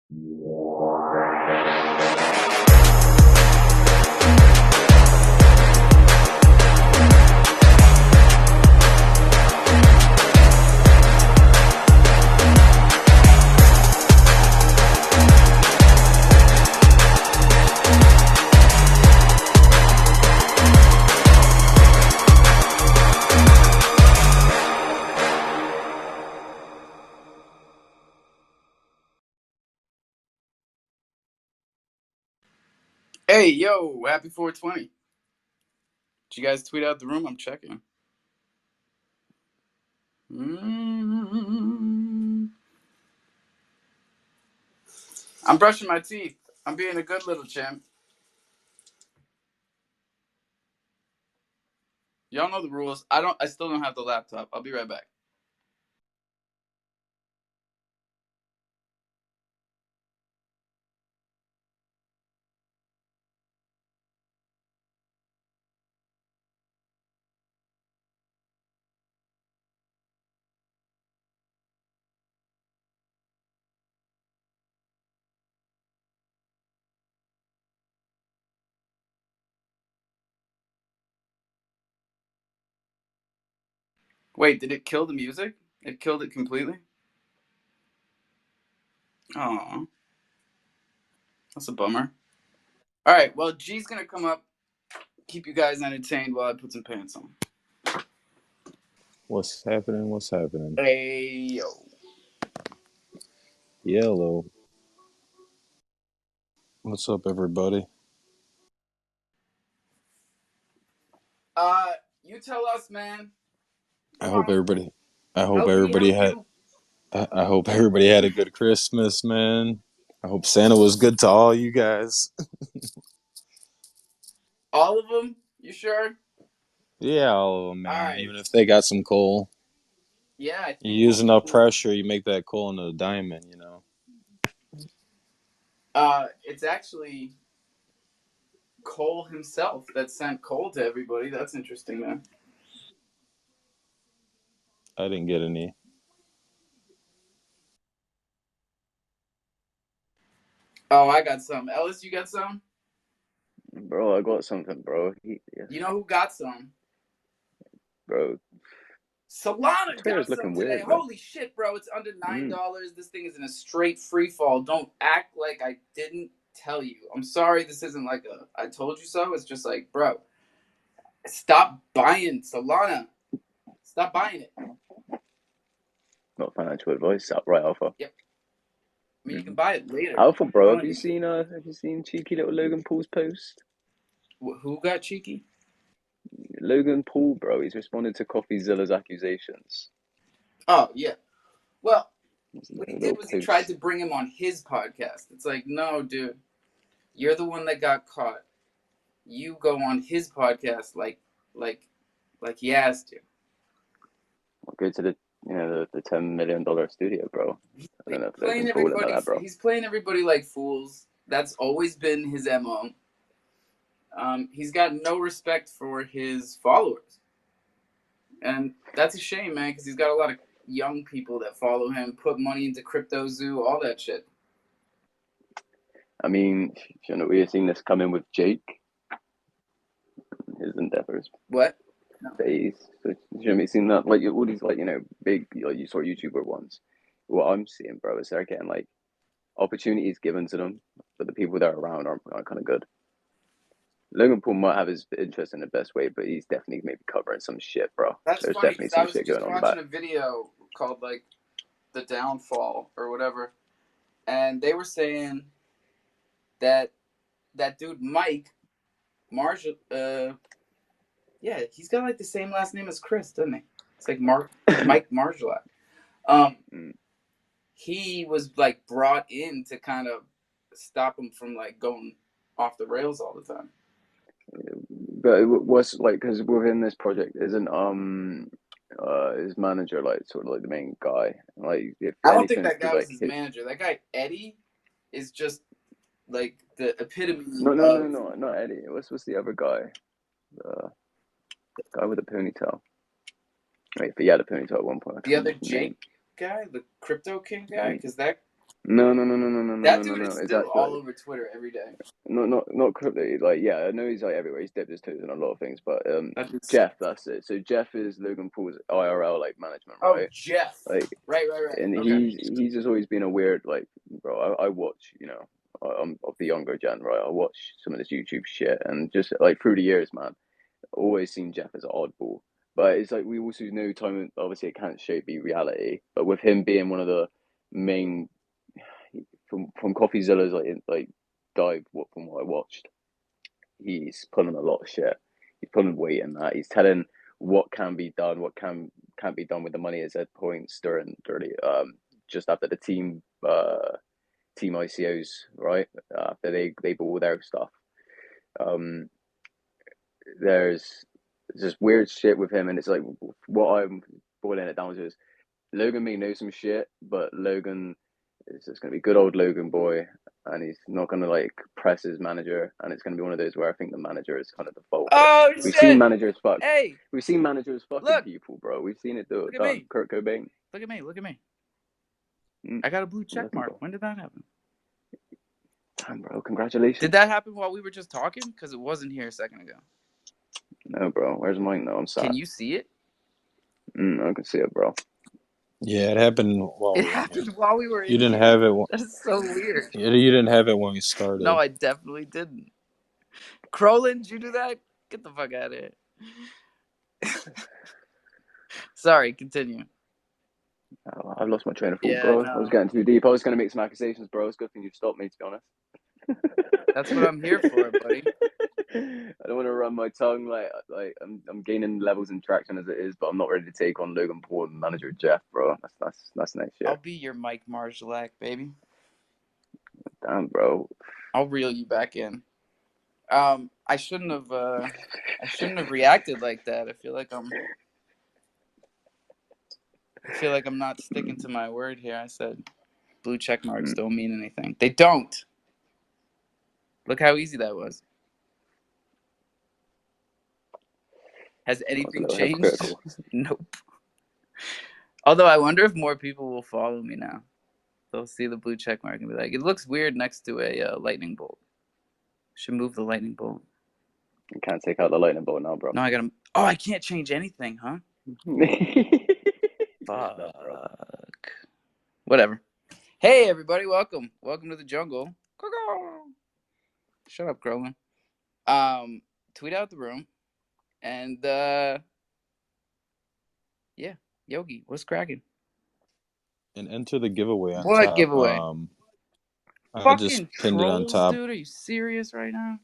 Hey, yo, happy 420. Did you guys tweet out the room? I'm checking. I'm brushing my teeth. I'm being a good little chimp. Y'all know the rules. I still don't have the laptop. I'll be right back. Wait, did it kill the music? It killed it completely? Oh, that's a bummer. All right, well, G's gonna come up, keep you guys entertained while I put some pants on. What's happening? What's happening? Hey, yo. Yellow. What's up, everybody? Uh, you tell us, man. I Come hope on. everybody. I hope Help me everybody help had. you. I hope everybody had a good Christmas, man. I hope Santa was good to all you guys. All of them? You sure? Yeah, all of them, All man. right. Even if they got some coal, Yeah, I you think use most enough people. pressure, you make that coal into a diamond. It's actually Cole himself that sent Cole to everybody. That's interesting, man. I didn't get any. Oh, I got some. Ellis, you got some? Bro, I got something, bro. Yeah, You know who got some? bro. Solana got Twitter's some looking today. weird, man. Holy shit, bro. It's under Mm. $9. This thing is in a straight free fall. Don't act like I didn't tell you. I'm sorry this isn't like a I told you so. It's just like, bro, stop buying Solana. Stop buying it. Not financial advice. Right, Alpha. Yep. I mean, you can Mm-hmm. buy it later. Alpha, You bro. want Have you to? seen? Have you seen cheeky little Logan Paul's post? Who got cheeky? Logan Paul, bro. He's responded to CoffeeZilla's accusations. Oh yeah. Well, It's what a he did little was he tried post. to bring him on his podcast. It's like, no, dude, you're the one that got caught. You go on his podcast like like he asked you. I'll go to the $10 million studio, bro. I He's don't know if playing Logan's balling like everybody. that, bro. He's playing everybody like fools. That's always been his mo. He's got no respect for his followers, and that's a shame, man. Because he's got a lot of young people that follow him, put money into crypto zoo, all that shit. I mean, we have seen this coming with Jake, his endeavors. What? No. Phase. So, we've seen that like all these like big like you saw YouTuber ones. What I'm seeing, bro, is they're getting like opportunities given to them, but the people that are around aren't kind of good. Logan Paul might have his interest in the best way, but he's definitely maybe covering some shit, bro. That's There's funny definitely because I some was shit just going on watching back. a video called like "The Downfall" or whatever, and they were saying that that dude Mike Marshall, yeah, he's got like the same last name as Chris, doesn't he? It's like Mike Marshall. Um, Mm. he was like brought in to kind of stop him from like going off the rails all the time. But what's like because within this project isn't his manager like sort of like the main guy? Like if I don't think anything to that do guy was like his manager. That guy Eddie is just like the epitome no of no not Eddie. What's the other guy? The guy with the ponytail. Wait, but yeah, the ponytail at one point. I the can't other remember his name. Jake guy, the crypto king guy, because that That no, dude no. is It's still actually all like over Twitter every day. not crypto. Like yeah, I know he's like everywhere. He's dipped his toes in a lot of things, but That dude's Jeff, that's it. So Jeff is Logan Paul's IRL like management, oh right? Jeff. Like, Right. and Okay. he's just always been a weird like, bro. I watch, I'm of the younger gen, right? I watch some of this YouTube shit, and just like through the years, man, always seen Jeff as an oddball. But it's like we also know time. Obviously, it can't shape be reality. But with him being one of the main from CoffeeZilla's like dive from what I watched, he's pulling a lot of shit. He's pulling weight in that. He's telling what can be done, what can't be done with the money at Z points during just after the team ICOs, right? After they bought all their stuff. Um, there's just weird shit with him, and it's like what I'm boiling it down to is Logan may know some shit, but Logan is just gonna be good old Logan boy, and he's not gonna like press his manager, and it's gonna be one of those where I think the manager is kind of the fault here. Oh We've seen shit! managers fuck. Hey, We've seen managers fucking look! people, bro. We've seen it do Look at done. me! Kurt Cobain. Look at me! Look at me! Mm, I got a blue check listen, mark. bro. When did that happen? Damn, bro. Did Congratulations. that happen while we were just talking? Because it wasn't here a second ago. No, bro. Where's mine though? I'm Can sad. you see it? I can see it, bro. Yeah, it happened while It we were in here. happened while we were You in didn't here. have it. That's so weird. You didn't have it when we No, started. I definitely didn't. Crolin, did you do that? Get the fuck out of here. Sorry, continue. Oh, I've lost my train of thought, Yeah, bro. I was no. getting too deep. I was gonna make some accusations, bro. It's a good thing you stopped me, to be honest. That's what I'm here for, buddy. I don't want to run my tongue like I'm gaining levels and traction as it is, but I'm not ready to take on Logan Paul and manager Jeff, bro. That's next year. I'll be your Mike Marshallak, baby. Damn, bro. I'll reel you back in. I shouldn't have reacted like that. I feel like I'm not sticking to my word here. I said blue check marks don't mean anything. They don't. Look how easy that was. Has I was a anything little changed? hypocritical. Nope. Although I wonder if more people will follow me now. They'll see the blue check mark and be like, it looks weird next to a lightning bolt. Should move the lightning bolt. You can't take out the lightning bolt now, bro. No, I gotta. Oh, I can't change anything, huh? Fuck. No, bro. Whatever. Hey, everybody, welcome. Welcome to the jungle. Shut up, Crowlin. Tweet out the room. And, yeah. Yogi, what's cracking? And enter the giveaway on What top. giveaway? I just Fucking pinned it on trolls, top. dude. Are you serious right now?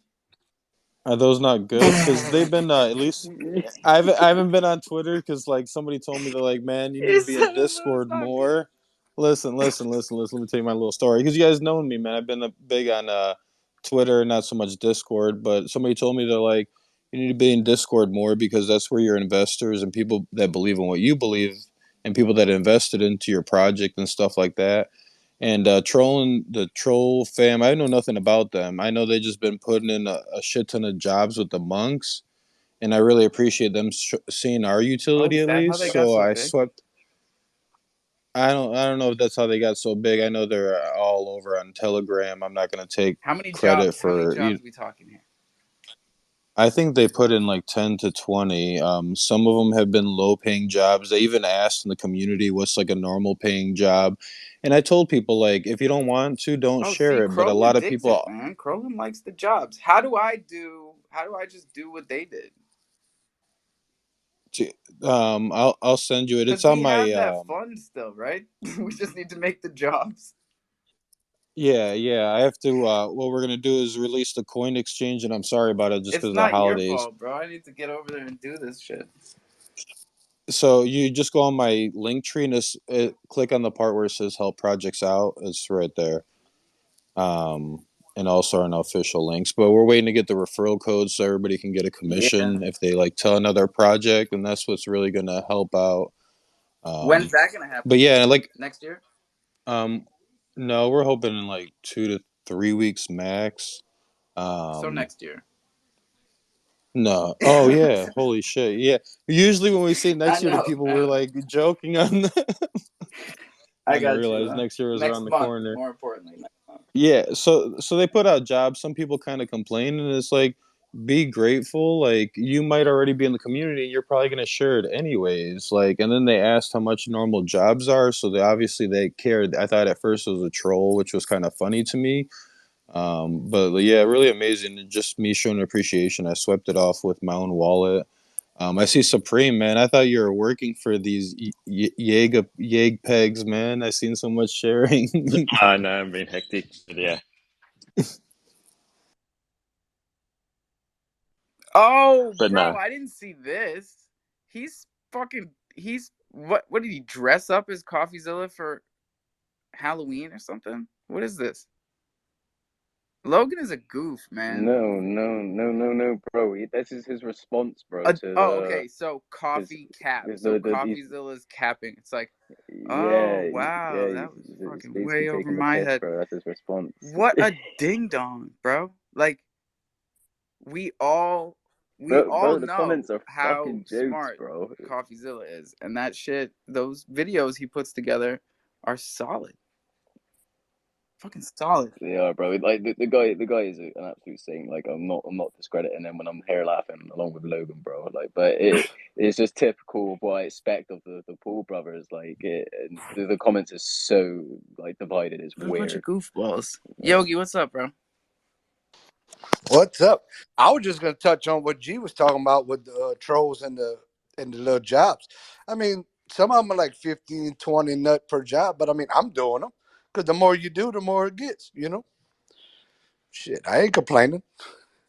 Are those not good? Because they've been at least. I haven't been on Twitter because like somebody told me they're like, man, you need He to be in said it's Discord not good. more. Listen. Let me tell you my little story because you guys know me, man. I've been big on Twitter, not so much Discord. But somebody told me they're like, you need to be in Discord more because that's where your investors and people that believe in what you believe and people that invested into your project and stuff like that. And trolling the troll fam, I know nothing about them. I know they just been putting in a shit ton of jobs with the monks, and I really appreciate them seeing our Oh, utility is at that how they least. got So so I big? swept. I don't know if that's how they got so big. I know they're all over on Telegram. I'm not gonna take How many credit jobs? How many for you. jobs are we talking here? I think they put in like 10 to 20. Some of them have been low paying jobs. They even asked in the community what's like a normal paying job. And I told people, like, if you don't want to, don't Oh, see, share it. But a lot Crowlin of digs it, people, man. Crowlin likes the jobs. How do I just do what they did? I'll send you it. Because It's on we my, have that fund still, right? We just need to make the jobs. yeah. I have to, what we're going to do is release the coin exchange. And I'm sorry about it just It's because of the not your holidays. fault, bro. I need to get over there and do this shit. So you just go on my link tree and click on the part where it says help projects out. It's right there. um, and also our official links. But we're waiting to get the referral codes so everybody can get a Yeah. commission if they like tell another project, and that's what's really going to help out. When's Um, that gonna happen? but yeah, like Next year? um, no, we're hoping in like 2 to 3 weeks max. So Um, next year. no, oh yeah, holy shit, yeah. Usually when we say I next year to know. people, we're like joking on. I I didn't got you. realize next year was Next around the month, corner. more importantly, next month. Yeah, so they put out jobs. Some people kind of complain, and it's like, be grateful. Like you might already be in the community, you're probably gonna share it anyways. Like, and then they asked how much normal jobs are, so they obviously they cared. I thought at first it was a troll, which was kind of funny to me. But yeah, really amazing. Just me showing appreciation. I swept it off with my own wallet. I see Supreme, man. I thought you were working for these Yeg pegs, man. I seen so much sharing. I know, I'm being hectic, but yeah. Oh, But bro, no, I didn't see this. He's fucking. He's what? What did he dress up as CoffeeZilla for Halloween or something? What is this? Logan is a goof, man. No, no, no, no, no, bro. This is his response, bro, to Oh, the okay. So because coffee cap. because So the he's CoffeeZilla's capping. It's like, oh yeah wow, yeah that was he's fucking basically way over taking the my piss, head. bro. That's his response. What a ding dong, bro. Like we all we all Bro, the know comments are how fucking jokes, smart bro. CoffeeZilla is, and that shit, those videos he puts together are solid, fucking solid. They are, bro. Like the guy is an absolute saint. Like I'm not discrediting him when I'm here laughing along with Logan, bro. Like, but it's just typical of what I expect of the Paul brothers. Like, and the comments are so like divided. It's They're a bunch of weird. goofballs. Yogi, what's up, bro? What's up? I was just gonna touch on what G was talking about with the trolls and the little jobs. I mean, some of them are like 15, 20 nut per job, but I mean, I'm doing them because the more you do, the more it gets. Shit, I ain't complaining.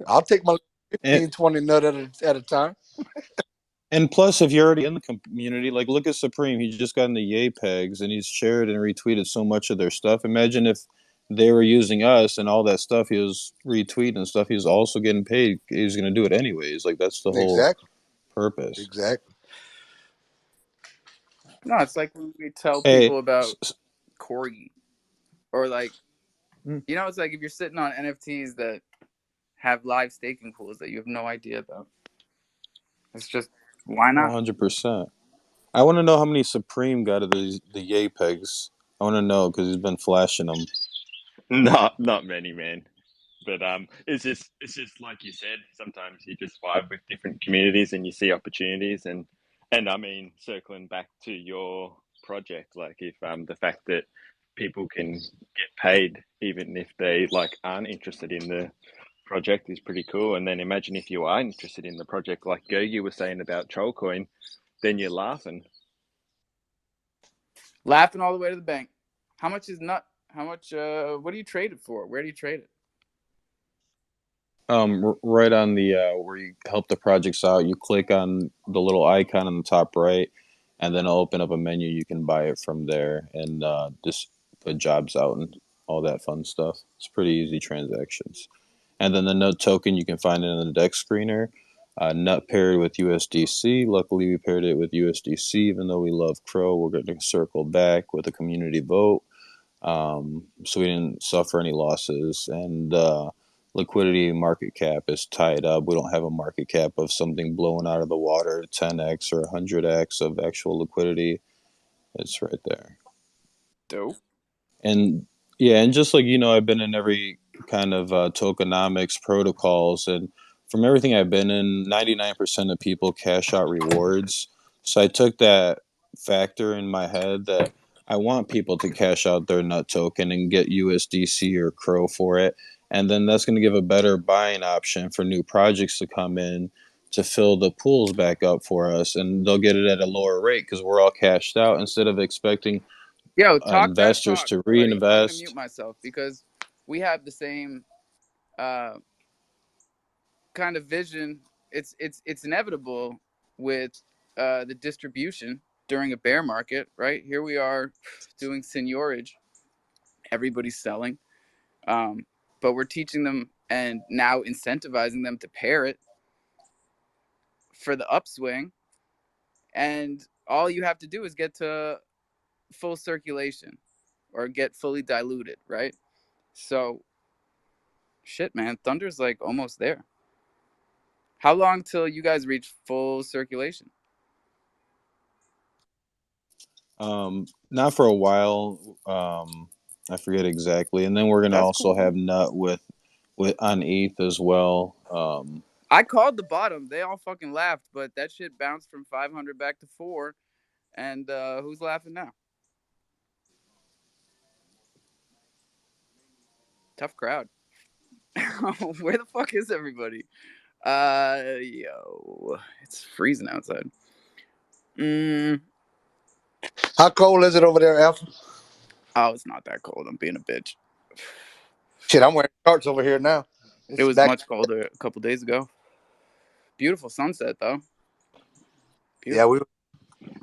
I'll take my and 15, 20 nut at a time. and plus, if you're already in the community, like look at Supreme, he just got in the Yay pegs, and he's shared and retweeted so much of their stuff. Imagine if they were using us and all that stuff he was retweeting and stuff. He was also getting paid. He was going to do it anyways. Like that's the whole Exactly, purpose. exactly. No, it's like when we tell Hey, people about corgi, or like, mm, it's like if you're sitting on NFTs that have live staking pools that you have no idea about. It's just, why not? 100%. I want to know how many Supreme got of the Yay pegs. I want to know because he's been flashing them. not many, man. But it's just like you said. Sometimes you just vibe with different communities and you see opportunities, and I mean, circling back to your project, like if the fact that people can get paid even if they like aren't interested in the project is pretty cool. And then imagine if you are interested in the project, like Gogi was saying about Trollcoin, then you're laughing. Laughing all the way to the bank. How much is nut? How much? What do you trade it for? Where do you trade it? Right on the where you help the projects out, you click on the little icon on the top right, and then it'll open up a menu. You can buy it from there and just put jobs out and all that fun stuff. It's pretty easy transactions. And then the nut token you can find it in the deck screener. Nut paired with USDC. Luckily, we paired it with USDC. Even though we love Crow, we're going to circle back with a community vote. So we didn't suffer any losses. And liquidity market cap is tied up. We don't have a market cap of something blowing out of the water, 10x or 100x of actual liquidity. It's right there. Dope. And yeah, and just like I've been in every kind of tokenomics protocols, and from everything I've been in, 99% of people cash out rewards. So I took that factor in my head that I want people to cash out their nut token and get USDC or Crow for it, and then that's going to give a better buying option for new projects to come in to fill the pools back up for us, and they'll get it at a lower rate because we're all cashed out instead of expecting Yo, talk that investors talk, to buddy. I'm gonna mute reinvest. myself because we have the same uh, kind of vision. It's inevitable with the distribution during a bear market, right? Here we are doing seigniorage. Everybody's selling, but we're teaching them and now incentivizing them to pair it for the upswing. And all you have to do is get to full circulation or get fully diluted, right? So, shit, man, Thunder's like almost there. How long till you guys reach full circulation? Not for a while. I forget exactly, and then we're gonna That's also cool. have nut with on ETH as well. I called the bottom. They all fucking laughed, but that shit bounced from 500 back to 4. And who's laughing now? Tough crowd. Where the fuck is everybody? Yo, it's freezing outside. How cold is it over there, Alpha? Oh, it's not that cold. I'm being a bitch. Shit, I'm wearing shorts over here now. It It's was back. much colder a couple days ago. Beautiful sunset though. Yeah, Beautiful.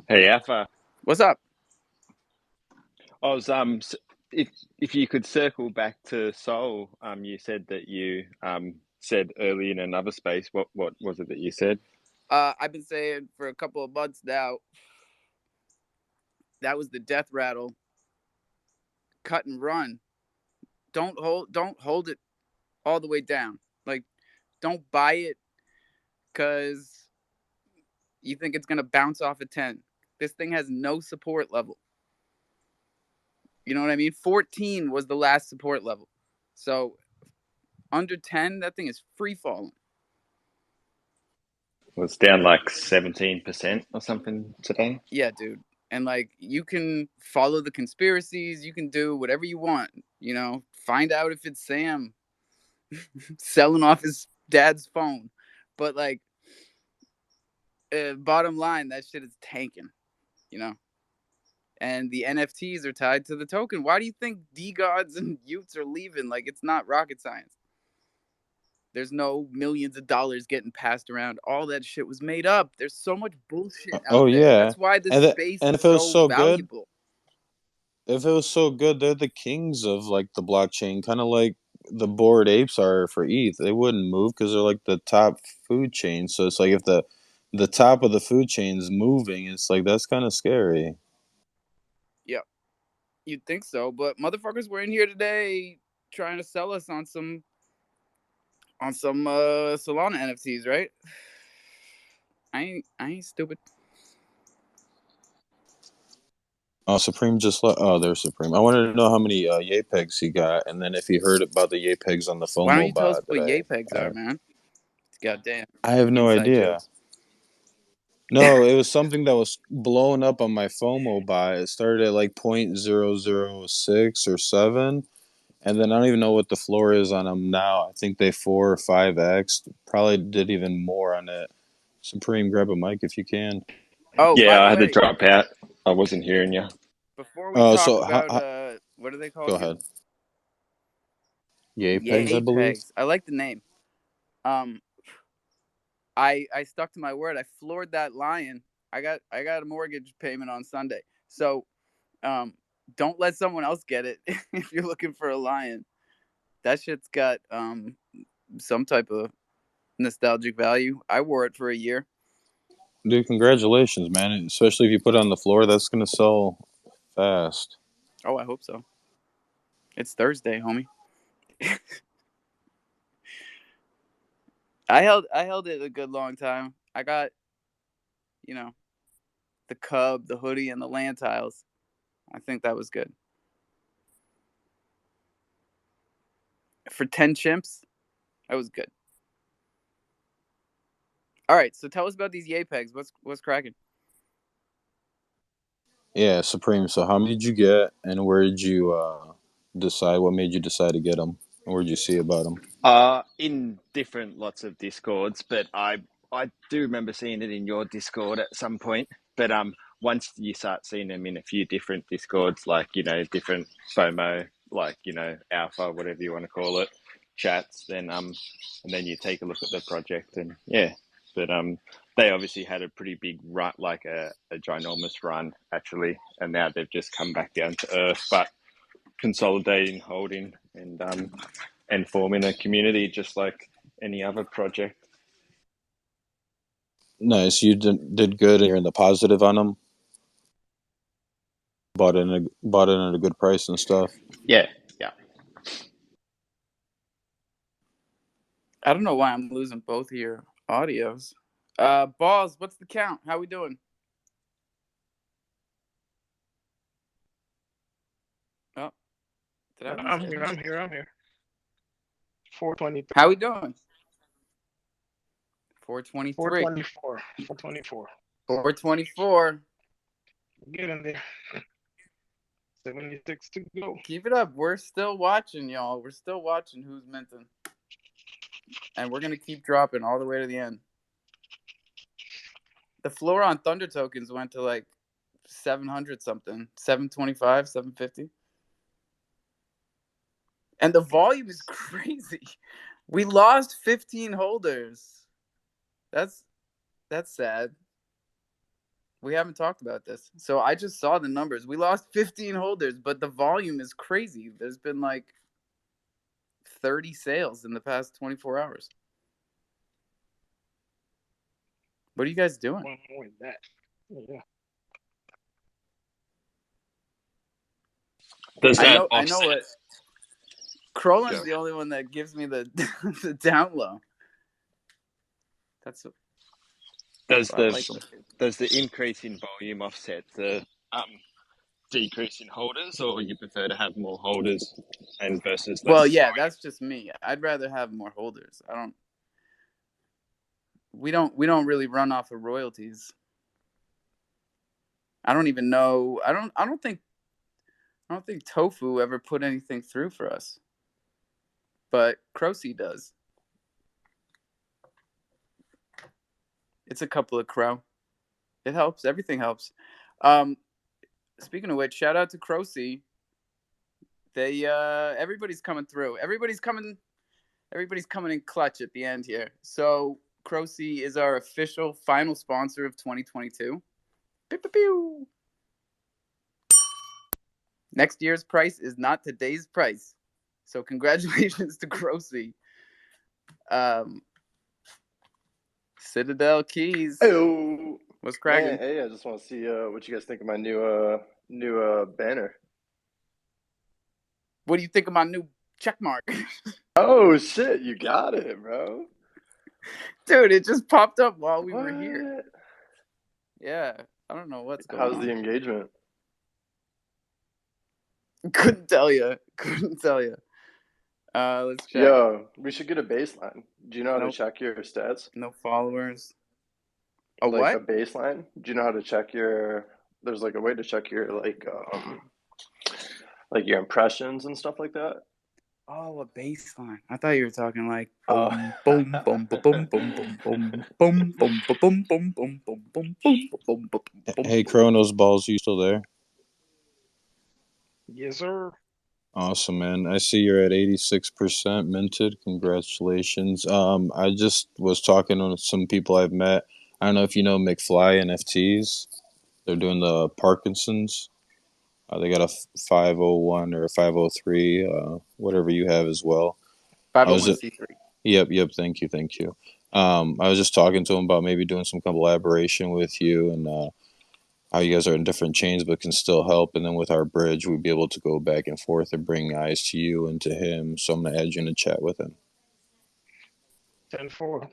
Hey, Alpha. What's up? I was if you could circle back to Seoul, you said that you said early in another space. What was it that you said? I've been saying for a couple of months now. That was the death rattle. Cut and run. Don't hold it all the way down. Like, don't buy it because you think it's gonna bounce off a 10. This thing has no support level. You know what I mean? 14 was the last support level. So under 10, that thing is free falling. It was down like 17% or something today. Yeah, dude. And like you can follow the conspiracies, you can do whatever you want, find out if it's Sam selling off his dad's phone. But like bottom line, that shit is tanking, you know. And the NFTs are tied to the token. Why do you think D-gods and Utes are leaving? Like, it's not rocket science. There's no millions of dollars getting passed around. All that shit was made up. There's so much bullshit Oh out there. yeah, That's why this and space and is if it was so so good, valuable. they're the kings of like the blockchain, kind of like the Bored Apes are for ETH. They wouldn't move because they're like the top food chain. So it's like if the top of the food chain is moving, it's like that's kind of scary. Yeah, you'd think so, but motherfuckers were in here today trying to sell us on some Solana NFTs, right? I ain't stupid. Oh, Supreme just oh, there's Supreme. I wanted to know how many JPEGs he got, and then if he heard about the JPEGs on the Why don't FOMO you tell us bot that what JPEGs I are, man? Goddamn I have no inside idea. jokes. No, it was something that was blowing up on my FOMO bot. It started at like 0.006 or 7, and then I don't even know what the floor is on them now. I think they 4 or 5x. Probably did even more on it. Supreme, grab a mic if you can. Oh, by Yeah, the I had to way, drop out. I wasn't hearing you. before we Oh, talk so about what are they go called again? ahead. JPEGs, I believe. Apex. I like the name. Um, I stuck to my word. I floored that lion. I got a mortgage payment on Sunday. So, um, don't let someone else get it if you're looking for a lion. That shit's got some type of nostalgic value. I wore it for a year. Dude, congratulations, man. Especially if you put it on the floor, that's gonna sell fast. Oh, I hope so. It's Thursday, homie. I held it a good long time. I got, you know, the cub, the hoodie, and the land tiles. I think that was good. For 10 chimps, that was good. All right, so tell us about these yay pegs. What's cracking? Yeah, Supreme. So how many did you get, and where did you decide? What made you decide to get them? And where did you see about them? In different lots of discords, but I do remember seeing it in your Discord at some point. But once you start seeing them in a few different discords, like different FOMO, like alpha, whatever you want to call it, chats, then and then you take a look at the project, and yeah. But they obviously had a pretty big run, like a ginormous run actually, and now they've just come back down to earth, but consolidating, holding, and forming a community just like any other project. Nice. You did good, and you're in the positive on them. Bought in at a good price and stuff. Yeah, yeah. I don't know why I'm losing both of your audios. Balls, what's the count? How we doing? Did I I'm miss here. it? I'm here. I'm here. 423. How we doing? 423. 424. 424. 424. Get in there. 76 to go. Keep it up. We're still watching, y'all. We're still watching who's minting. And we're going to keep dropping all the way to the end. The floor on Thunder tokens went to like 700 something, 725, 750. And the volume is crazy. We lost 15 holders. That's sad. We haven't talked about this. So I just saw the numbers. We lost 15 holders, but the volume is crazy. There's been like 30 sales in the past 24 hours. What are you guys doing? One more with that. Yeah. Does I that know offset? it. Crolin's Go. the only one that gives me the the down low. That's Does I like him. the increase in volume offset the decrease in holders, or you prefer to have more holders and versus less? Well, yeah, that's just me. I'd rather have more holders. We don't really run off of royalties. I don't even know. I don't think Tofu ever put anything through for us. But Crocy does. It's a couple of crow. It helps. Everything helps. Speaking of which, shout out to Crocy. They everybody's coming through. Everybody's coming in clutch at the end here. So Crocy is our official final sponsor of 2022. Pew, pew, pew. Next year's price is not today's price. So congratulations to Crocy. Citadel Keys. Hey, What's cracking? hey! I just want to see what you guys think of my new banner. What do you think of my new check mark? Oh shit, you got it, bro. Dude, it just popped up while we What? were here. Yeah, I don't know what's going How's on. the engagement? Couldn't tell you. Let's check. Yo, we should get a baseline. Do you know how to Nope. check your stats? No followers. A Like what? a baseline? Do you know how to check your? There's like a way to check your like your impressions and stuff like that. Oh, a baseline. I thought you were talking like Oh. boom boom boom boom boom boom boom boom boom boom boom boom boom boom boom boom boom. Hey, Chronos Balls, you still there? Yes, sir. Awesome, man. I see you're at 86% minted. Congratulations. I just was talking to some people I've met. I don't know if you know McFly NFTs. They're doing the Parkinson's. They got a 501 or a 503, whatever you have as well. I was just, 501c3. yep. Thank you. I was just talking to them about maybe doing some collaboration with you and how you guys are in different chains but can still help. And then with our bridge, we'd be able to go back and forth and bring eyes to you and to him. So I'm going to add you in a chat with him. 10-4.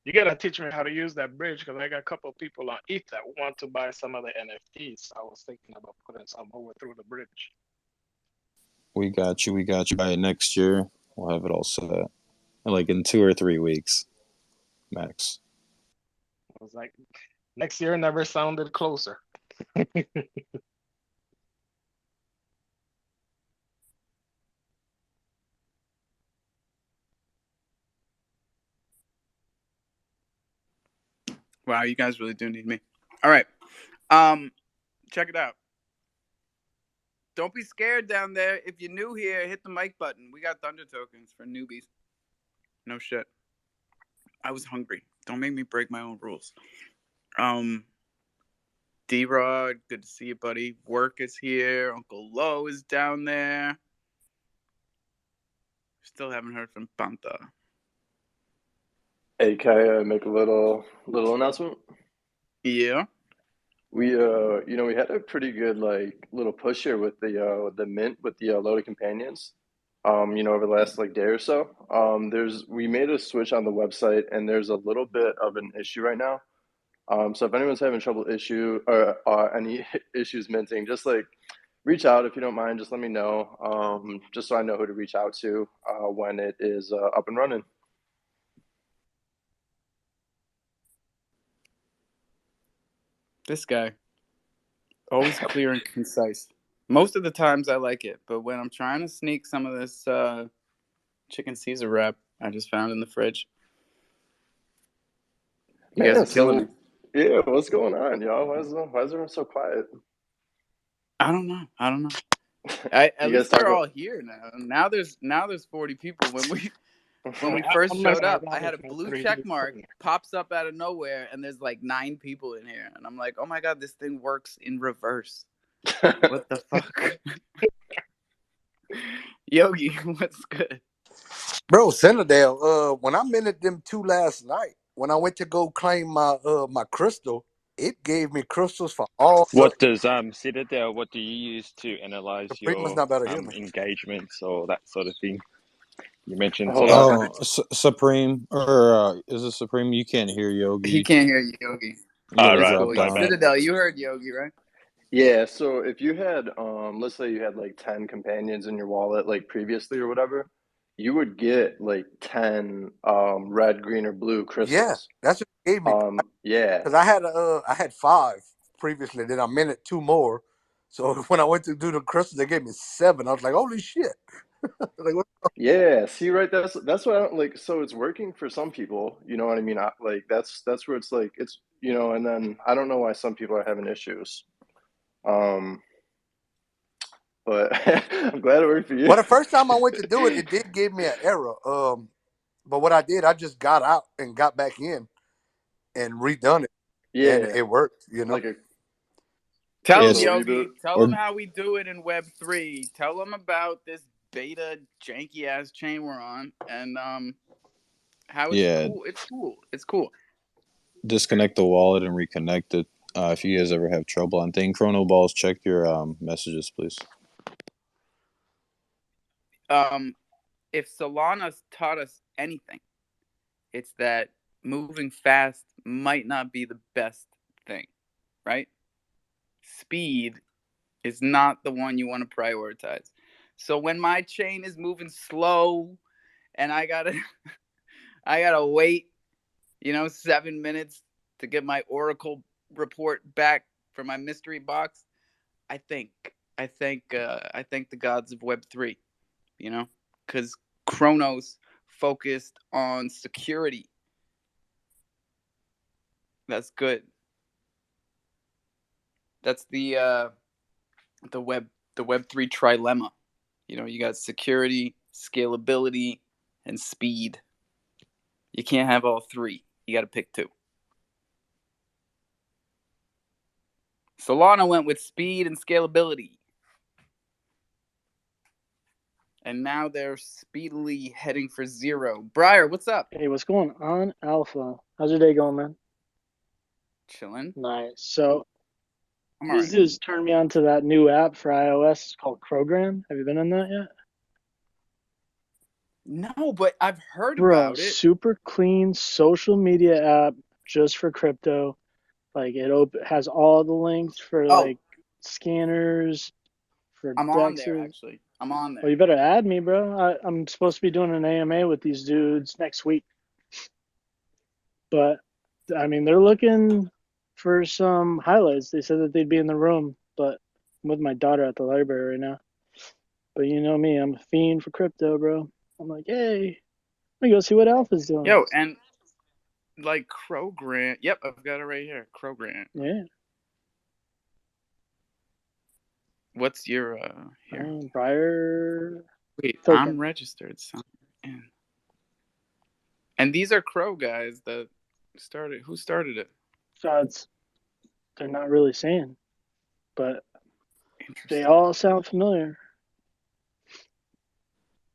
You gotta teach me how to use that bridge because I got a couple of people on ETH that want to buy some of the NFTs. I was thinking about putting some over through the bridge. We got you. By next year, we'll have it all set. Like in 2 or 3 weeks, max. I was like, next year never sounded closer. Wow, you guys really do need me. All right. Check it out. Don't be scared down there. If you're new here, hit the mic button. We got Thunder tokens for newbies. No shit. I was hungry. Don't make me break my own rules. D-Rod, good to see you, buddy. Work is here. Uncle Lo is down there. Still haven't heard from Panta. Hey, can I make a little announcement? Yeah. We we had a pretty good like little push here with the mint with the loaded companions. Over the last like day or so. We made a switch on the website and there's a little bit of an issue right now. So if anyone's having trouble any issues minting, just like reach out if you don't mind. Just let me know, just so I know who to reach out to when it is up and running. This guy, always clear and concise. Most of the times I like it, but when I'm trying to sneak some of this chicken Caesar wrap I just found in the fridge, you guys Man, are killing so it. yeah, what's going on, y'all? Why is everyone so quiet? I don't know. At You guys least talk they're about. all here now. Now there's 40 people. When we Yeah, first I'm messing showed up, I around had with a my blue 3D check mark printer. pops up out of nowhere, and there's like 9 people in here, and I'm like, oh my god, this thing works in reverse. What the fuck? Yogi, what's good? Bro, Centerdale, when I minted them 2 last night, when I went to go claim my crystal, it gave me crystals for all the What does Citadel? What do you use to analyze Supreme's your not better hear me. engagements or that sort of thing? You mentioned Hold on. Oh, Supreme or is it Supreme? You can't hear He Yogi. can't hear Yogi. You All gotta It's right, drop cool. my down. bad. Citadel, you heard Yogi, right? Yeah, so if you had, let's say you had like 10 companions in your wallet, like previously or whatever, you would get like 10 red, green, or blue Yeah, crystals. that's what it gave me. Yeah. Because I had 5 previously, then I minted 2 more. So when I went to do the crystals, they gave me 7. I was like, holy shit. Like, what? Yeah, see, right, that's what I don't like. So it's working for some people, you know what I mean? Like that's where it's like it's and then I don't know why some people are having issues. Um, but I'm glad it worked for you. Well, the first time I went to do it, it did give me an error. But what I did, I just got out and got back in and redone it, and Yeah, it worked. like a Tell him, Yes, crypto reboot. Yogi. Tell him or how we do it in Web 3. Tell him about this beta janky ass chain we're on, and how it's yeah, cool. It's cool. It's cool. disconnect the wallet and reconnect it. If you guys ever have trouble on thing, Chrono Balls, check your messages, please. Um, if Solana's taught us anything, it's that moving fast might not be the best thing, right? Speed is not the one you want to prioritize. So when my chain is moving slow and I gotta I gotta wait, 7 minutes to get my Oracle report back for my mystery box, I think I thank the gods of Web3, because Chronos focused on security. That's good. That's the Web3 trilemma. You got security, scalability, and speed. You can't have all three. You got to pick two. Solana went with speed and scalability. And now they're speedily heading for zero. Briar, what's up? Hey, what's going on, Alpha? How's your day going, man? Chilling. Nice. So I'm these alright. dudes turned me on to that new app for iOS. It's called crofam. Have you been on that yet? No, but I've heard Bro, about it. super clean social media app just for crypto. Like has all the links for Oh, like scanners, for I'm on there dexes. actually. I'm on Well, there. you better add me, bro. I'm supposed to be doing an AMA with these dudes next week. But I mean, they're looking for some highlights. They said that they'd be in the room, but I'm with my daughter at the library right now. But you know me, I'm a fiend for crypto, bro. I'm like, hey, let me go see what Alpha's doing. Yo, and like Crow Grant. Yep, I've got it right here. Crow Grant. Yeah. What's your here? Briar Wait, I'm token. registered. And these are Crow guys that started. Who started it? So they're not really saying, but they Interesting. all sound familiar.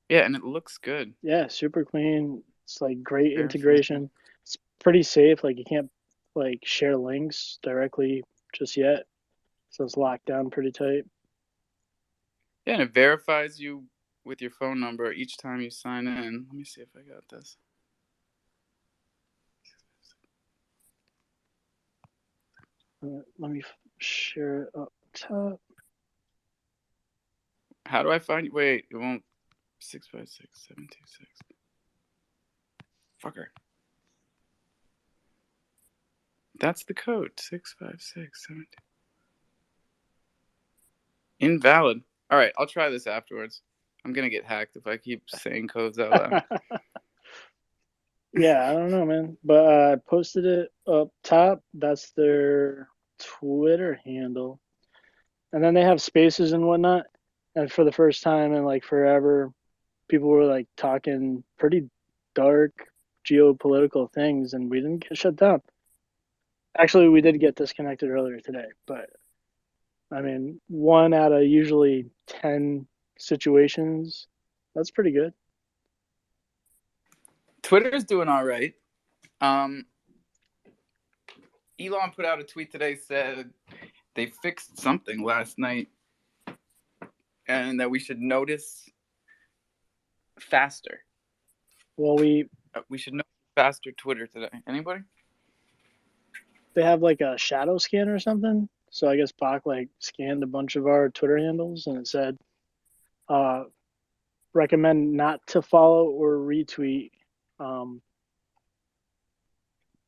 Yeah, and it looks good. Yeah, super clean. It's like great Verify. integration. It's pretty safe. Like you can't like share links directly just yet. So it's locked down pretty tight. Yeah, and it verifies you with your phone number each time you sign in. Let me see if I got this. Let me share it up top. How do I find you? Wait, it won't. 656-726. Fucker. That's the code. 656-726. Invalid. All right, I'll try this afterwards. I'm gonna get hacked if I keep saying codes out loud. Yeah, I don't know, man. But I posted it up top. That's their Twitter handle. And then they have spaces and whatnot. And for the first time in like forever, people were like talking pretty dark geopolitical things, and we didn't get shut down. Actually, we did get disconnected earlier today, but I mean, one out of usually 10 situations, that's pretty good. Twitter's doing all right. Elon put out a tweet today, said they fixed something last night and that we should notice faster. Well, we should notice faster Twitter today. Anybody? They have like a shadow scan or something. So I guess Bach like scanned a bunch of our Twitter handles and it said, recommend not to follow or retweet.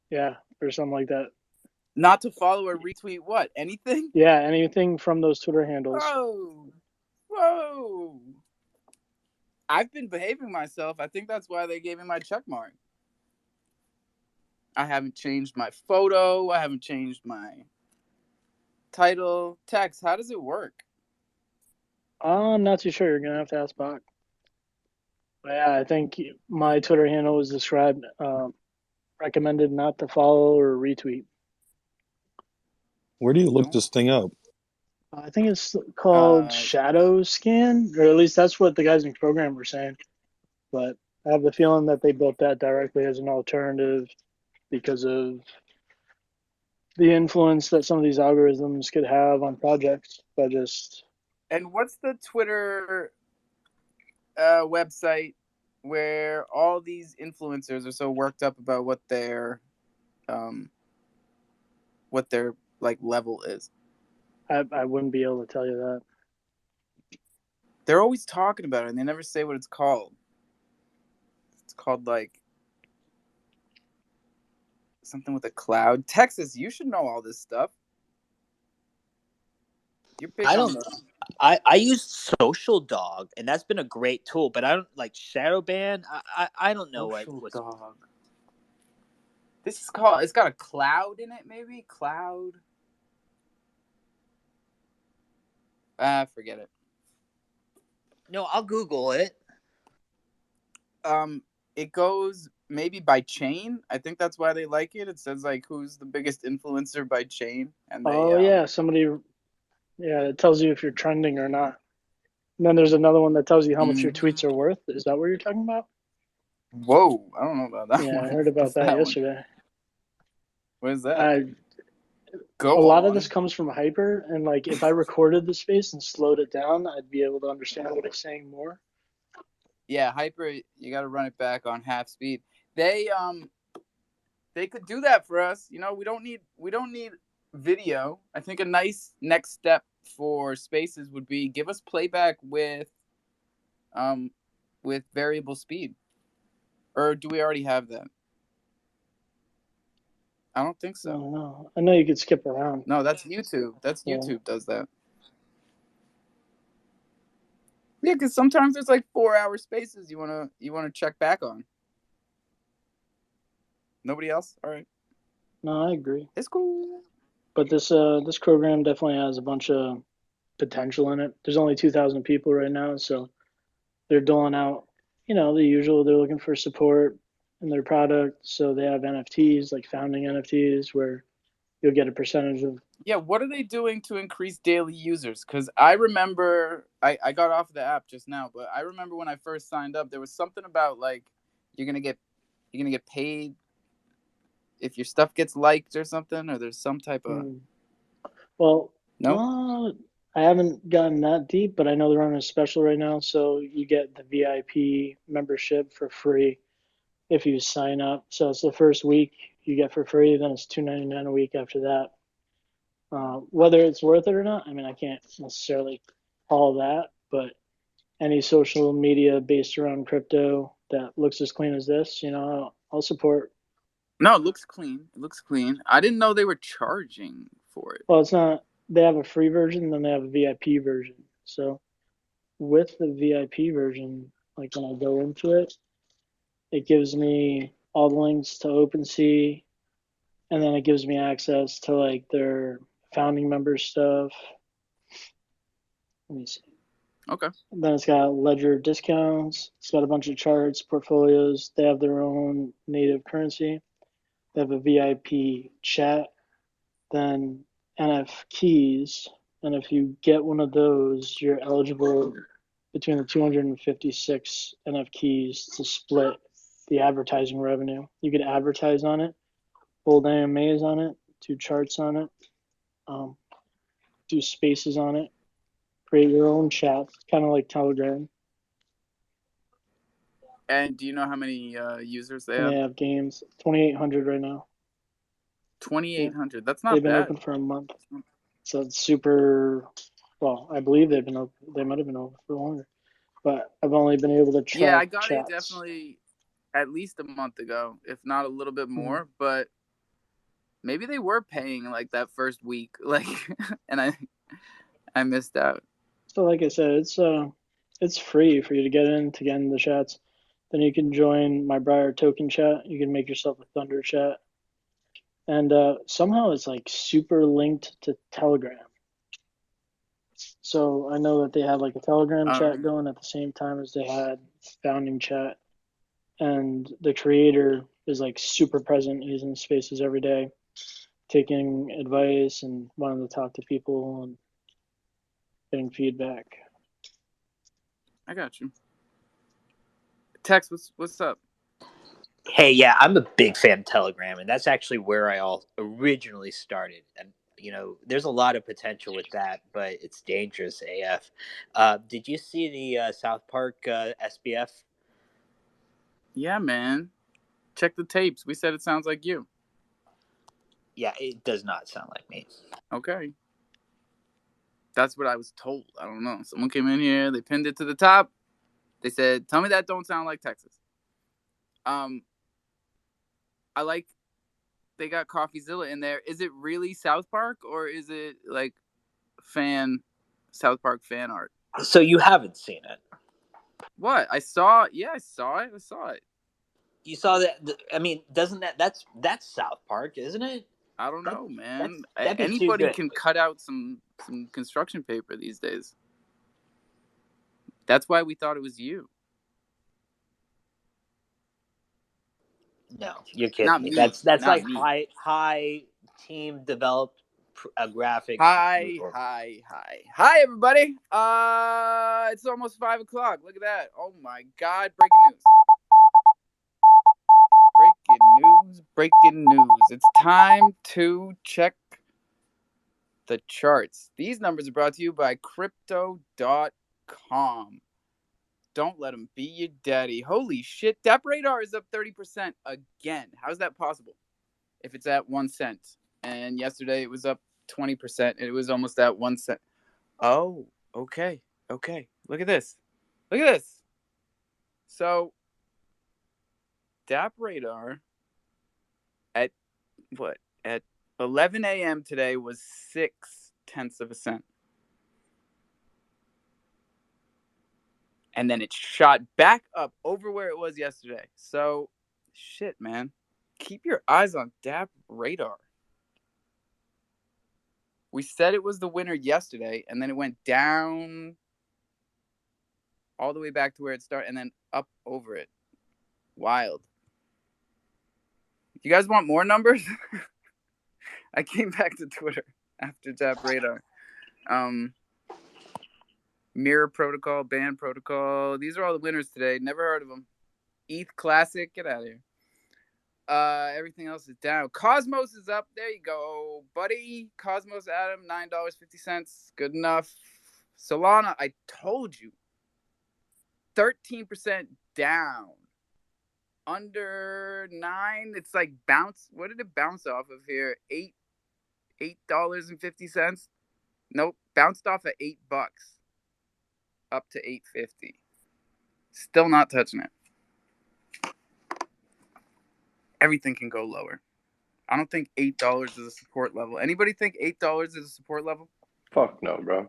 Yeah, or something like that. Not to follow or retweet what? Anything? Yeah, anything from those Twitter handles. Whoa. I've been behaving myself. I think that's why they gave me my check mark. I haven't changed my photo. I haven't changed my title. Text, how does it work? I'm not too sure. You're going to have to ask Bach. But yeah, I think my Twitter handle was described, recommended not to follow or retweet. Where do you look this thing up? I think it's called Shadow Scan, or at least that's what the guys in program were saying. But I have the feeling that they built that directly as an alternative because of the influence that some of these algorithms could have on projects by just. And what's the Twitter website where all these influencers are so worked up about what their like level is? I wouldn't be able to tell you that. They're always talking about it and they never say what it's called. It's called like something with a cloud. Texas, you should know all this stuff. You're big on the... I use Social Dog, and that's been a great tool. But I don't like Shadow Ban. I don't know what's. Dog. This is called. It's got a cloud in it, maybe cloud. Forget it. No, I'll Google it. It goes maybe by chain. I think that's why they like it. It says like who's the biggest influencer by chain, and they. Yeah, somebody. Yeah, it tells you if you're trending or not. And then there's another one that tells you how much your tweets are worth. Is that what you're talking about? Whoa, I don't know about that. Yeah, I heard about that yesterday. What is that? A lot of this comes from Hyper, and like if I recorded the space and slowed it down, I'd be able to understand what it's saying more. Yeah, Hyper, you got to run it back on half speed. They could do that for us. You know, we don't need video. I think a nice next step for spaces would be give us playback with variable speed. Or do we already have that? I don't think so. No. I know you could skip around. No, that's YouTube. YouTube does that. Yeah, because sometimes there's like 4-hour spaces you wanna check back on. Nobody else? All right. No, I agree. It's cool. But this program definitely has a bunch of potential in it. There's only 2,000 people right now, so they're doling out, the usual. They're looking for support in their product, so they have NFTs, like founding NFTs, where you'll get a percentage of. Yeah, what are they doing to increase daily users? Because I remember, I got off the app just now, but I remember when I first signed up, there was something about like you're gonna get paid if your stuff gets liked or something, or there's some type of. Well, no, I haven't gotten that deep, but I know they're running a special right now, so you get the VIP membership for free if you sign up. So it's the first week you get for free, then it's $2.99 a week after that. Whether it's worth it or not, I mean, I can't necessarily call that, but any social media based around crypto that looks as clean as this, I'll support. No, it looks clean. It looks clean. I didn't know they were charging for it. Well, it's not. They have a free version, then they have a VIP version. So with the VIP version, like when I go into it, it gives me all the links to OpenSea, and then it gives me access to like their founding member stuff. Let me see. Okay. And then it's got ledger discounts. It's got a bunch of charts, portfolios. They have their own native currency. They have a VIP chat. Then NF keys. And if you get one of those, you're eligible between the 256 NF keys to split the advertising revenue. You could advertise on it, hold AMAs on it, do charts on it, do spaces on it, create your own chat, kind of like Telegram. And do you know how many users they And have? they have games, 2,800 right now. 2,800. Yeah. That's not They've been bad. open for a month. So it's super, well, I believe they've been open. They might have been open for longer. But I've only been able to track Yeah, I got chats. it definitely at least a month ago, if not a little bit more. Mm-hmm. But maybe they were paying like that first week, like, and I missed out. So like I said, it's free for you to get in the chats. Then you can join my Briar token chat. You can make yourself a Thunder chat, and somehow it's like super linked to Telegram. So I know that they had like a Telegram chat going at the same time as they had founding chat, and the creator is like super present. He's in spaces every day, taking advice and wanting to talk to people and getting feedback. I got you. Tex, what's up? Hey, yeah, I'm a big fan of Telegram, and that's actually where I all originally started. And there's a lot of potential with that, but it's dangerous AF. Did you see the South Park SBF? Yeah, man. Check the tapes. We said it sounds like you. Yeah, it does not sound like me. Okay. That's what I was told. I don't know. Someone came in here. They pinned it to the top. They said, "Tell me that don't sound like Texas." I like they got CoffeeZilla in there. Is it really South Park or is it like South Park fan art? So you haven't seen it? What? I saw it. I saw it. You saw that? I mean, doesn't that's South Park, isn't it? I don't know, man. That'd be too Anybody good. can cut out some construction paper these days. That's why we thought it was you. No, you're kidding Not me. me. That's Not like me. high team developed graphic. Hi, everybody. It's almost 5:00. Look at that. Oh my God! Breaking news. It's time to check the charts. These numbers are brought to you by Crypto.com. Don't let them be your daddy. Holy shit! DAP Radar is up 30% again. How's that possible? If it's at 1 cent, and yesterday it was up 20%. It was almost at 1 cent. Oh, okay. Look at this. So, DAP Radar at 11 a.m. today was 0.6 and then it shot back up over where it was yesterday. So, shit, man. Keep your eyes on DAP Radar. We said it was the winner yesterday, and then it went down all the way back to where it started, and then up over it. Wild. You guys want more numbers? I came back to Twitter after DAP Radar. Mirror Protocol, Band Protocol. These are all the winners today. Never heard of them. ETH Classic. Get out of here. Everything else is down. Cosmos is up. There you go, buddy. Cosmos Atom, $9.50. Good enough. Solana, I told you. 13% down. Under 9. It's like bounce. What did it bounce off of here? $8.50. Nope. Bounced off at $8. up to 850. Still not touching it. Everything can go lower. I don't think $8 is a support level. Anybody think $8 is a support level? Fuck no, bro.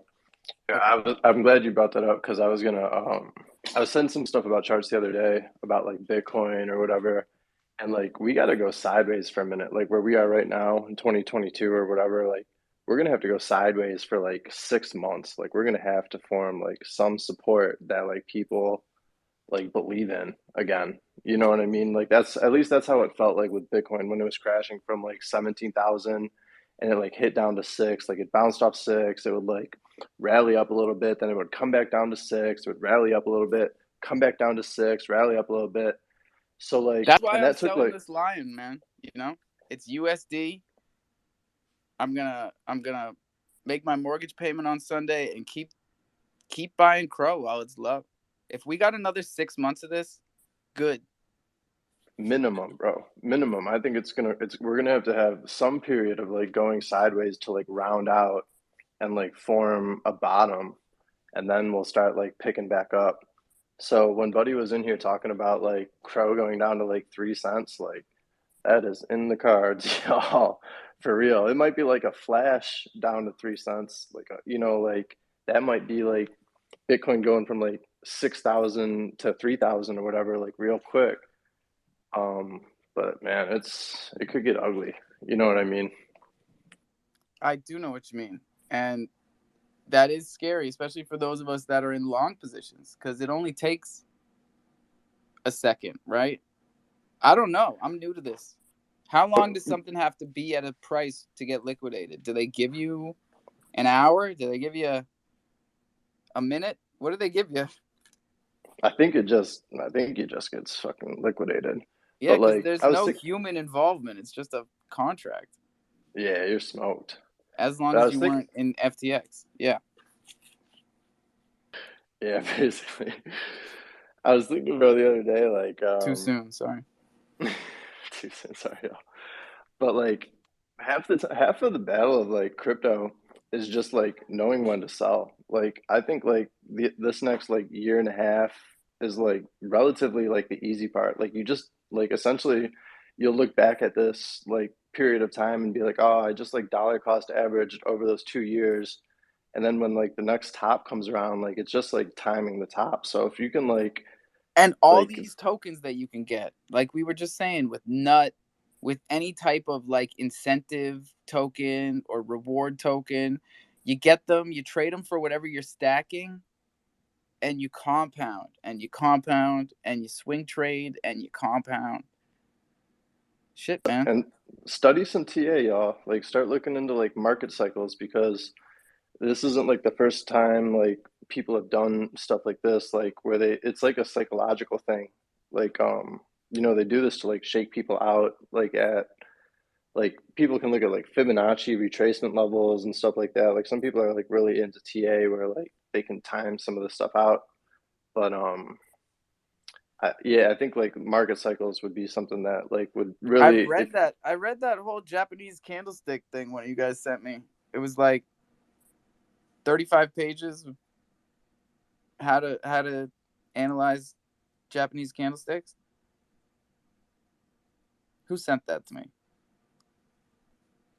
Yeah, Okay. I'm glad you brought that up because I was gonna I was sending some stuff about charts the other day about like Bitcoin or whatever, and like we got to go sideways for a minute, like where we are right now in 2022 or whatever. Like we're gonna have to go sideways for like 6 months. Like we're gonna have to form like some support that like people like believe in again. You know what I mean? Like that's at least that's how it felt like with Bitcoin when it was crashing from like 17,000 and it like hit down to six. Like it bounced off six. It would like rally up a little bit, then it would come back down to six. It would rally up a little bit, come back down to six, rally up a little bit. So like, That's why and I'm that took selling like this lion, man. You know, it's USD. I'm gonna make my mortgage payment on Sunday and keep buying Crow while it's low. If we got another 6 months of this, good. minimum, bro. Minimum. I think we're gonna have to have some period of like going sideways to like round out and like form a bottom, and then we'll start like picking back up. So when Buddy was in here talking about like Crow going down to like 3 cents, like that is in the cards, y'all. For real. It might be like a flash down to 3 cents, like like that might be like Bitcoin going from like 6,000 to 3,000 or whatever, like real quick. Um, but man, it could get ugly. You know what I mean? I do know what you mean, and that is scary, especially for those of us that are in long positions, because it only takes a second, right? I don't know. I'm new to this. How long does something have to be at a price to get liquidated? Do they give you an hour? Do they give you a minute? What do they give you? I think it just gets fucking liquidated. Yeah, But because like there's I was no thinking, human involvement. It's just a contract. yeah, you're smoked. As long But I as was you thinking, weren't in FTX. Yeah. yeah, basically. I was thinking about the other day, like Too soon. Sorry. too soon, sorry, y'all. But like half of the battle of like crypto is just like knowing when to sell. Like I think like this next like year and a half is like relatively like the easy part. Like you just like essentially you'll look back at this like period of time and be like, oh, I just like dollar cost averaged over those 2 years. And then when like the next top comes around, like it's just like timing the top. So if you can And all like these tokens that you can get, like we were just saying, with NUT, with any type of like incentive token or reward token, you get them, you trade them for whatever you're stacking, and you compound and you compound and you swing trade and you compound. Shit, man. and study some TA, y'all. Like start looking into like market cycles because this isn't like the first time like people have done stuff like this, like where it's like a psychological thing. Like they do this to like shake people out, like at like people can look at like Fibonacci retracement levels and stuff like that. Like some people are like really into TA where like they can time some of the stuff out. But yeah, I think like market cycles would be something that like would I've really if read that. I read that whole Japanese candlestick thing when you guys sent me. It was like 35 pages of how to analyze Japanese candlesticks. Who sent that to me?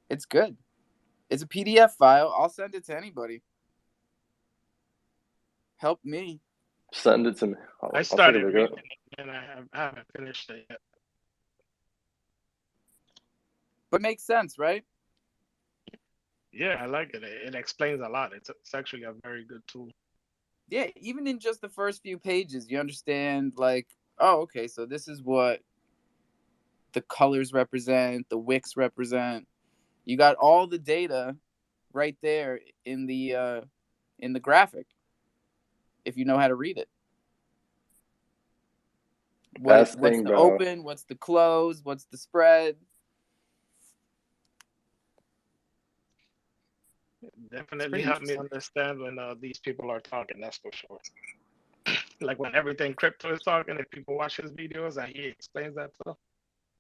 It's good. It's a PDF file. I'll send it to anybody. Help me. send it to me. I I'll take a started look reading at it. it and I haven't finished it yet. But makes sense, right? Yeah, I like it. It explains a lot. It's actually a very good tool. Yeah, even in just the first few pages, you understand like, oh, okay, so this is what the colors represent, the wicks represent. You got all the data right there in the graphic if you know how to read it. Best What's thing, the bro. open, what's the close, what's the spread? It's Definitely pretty helped me interesting. understand when these people are talking. That's for sure. Like when everything crypto is talking, if people watch his videos and he explains that stuff,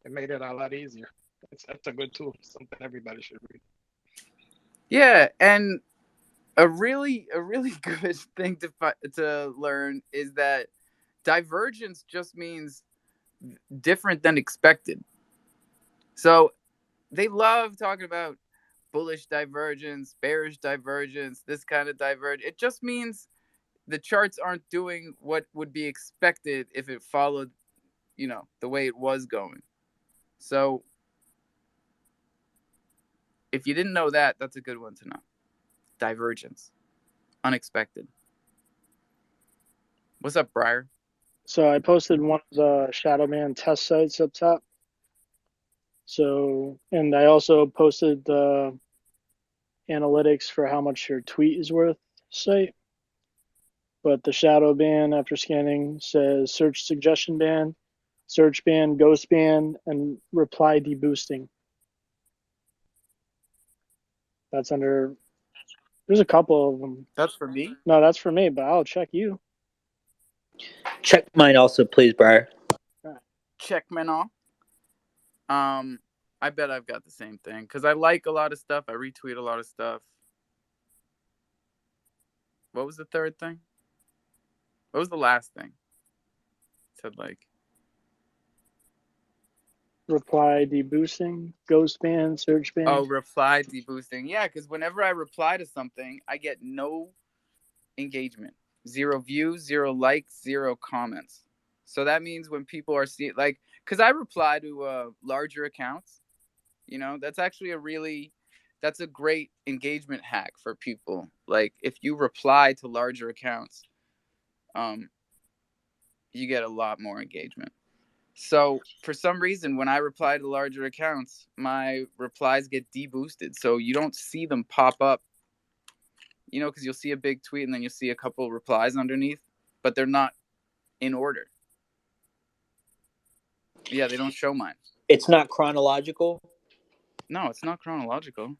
it made it a lot easier. It's a good tool. Something everybody should read. Yeah, and A really good thing to learn is that divergence just means different than expected. So they love talking about bullish divergence, bearish divergence, this kind of divergence. It just means the charts aren't doing what would be expected if it followed, the way it was going. So if you didn't know that, that's a good one to know. Divergence. Unexpected. What's up, Briar? So I posted one of the Shadowman test sites up top. So, and I also posted the analytics for how much your tweet is worth site. But the shadow ban after scanning says search suggestion ban, search ban, ghost ban, and reply deboosting. That's under. There's a couple of them. That's for me? No, that's for me, but I'll check you. Check mine also, please, Briar. Check Menon. I bet I've got the same thing because I like a lot of stuff. I retweet a lot of stuff. What was the third thing? What was the last thing? It said like reply deboosting, ghost ban, search ban. Oh, reply deboosting. Yeah, because whenever I reply to something, I get no engagement, 0 views, 0 likes, 0 comments. So that means when people are seeing, like, because I reply to larger accounts, that's actually that's a great engagement hack for people. Like, if you reply to larger accounts, you get a lot more engagement. So for some reason, when I reply to larger accounts, my replies get deboosted. So you don't see them pop up, because you'll see a big tweet and then you'll see a couple replies underneath, but they're not in order. Yeah, they don't show mine. It's not chronological? No, it's not chronological.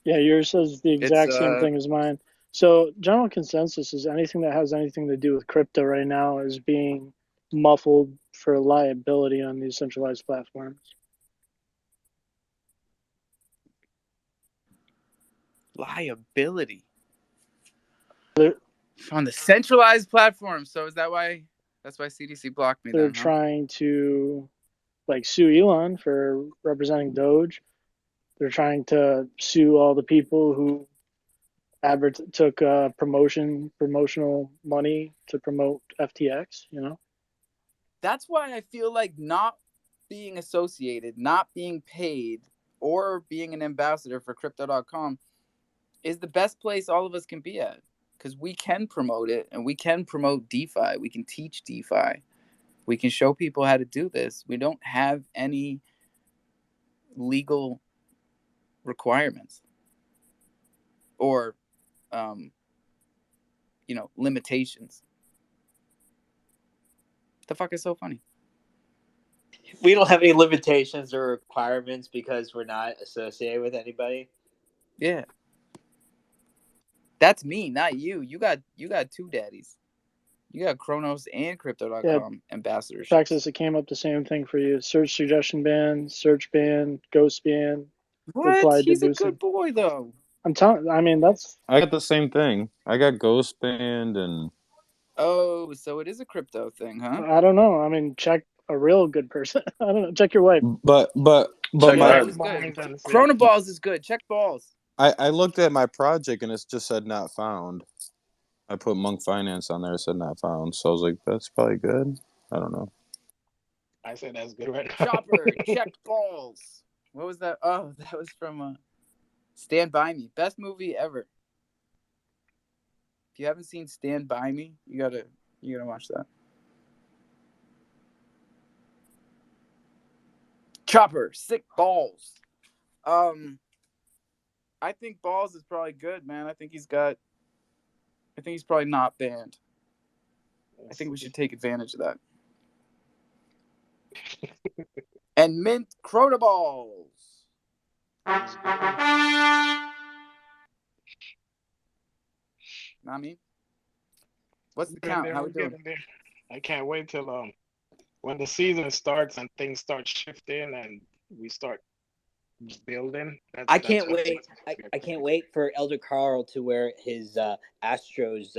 Yeah, yours says the exact same thing as mine. So general consensus is anything that has anything to do with crypto right now is being muffled for liability on these centralized platforms. Liability on the centralized platform. So is that why? That's why CDC blocked me. They're trying to sue Elon for representing Doge. They're trying to sue all the people who took promotional money to promote FTX. That's why I feel like not being associated, not being paid, or being an ambassador for crypto.com is the best place all of us can be at, because we can promote it and we can promote DeFi. We can teach DeFi. We can show people how to do this. We don't have any legal requirements or, limitations. The fuck is so funny? We don't have any limitations or requirements because we're not associated with anybody. Yeah. That's me, not you. You got 2 daddies. You got Kronos and Crypto.com ambassadors. Texas, it came up the same thing for you. Search suggestion ban, search ban, ghost ban. What? He's a good boy, though. I'm telling. I mean, that's. I got the same thing. I got ghost banned and. Oh, so it is a crypto thing, huh? I don't know. I mean, check a real good person. I don't know. Check your wife. But check my Chronoballs is good. Check balls. I looked at my project and it just said not found. I put Monk Finance on there. It said not found. So I was like, that's probably good. I don't know. I said that's good right now. Chopper, check balls. What was that? Oh, that was from Stand By Me. Best movie ever. If you haven't seen Stand By Me, you gotta watch that. Chopper, sick balls. I think balls is probably good, man. I think he's probably not banned. I think we should take advantage of that. And mint Crotaballs. Nami? What's the count? How we doing? I can't wait till when the season starts and things start shifting and we start building. I That's can't what wait. makes me I can't wait for Elder Carl to wear his Astros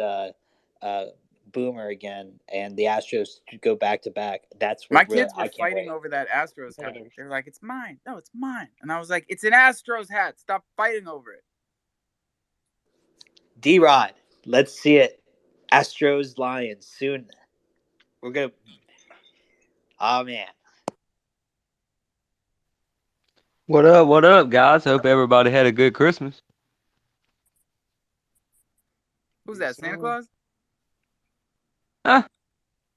uh, boomer again, and the Astros to go back to back. That's My what really kids were I can't fighting wait. over that Astros hat. exciting. They were like, "It's mine." No, it's mine. And I was like, "It's an Astros hat. Stop fighting over it." D-Rod, let's see it. Astros Lions soon. We're gonna. Oh man. What up, guys? Hope everybody had a good Christmas. Who's Yes, that? Santa sir. Claus? Huh?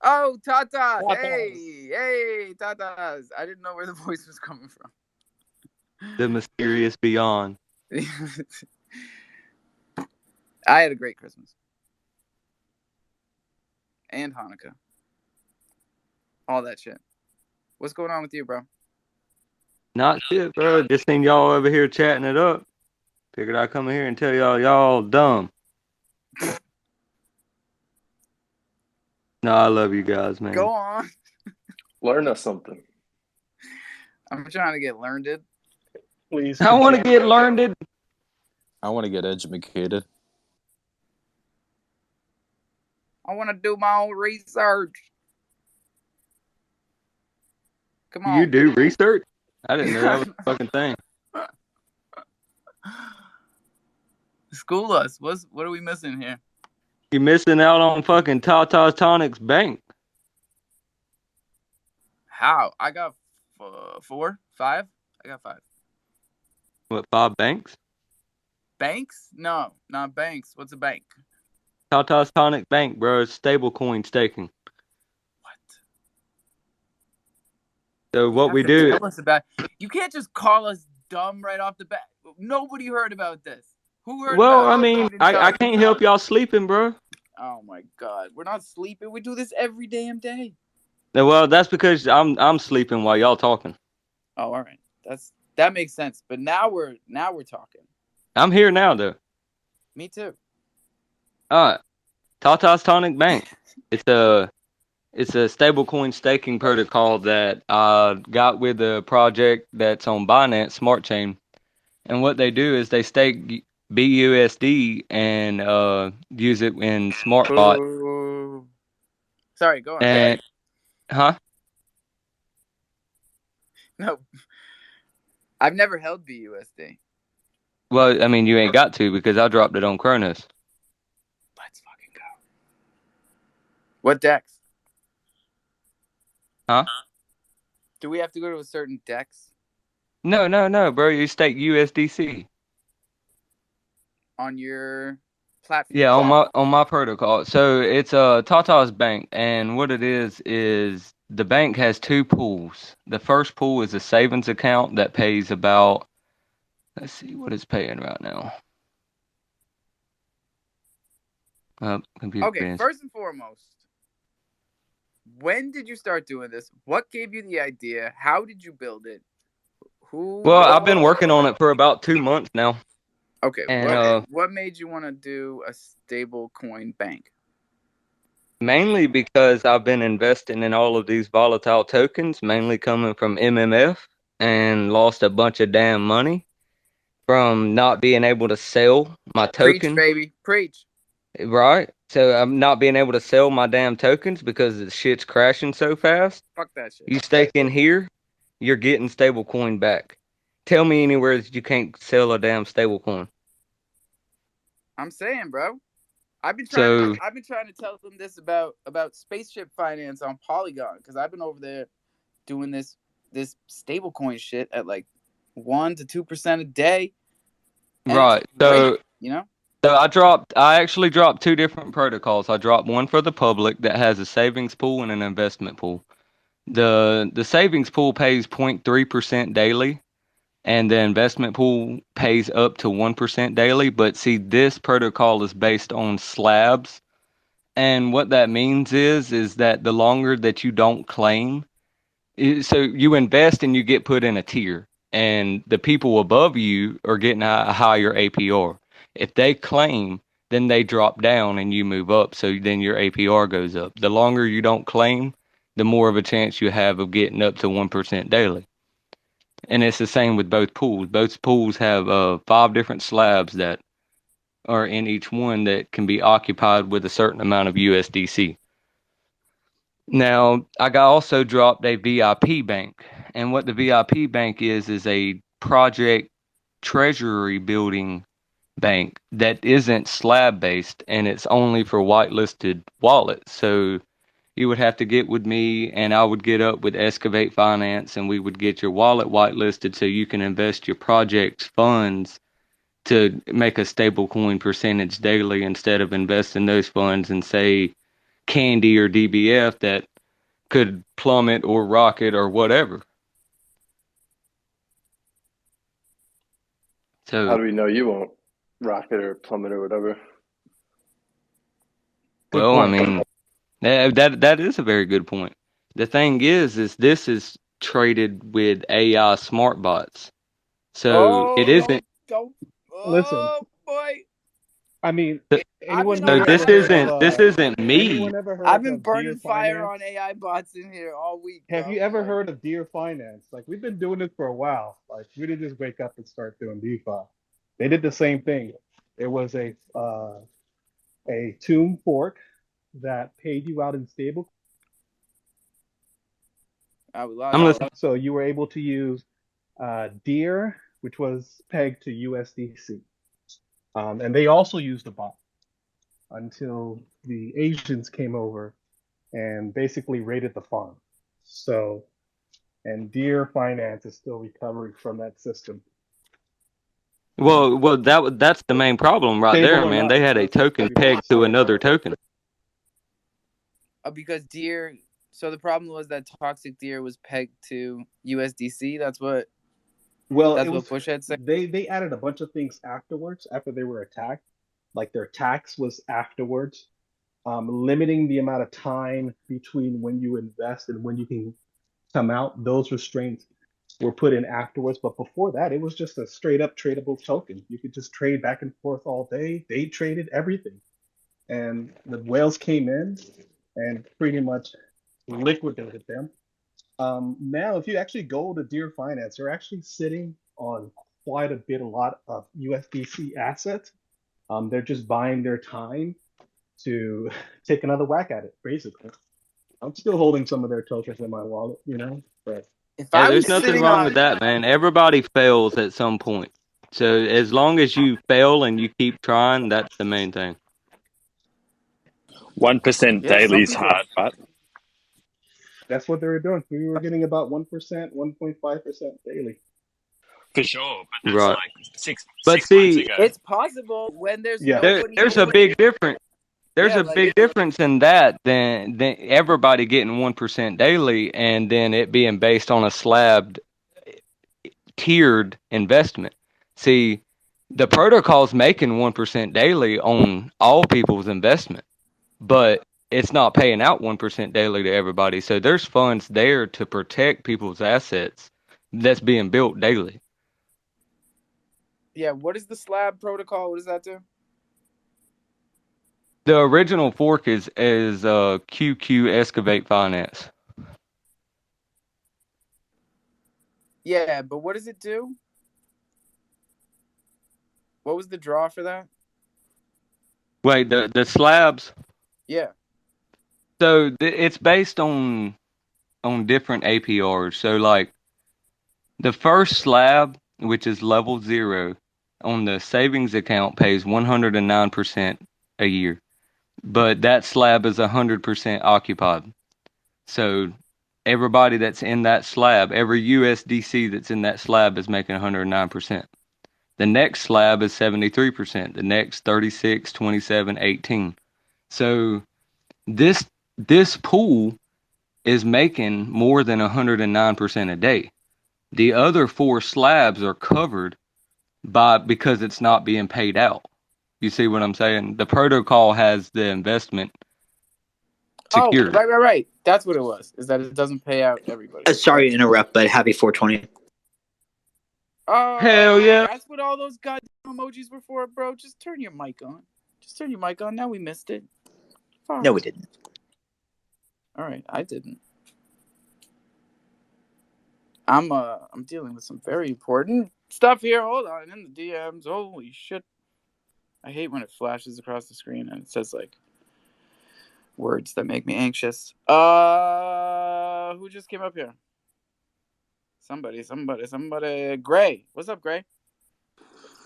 Oh, Tatas. Tatas. Hey, Tatas. I didn't know where the voice was coming from. The mysterious beyond. I had a great Christmas. And Hanukkah. All that shit. What's going on with you, bro? Not shit, bro. Just seen y'all over here chatting it up. Figured I'd come in here and tell y'all dumb. No, I love you guys, man. Go on. Learn us something. I'm trying to get learned. Please. I want to continue. get learned. I want to get educated. I want to do my own research. Come on. You do research? I didn't know that was a fucking thing. School us. What are we missing here? You're missing out on fucking Tata's Tonic's bank. How? I got 4, 5. I got 5. What, 5 banks? Banks? No, not banks. What's a bank? Tata's Tonic Bank, bro. It's stablecoin staking. What? So what we You have do? to tell us about. You can't just call us dumb right off the bat. Nobody heard about this. Who heard Well, about I it? mean, I can't help y'all sleeping, bro. Oh my god, we're not sleeping. We do this every damn day. Well, that's because I'm sleeping while y'all talking. Oh, all right. That makes sense. But now we're talking. I'm here now, though. Me too. All right, Tata's Tonic Bank. It's a stablecoin staking protocol that I got with a project that's on Binance Smart Chain, and what they do is they stake BUSD and use it in SmartBot. Boo. Sorry, go on. And huh? No, I've never held BUSD. Well, I mean, you ain't got to because I dropped it on Kronos. Let's fucking go. What dex? Huh? Do we have to go to a certain dex No, bro. You stake USDC. on your platform? Yeah, on my protocol. So it's Tata's bank, and what it is the bank has 2 pools. The first pool is a savings account that pays about, let's see what it's paying right now. Computer Okay, screens. first and foremost, when did you start doing this? What gave you the idea? How did you build it? Who? Well, I've been working on it for about 2 months now. Okay, And what made you want to do a stable coin bank? mainly because I've been investing in all of these volatile tokens, mainly coming from MMF, and lost a bunch of damn money from not being able to sell my Preach, token. baby, preach. Right? So I'm not being able to sell my damn tokens because the shit's crashing so fast. Fuck that shit. You stake in here, you're getting stable coin back. Tell me anywhere that you can't sell a damn stable coin. I'm saying, bro. I've been trying to tell them this about spaceship finance on Polygon because I've been over there doing this stablecoin shit at like 1 to 2% a day. Right. So you know. So I actually dropped 2 different protocols. I dropped one for the public that has a savings pool and an investment pool. The savings pool pays 0.3% daily, and the investment pool pays up to 1% daily. But see, this protocol is based on slabs. And what that means is that the longer that you don't claim, so you invest and you get put in a tier, and the people above you are getting a higher APR. If they claim, then they drop down and you move up, so then your APR goes up. The longer you don't claim, the more of a chance you have of getting up to 1% daily. and it's the same with both pools. Both pools have 5 different slabs that are in each one that can be occupied with a certain amount of USDC. Now, I got also dropped a VIP bank, and what the VIP bank is a project treasury building bank that isn't slab based, and it's only for whitelisted wallets. So you would have to get with me, and I would get up with Excavate Finance, and we would get your wallet whitelisted so you can invest your project's funds to make a stable coin percentage daily instead of investing those funds in, say, Candy or DBF that could plummet or rocket or whatever. How So, do we know you won't rocket or plummet or whatever? Good well, I point. mean, that is a very good point. The thing is this is traded with AI smart bots. So it Oh, isn't. don't. Listen, Oh boy, I mean, I've been anyone So on here this that. ever heard of isn't this isn't me. anyone ever I've heard been of Deer burning fire on Finance? AI bots in here all week, Have bro. you ever Like, heard of Deer Finance? Like we've been doing this for a while. Like we didn't just wake up and start doing DeFi. They did the same thing. It was a tomb fork that paid you out in stable. we lost I'm you. listening. So you were able to use Deer, which was pegged to USDC. And they also used a bot until the Asians came over and basically raided the farm. So, and Deer Finance is still recovering from that system. Well, that's the main problem right Stable there, or man. not, They had a that's what token people pegged are to saying. another token. Because deer. So the problem was that toxic deer was pegged to USDC. Well, it That's what was Bush had said. they added a bunch of things afterwards after they were attacked. Like their tax was afterwards, limiting the amount of time between when you invest and when you can come out. Those restraints were put in afterwards, but before that, it was just a straight up tradable token. You could just trade back and forth all day. They traded everything, and the whales came in and pretty much liquidated them. Now, if you actually go to Deer Finance, they're actually sitting on quite a lot of USDC assets. They're just buying their time to take another whack at it, basically. I'm still holding some of their tokens in my wallet, but If Hey, I there's was nothing sitting wrong on, with that, man. Everybody fails at some point. So as long as you fail and you keep trying, that's the main thing. 1% yeah, daily some is people. hard, but that's what they were doing. We were getting about 1%, 1.5% daily. for sure. But that's Right. like six But six months see, ago. It's possible when there's Yeah. nobody there's a doing it. big difference. There's Yeah, a like big difference in that than everybody getting 1% daily and then it being based on a slabbed tiered investment. See, the protocol's making 1% daily on all people's investment, but it's not paying out 1% daily to everybody. So there's funds there to protect people's assets that's being built daily. yeah. What is the slab protocol? What does that do? The original fork is QQ Excavate Finance. Yeah, but what does it do? What was the draw for that? Wait, the slabs. Yeah. So it's based on different APRs. So like the first slab, which is level 0 on the savings account, pays 109% a year, but that slab is 100% occupied. So everybody that's in that slab, every USDC that's in that slab is making 109%. The next slab is 73%. The next 36, 27, 18. So this pool is making more than 109% a day. The other 4 slabs are covered because it's not being paid out. You see what I'm saying? The protocol has the investment Oh, secured. right. That's what it was. Is that it doesn't pay out everybody. Sorry to interrupt, but happy 420. Hell Oh, yeah. that's what all those goddamn emojis were for, bro. Just turn your mic on. Just turn your mic on. Now we missed it. Fuck. No, we didn't. All right, I didn't. I'm dealing with some very important stuff here. Hold on, in the DMs. Holy shit! I hate when it flashes across the screen and it says like words that make me anxious. Who just came up here? Somebody. Gray. What's up, Gray?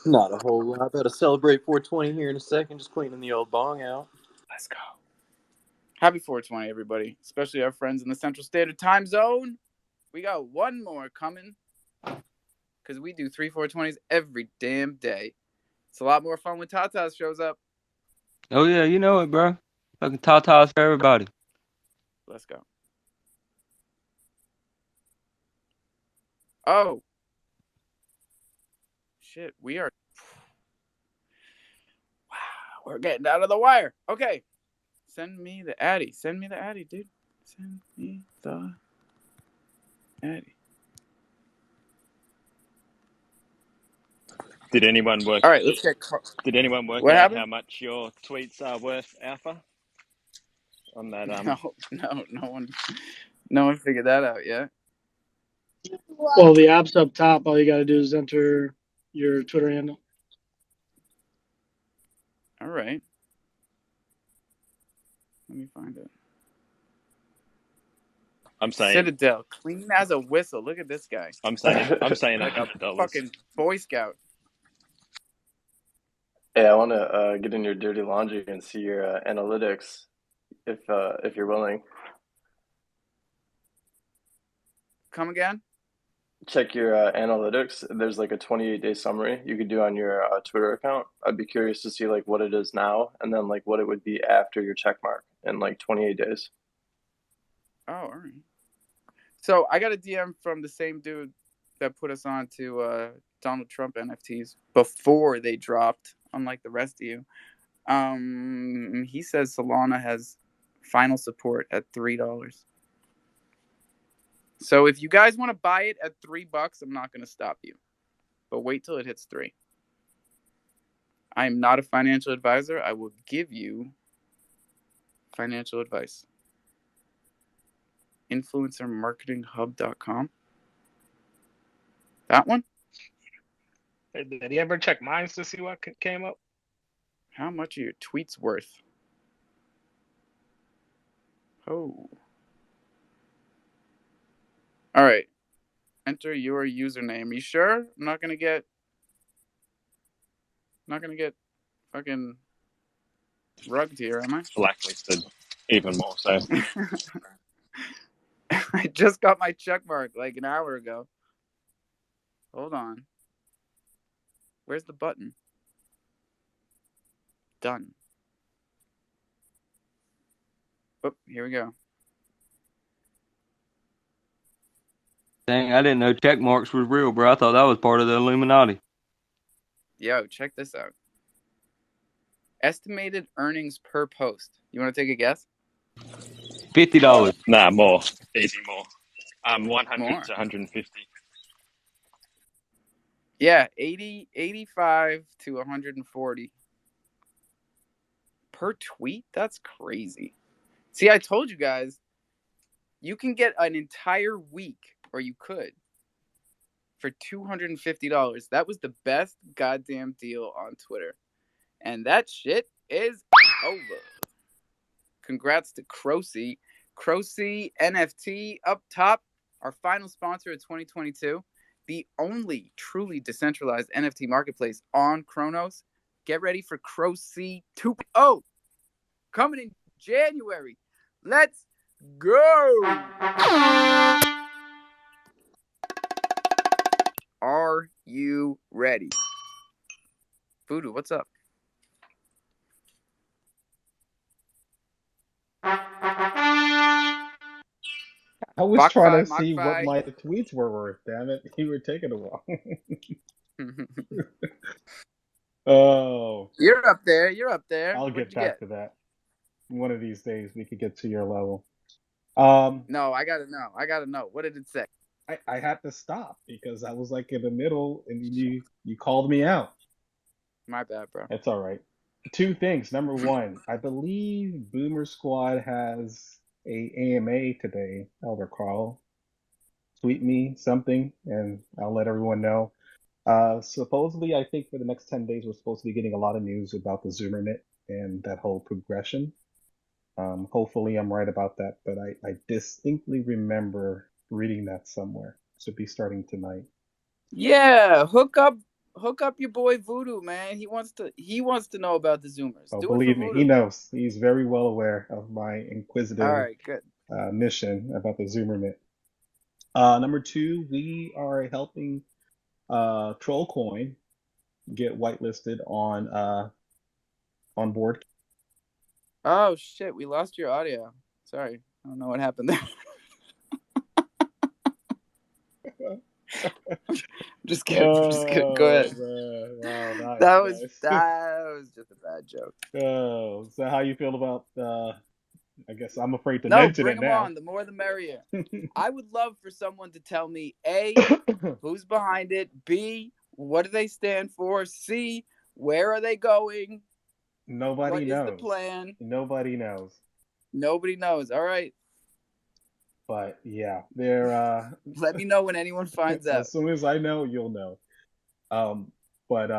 Not a whole lot. About to celebrate 420 here in a second. Just cleaning the old bong out. Let's go. Happy 420, everybody. Especially our friends in the Central Standard Time Zone. We got one more coming. Because we do 3 420s every damn day. It's a lot more fun when Tata shows up. Oh yeah, you know it, bro. Fucking tatas for everybody. Let's go. Oh. Shit, we are... Wow, we're getting down to the wire. Okay. Send me the Addy. Send me the Addy, dude. Send me the Addy. Did anyone work? All right, let's get... Did anyone work What out happened? how much your tweets are worth, Alpha? On that No one figured that out yet. Well, the app's up top. All you got to do is enter your Twitter handle. All right. Let me find it. I'm saying Citadel, clean as a whistle. Look at this guy. I'm saying Like a $100. fucking Boy Scout. Hey, I want to get in your dirty laundry and see your analytics, if you're willing. Come again? Check your analytics. There's like a 28-day summary you could do on your Twitter account. I'd be curious to see like what it is now, and then like what it would be after your check mark in like 28 days. Oh, all right. So I got a DM from the same dude that put us on to Donald Trump NFTs before they dropped, unlike the rest of you. He says Solana has final support at $3. So if you guys want to buy it at $3, I'm not going to stop you. But wait till it hits 3. I am not a financial advisor. I will give you financial advice. Influencermarketinghub.com. That one? Did he ever check mines to see what came up? How much are your tweets worth? Oh. All right. Enter your username. You sure? I'm not gonna get fucking rugged here, am I? Blacklisted, even more so. I just got my check mark like an hour ago. Hold on. Where's the button? Done. Oh, here we go. Dang, I didn't know check marks was real, bro. I thought that was part of the Illuminati. Yo, check this out. Estimated earnings per post. You want to take a guess? $50. Nah, more. Easy more. 100 More. to 150. Yeah, 85 to 140 per tweet. That's crazy. See, I told you guys, you can get an entire week, or you could, for $250. That was the best goddamn deal on Twitter. And that shit is over. Congrats to Crocy. Crocy NFT up top, our final sponsor of 2022. The only truly decentralized NFT marketplace on Chronos. Get ready for Crocy 2.0 coming in January. Let's go. Are you ready? Voodoo, what's up? I was Bok trying to fi, see what Mach my tweets were worth. Damn it, you were taking a while. Oh, You're up there. I'll What'd get you back get? to that. One of these days, we could get to your level. No, I gotta know. What did it say? I had to stop because I was like in the middle, and you called me out. My bad, bro. It's all right. Two things. Number one, I believe Boomer Squad has a AMA today, Elder Carl. tweet me something, and I'll let everyone know. Supposedly, I think for the next 10 days, we're supposed to be getting a lot of news about the Zoomer and that whole progression. Hopefully, I'm right about that, but I distinctly remember reading that somewhere. Should be starting tonight. Yeah, hook up your boy Voodoo, man. He wants to know about the Zoomers. Oh, Do it for believe me, he Voodoo. knows. He's very well aware of my All inquisitive right, good. mission about the Zoomer. Number two, we are helping Trollcoin get whitelisted on board. Oh shit, we lost your audio. Sorry, I don't know what happened there. Just kidding. I'm just kidding. Go Oh ahead. man, wow, nice, That was nice. that was just a bad joke. Oh, so how you feel about? I guess I'm afraid to No, mention bring it them now. on. The more, the merrier. I would love for someone to tell me A, who's behind it. B, what do they stand for? C, where are they going? Nobody What is the knows. plan? Nobody knows. Nobody knows. All right. But yeah, they're Let me know when anyone finds out. as soon as I know, you'll know. But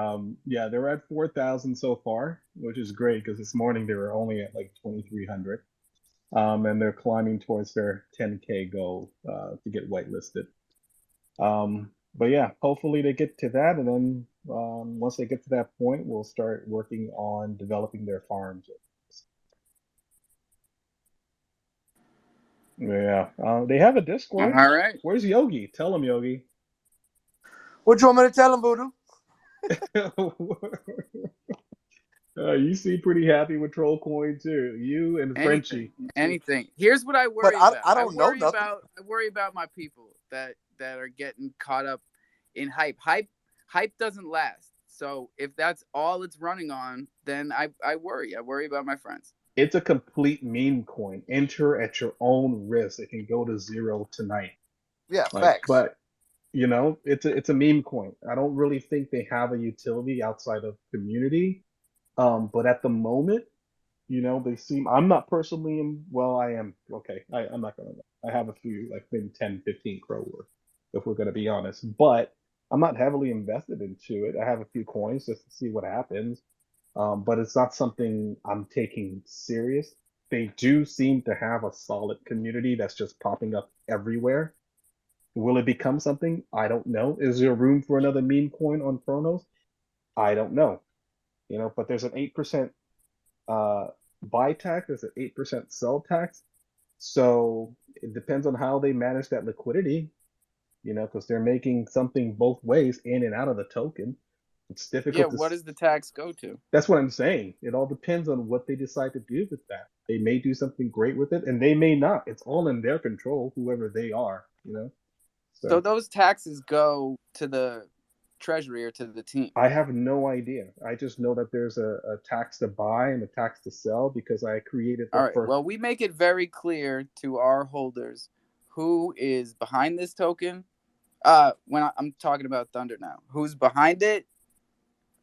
yeah, they're at 4,000 so far, which is great because this morning they were only at like 2,300. And they're climbing towards their 10K goal to get whitelisted. But yeah, hopefully they get to that, and then once they get to that point, we'll start working on developing their farms. Yeah, they have a All Discord. right. Where's Yogi? Tell him, Yogi. What you want me to tell him, Voodoo? You seem pretty happy with Trollcoin too. You and Anything. Frenchie. You two. Anything. Here's what I But worry about. I don't know nothing. I worry about my people that are getting caught up in hype. Hype doesn't last. So if that's all it's running on, then I worry. I worry about my friends. It's a complete meme coin. Enter at your own risk. It can go to zero tonight. Yeah, Like, facts. but it's a meme coin. I don't really think they have a utility outside of community. But at the moment, they seem. I'm not personally in. Well, I am. Okay, I'm not gonna. I have a few, like maybe 10, 15 crow worth, if we're gonna be honest. But I'm not heavily invested into it. I have a few coins just to see what happens. But it's not something I'm taking serious. They do seem to have a solid community that's just popping up everywhere. Will it become something? I don't know. Is there room for another meme coin on Chronos? I don't know. But there's an 8% uh, buy tax, there's an 8% sell tax. So it depends on how they manage that liquidity, because they're making something both ways in and out of the token. It's Yeah, difficult to. what does the tax go to? That's what I'm saying. It all depends on what they decide to do with that. They may do something great with it, and they may not. It's all in their control, whoever they are. So So those taxes go to the treasury or to the team. I have no idea. I just know that there's a tax to buy and a tax to sell because I created All the right. first. Well, we make it very clear to our holders who is behind this token. When I'm talking about Thunder now, who's behind it,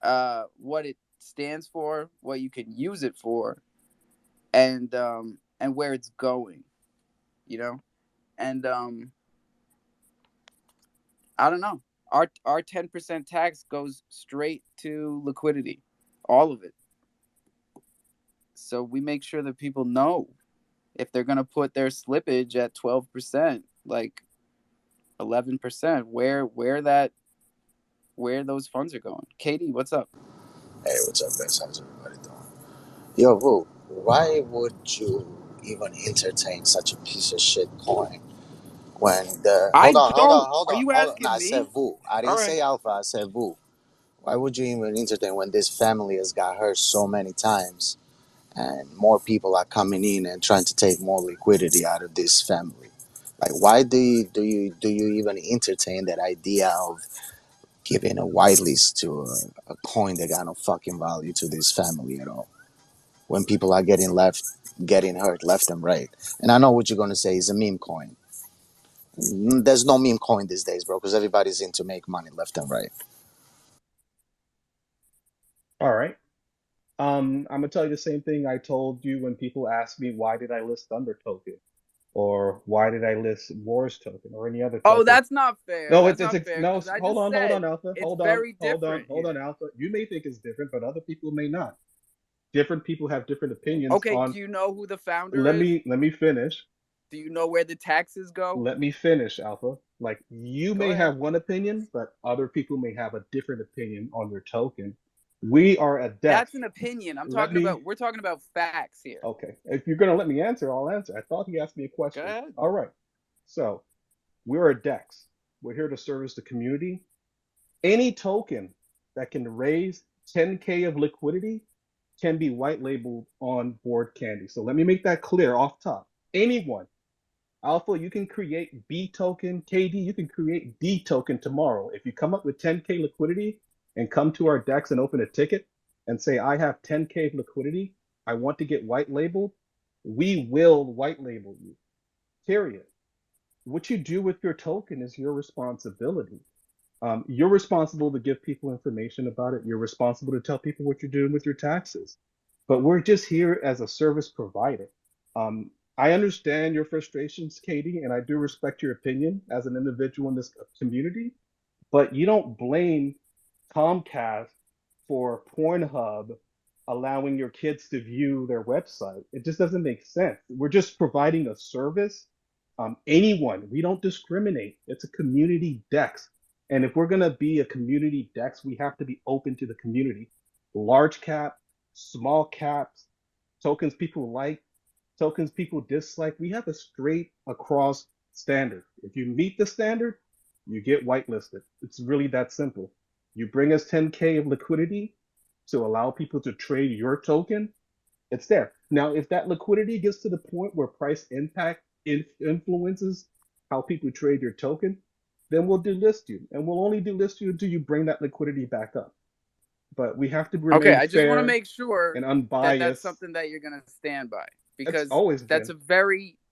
what it stands for, what you can use it for, and where it's going, you know, and I don't know. Our 10% tax goes straight to liquidity, all of it. So we make sure that people know if they're gonna put their slippage at 12%, like 11%, where those funds are going. Katie, what's up? Hey, what's up, guys? How's everybody doing? Yo, Vu, why would you even entertain such a piece of shit coin when the I hold on, hold on, don't. hold Are on, you hold on. No, asking I said me? Vu. I All didn't right. say Alpha. I said Vu. Why would you even entertain when this family has got hurt so many times and more people are coming in and trying to take more liquidity out of this family? Like, why do you even entertain that idea of giving a whitelist to a coin that got no fucking value to this family at all? When people are getting hurt left and right. And I know what you're gonna say is a meme coin. There's no meme coin these days, bro, because everybody's into make money left and right. All right. I'm gonna tell you the same thing I told you when people asked me why did I list Thunder Token. or why did I list Wars token or any other Oh, token? that's not fair. No, That's not fair no. because I Hold just on, hold said on, Alpha. it's Hold on, very hold on, different hold on, here. Alpha. You may think it's different, but other people may not. Different people have different opinions Okay, on. do you know who the founder Let is? me finish. Do you know where the taxes go? Let me finish, Alpha. Like you Go may ahead. have one opinion, but other people may have a different opinion on your token. We are a DEX. That's an opinion. Let me. We're talking about facts here. Okay. If you're gonna let me answer, I'll answer. I thought he asked me a Go question. ahead. All right. So we're a DEX. We're here to service the community. Any token that can raise 10K of liquidity can be white labeled on Board Candy. So let me make that clear off top. Anyone, Alpha, you can create B token, KD, you can create D token tomorrow. If you come up with 10K liquidity and come to our DEX and open a ticket and say, I have 10K of liquidity, I want to get white labeled, we will white label you. Period. What you do with your token is your responsibility. You're responsible to give people information about it. You're responsible to tell people what you're doing with your taxes. But we're just here as a service provider. I understand your frustrations, Katie, and I do respect your opinion as an individual in this community. But you don't blame Comcast for Pornhub allowing your kids to view their website. It just doesn't make sense. We're just providing a service. Anyone, we don't discriminate. It's a community DEX. And if we're going to be a community DEX, we have to be open to the community. Large cap, small caps, tokens people like, tokens people dislike. We have a straight across standard. If you meet the standard, you get whitelisted. It's really that simple. You bring us 10K of liquidity to allow people to trade your token, it's there. Now, if that liquidity gets to the point where price impact influences how people trade your token, then we'll delist you. And we'll only delist you until you bring that liquidity back up. But we have to Okay, remain I just want to fair make sure and that that's unbiased. something that you're going to stand by That's because always been.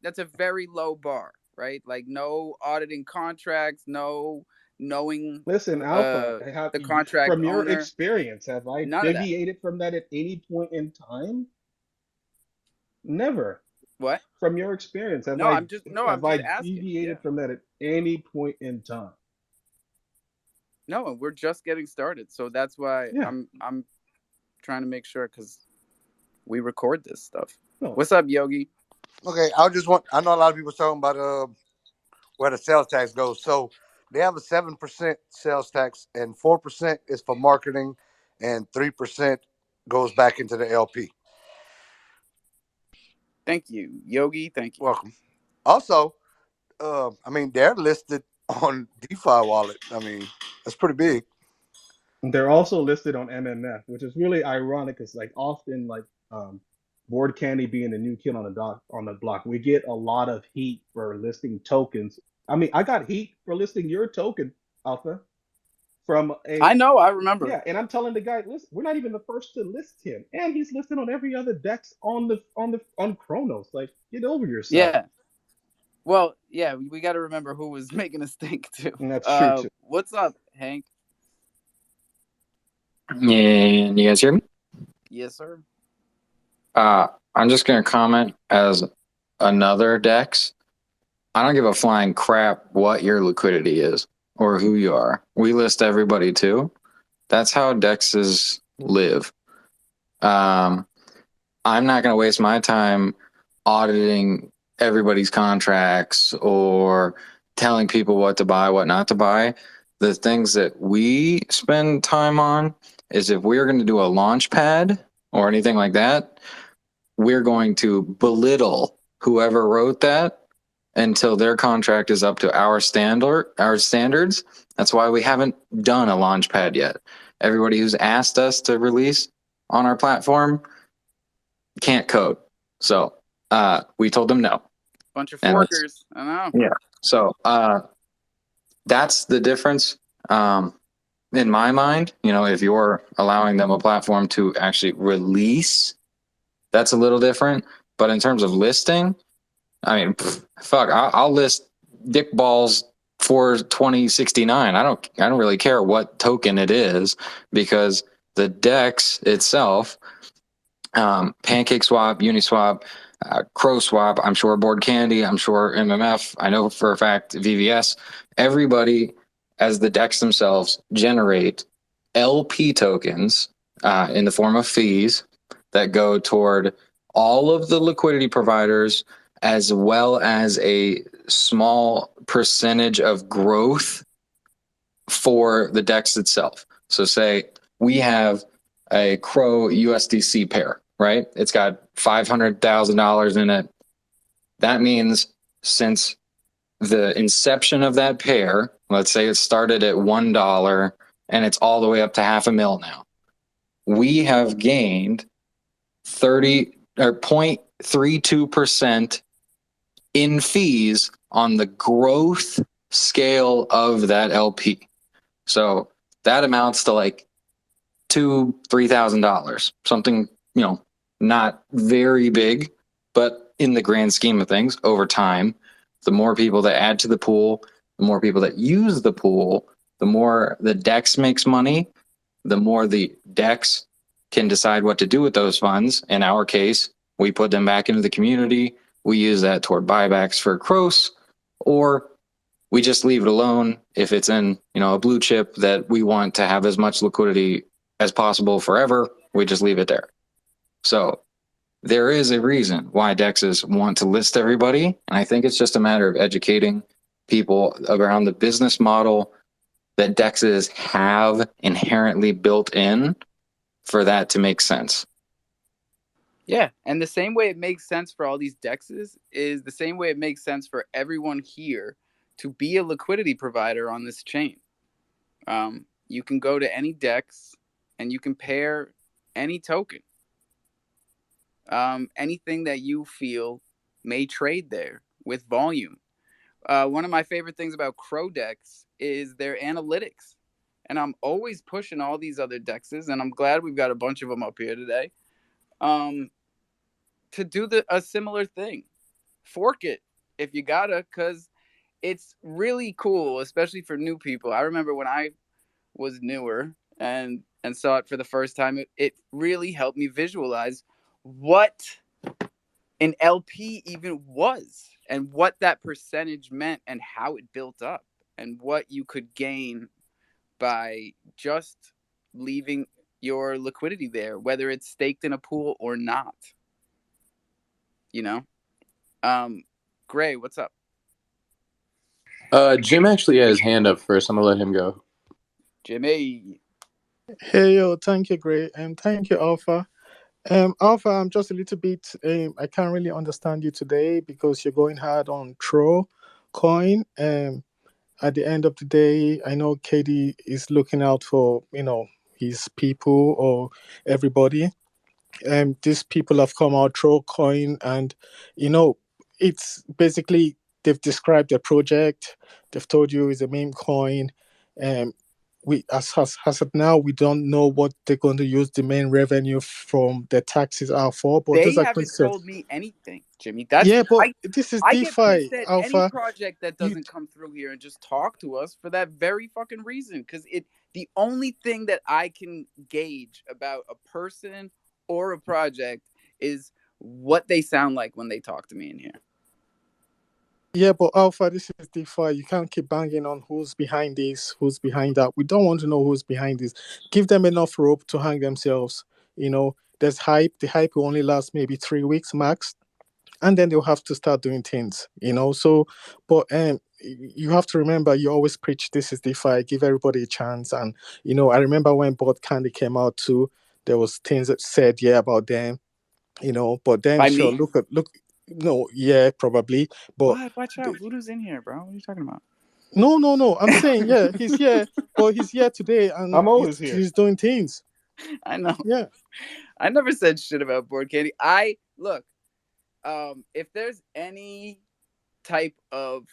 that's a very low bar, right? Like no auditing contracts, no knowing Listen, Alpha, the contract from your owner, experience, have I none of that. deviated from that at any point in time? Never. What? From your experience, No, I'm just asking. deviated Yeah. from that at any point in time? No, and we're just getting started, so that's why Yeah. I'm trying to make sure because we record this stuff. No. What's up, Yogi? Okay, I know a lot of people talking about where the sales tax goes. So they have a 7% sales tax, and 4% is for marketing, and 3% goes back into the LP. Thank you, Yogi. Thank you. Welcome. Also, I mean, they're listed on DeFi Wallet. I mean, that's pretty big. They're also listed on MMF, which is really ironic because like often like Board Candy being the new kid on the block, we get a lot of heat for listing tokens. I mean, I got heat for listing your token, Alpha, from a I know, I remember. yeah, and I'm telling the guy, listen, we're not even the first to list him, and he's listed on every other DEX on Chronos. Like, get over yourself. Yeah. Well, yeah, we got to remember who was making us think too. And that's true too. What's up, Hank? Yeah, you guys hear me? Yes, sir. I'm just gonna comment as another Dex. I don't give a flying crap what your liquidity is or who you are. We list everybody too. That's how Dexes live. I'm not gonna waste my time auditing everybody's contracts or telling people what to buy, what not to buy. The things that we spend time on is if we're going to do a launch pad or anything like that, we're going to belittle whoever wrote that until their contract is up to our standards. That's why we haven't done a launch pad yet. Everybody who's asked us to release on our platform can't code. So we told them no. Bunch of forkers. I know. Yeah. So that's the difference. In my mind, if you're allowing them a platform to actually release, that's a little different. But in terms of listing, I mean, fuck, I'll list dick balls for 2069. I don't really care what token it is because the DEX itself, PancakeSwap, Uniswap, CrowSwap, I'm sure Board Candy, I'm sure MMF, I know for a fact VVS, everybody, as the decks themselves, generate LP tokens in the form of fees that go toward all of the liquidity providers, as well as a small percentage of growth for the DEX itself. So say we have a Crow USDC pair, right? It's got $500,000 in it. That means since the inception of that pair, let's say it started at $1 and it's all the way up to $500,000 now, we have gained 0.32% in fees on the growth scale of that LP. So that amounts to like $2,000-$3,000, something, not very big, but in the grand scheme of things, over time, the more people that add to the pool, the more people that use the pool, the more the DEX makes money, the more the DEX can decide what to do with those funds. In our case, we put them back into the community. We use that toward buybacks for Crows, or we just leave it alone if it's in, a blue chip that we want to have as much liquidity as possible forever. We just leave it there. So there is a reason why DEXs want to list everybody. And I think it's just a matter of educating people around the business model that DEXs have inherently built in for that to make sense. Yeah, and the same way it makes sense for all these DEXs is the same way it makes sense for everyone here to be a liquidity provider on this chain. You can go to any DEX and you can pair any token. Anything that you feel may trade there with volume. One of my favorite things about Crow DEX is their analytics. And I'm always pushing all these other DEXs, and I'm glad we've got a bunch of them up here today, to do a similar thing. Fork it if you gotta, because it's really cool, especially for new people. I remember when I was newer and saw it for the first time, it really helped me visualize what an LP even was and what that percentage meant and how it built up and what you could gain by just leaving your liquidity there, whether it's staked in a pool or not. Gray, what's up? Jim actually had his hand up first. I'm gonna let him go. Jimmy. Hey, yo, thank you, Gray, and thank you, Alpha. Alpha, I'm just a little bit, I can't really understand you today because you're going hard on Tro coin. At the end of the day, I know KD is looking out for, his people or everybody. These people have come out Tro coin, and, it's basically, they've described their project. They've told you it's a meme coin. We as of now, we don't know what they're going to use the main revenue from the taxes are for. But They those are haven't concepts. told me anything, Jimmy. Yeah, but this is I get DeFi, pissed at any Alpha. project that doesn't come through here and just talk to us for that very fucking reason. Because the only thing that I can gauge about a person or a project is what they sound like when they talk to me in here. Yeah, but Alpha, this is DeFi. You can't keep banging on who's behind this, who's behind that. We don't want to know who's behind this. Give them enough rope to hang themselves. There's hype. The hype will only last maybe 3 weeks max, and then they'll have to start doing things. So, but you have to remember, you always preach this is DeFi. Give everybody a chance. And I remember when Board Candy came out too. There was things that said about them. But then By sure, me? look. No, yeah, probably. But what? Watch out. Voodoo's in here, bro. What are you talking about? No. I'm saying, yeah, he's here, but he's here today, and I'm always here. He's doing things. I know. Yeah. I never said shit about Board Candy. Look, if there's any type of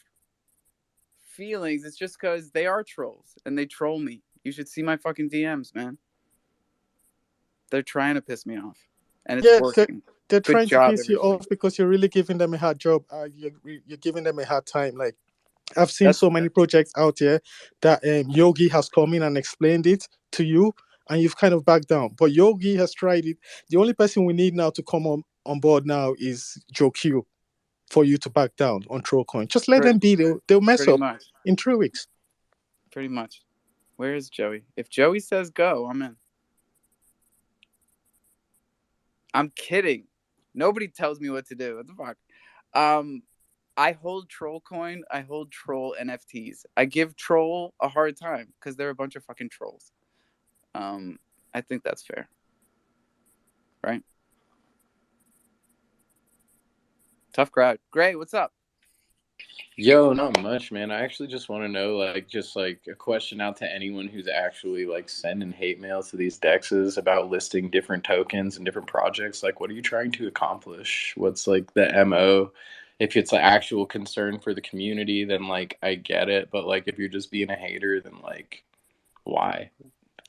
feelings, it's just because they are trolls and they troll me. You should see my fucking DMs, man. They're trying to piss me off, and it's working. They're Good trying job, to piss you off because you're really giving them a hard job. You're giving them a hard time. Like, I've seen so many projects out here that Yogi has come in and explained it to you, and you've kind of backed down. But Yogi has tried it. The only person we need now to come on board now is Joe Q for you to back down on Trollcoin. Just let Pretty, them be. They'll mess pretty up much. in 3 weeks. Pretty much. Where is Joey? If Joey says go, I'm in. I'm kidding. Nobody tells me what to do. What the fuck? I hold Trollcoin. I hold Troll NFTs. I give Troll a hard time because they're a bunch of fucking trolls. I think that's fair. Right? Tough crowd. Gray, what's up? Yo, not much, man. I actually just want to know, just a question out to anyone who's actually sending hate mail to these dexes about listing different tokens and different projects. Like, what are you trying to accomplish? What's the MO? If it's an actual concern for the community, then I get it. But if you're just being a hater, then why?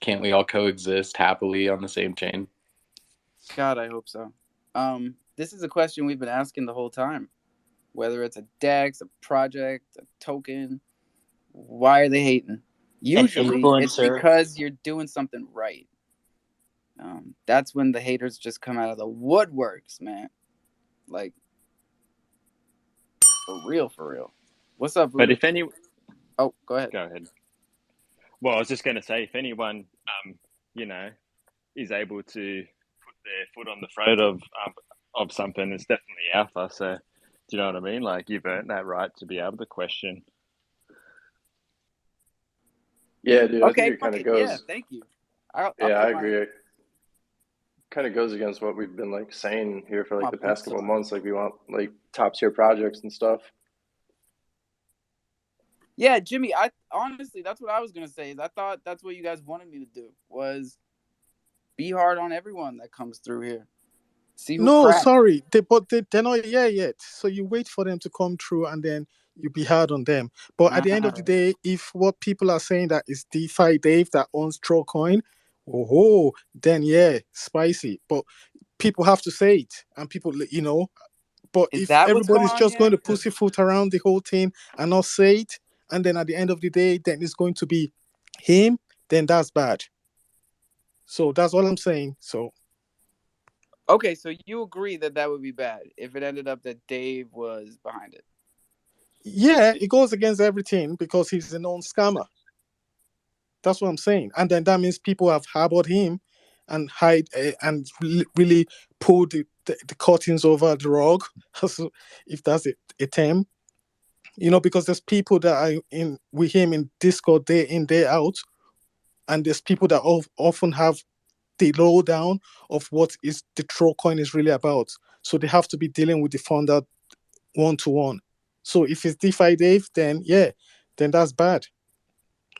Can't we all coexist happily on the same chain? God, I hope so. This is a question we've been asking the whole time. Whether it's a DEX, a project, a token, why are they hating? Usually, it's because you're doing something right. That's when the haters just come out of the woodworks, man. For real, for real. What's up, Voodoo? But if any... Oh, go ahead. Go ahead. Well, I was just going to say, if anyone, is able to put their foot on the throat of something, it's definitely Alpha. So, do you know what I mean? You've earned that right to be able to question. Yeah, dude. Okay, I think it kind of goes. Yeah, thank you. I agree. It kind of goes against what we've been saying here for the past couple of months. We want top tier projects and stuff. Yeah, Jimmy, I honestly, that's what I was going to say. Is I thought that's what you guys wanted me to do, was be hard on everyone that comes through here. See who cracks. Sorry. They're not here yet. So you wait for them to come through and then you be hard on them. But at the end of the day, if what people are saying that is DeFi Dave that owns Trollcoin, then yeah, spicy. But people have to say it. And people, but if everybody's just going to pussyfoot around the whole thing and not say it, and then at the end of the day, then it's going to be him, then that's bad. So that's all I'm saying. So. Okay, so you agree that would be bad if it ended up that Dave was behind it? Yeah, it goes against everything because he's a known scammer. That's what I'm saying. And then that means people have harbored him and and really pulled the curtains over the rug, if that's a term. Because there's people that are with him in Discord day in, day out. And there's people that often have the lowdown of what is the Trollcoin is really about. So they have to be dealing with the founder one-to-one. So if it's DeFi Dave, then that's bad.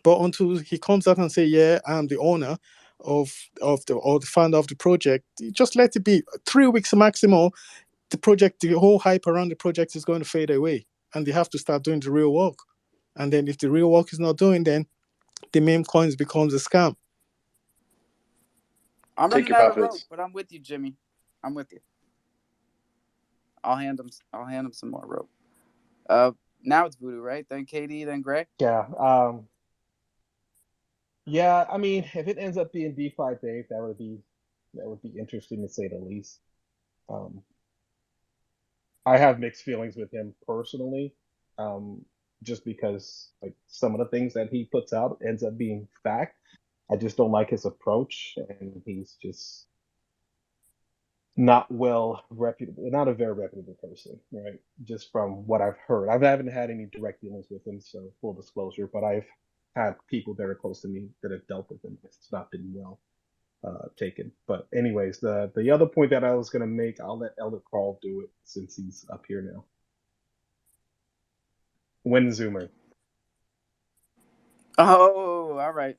But until he comes out and say, yeah, I'm the owner or the founder of the project, just let it be. 3 weeks maximum, the whole hype around the project is going to fade away. And they have to start doing the real work. And then if the real work is not doing, then the meme coins becomes a scam. I'm running out of rope, but I'm with you, Jimmy. I'm with you. I'll hand him some more rope. Now it's Voodoo, right? Then KD, then Gray. Yeah. Yeah. I mean, if it ends up being DeFi Dave, that would be interesting to say the least. I have mixed feelings with him personally, just because some of the things that he puts out ends up being fact. I just don't like his approach, and he's just not a very reputable person, right? Just from what I've heard. I haven't had any direct dealings with him, so full disclosure, but I've had people that are close to me that have dealt with him. It's not been well taken. But anyways, the other point that I was going to make, I'll let Elder Carl do it since he's up here now. Zoomer. Oh, all right.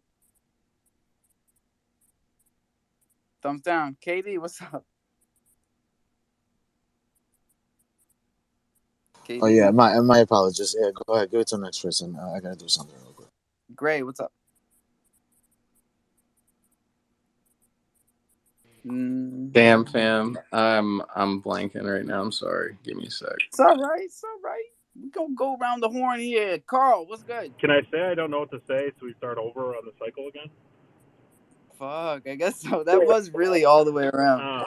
Thumbs down. KD, what's up? KD. Oh yeah, my apologies. Yeah, go ahead, give it to the next person. I gotta do something real quick. Gray, what's up? Damn, fam. I'm blanking right now. I'm sorry. Give me a sec. It's all right. We're gonna go around the horn here. Carl, what's good? Can I say I don't know what to say, so we start over on the cycle again? Fuck, I guess so. That was really all the way around.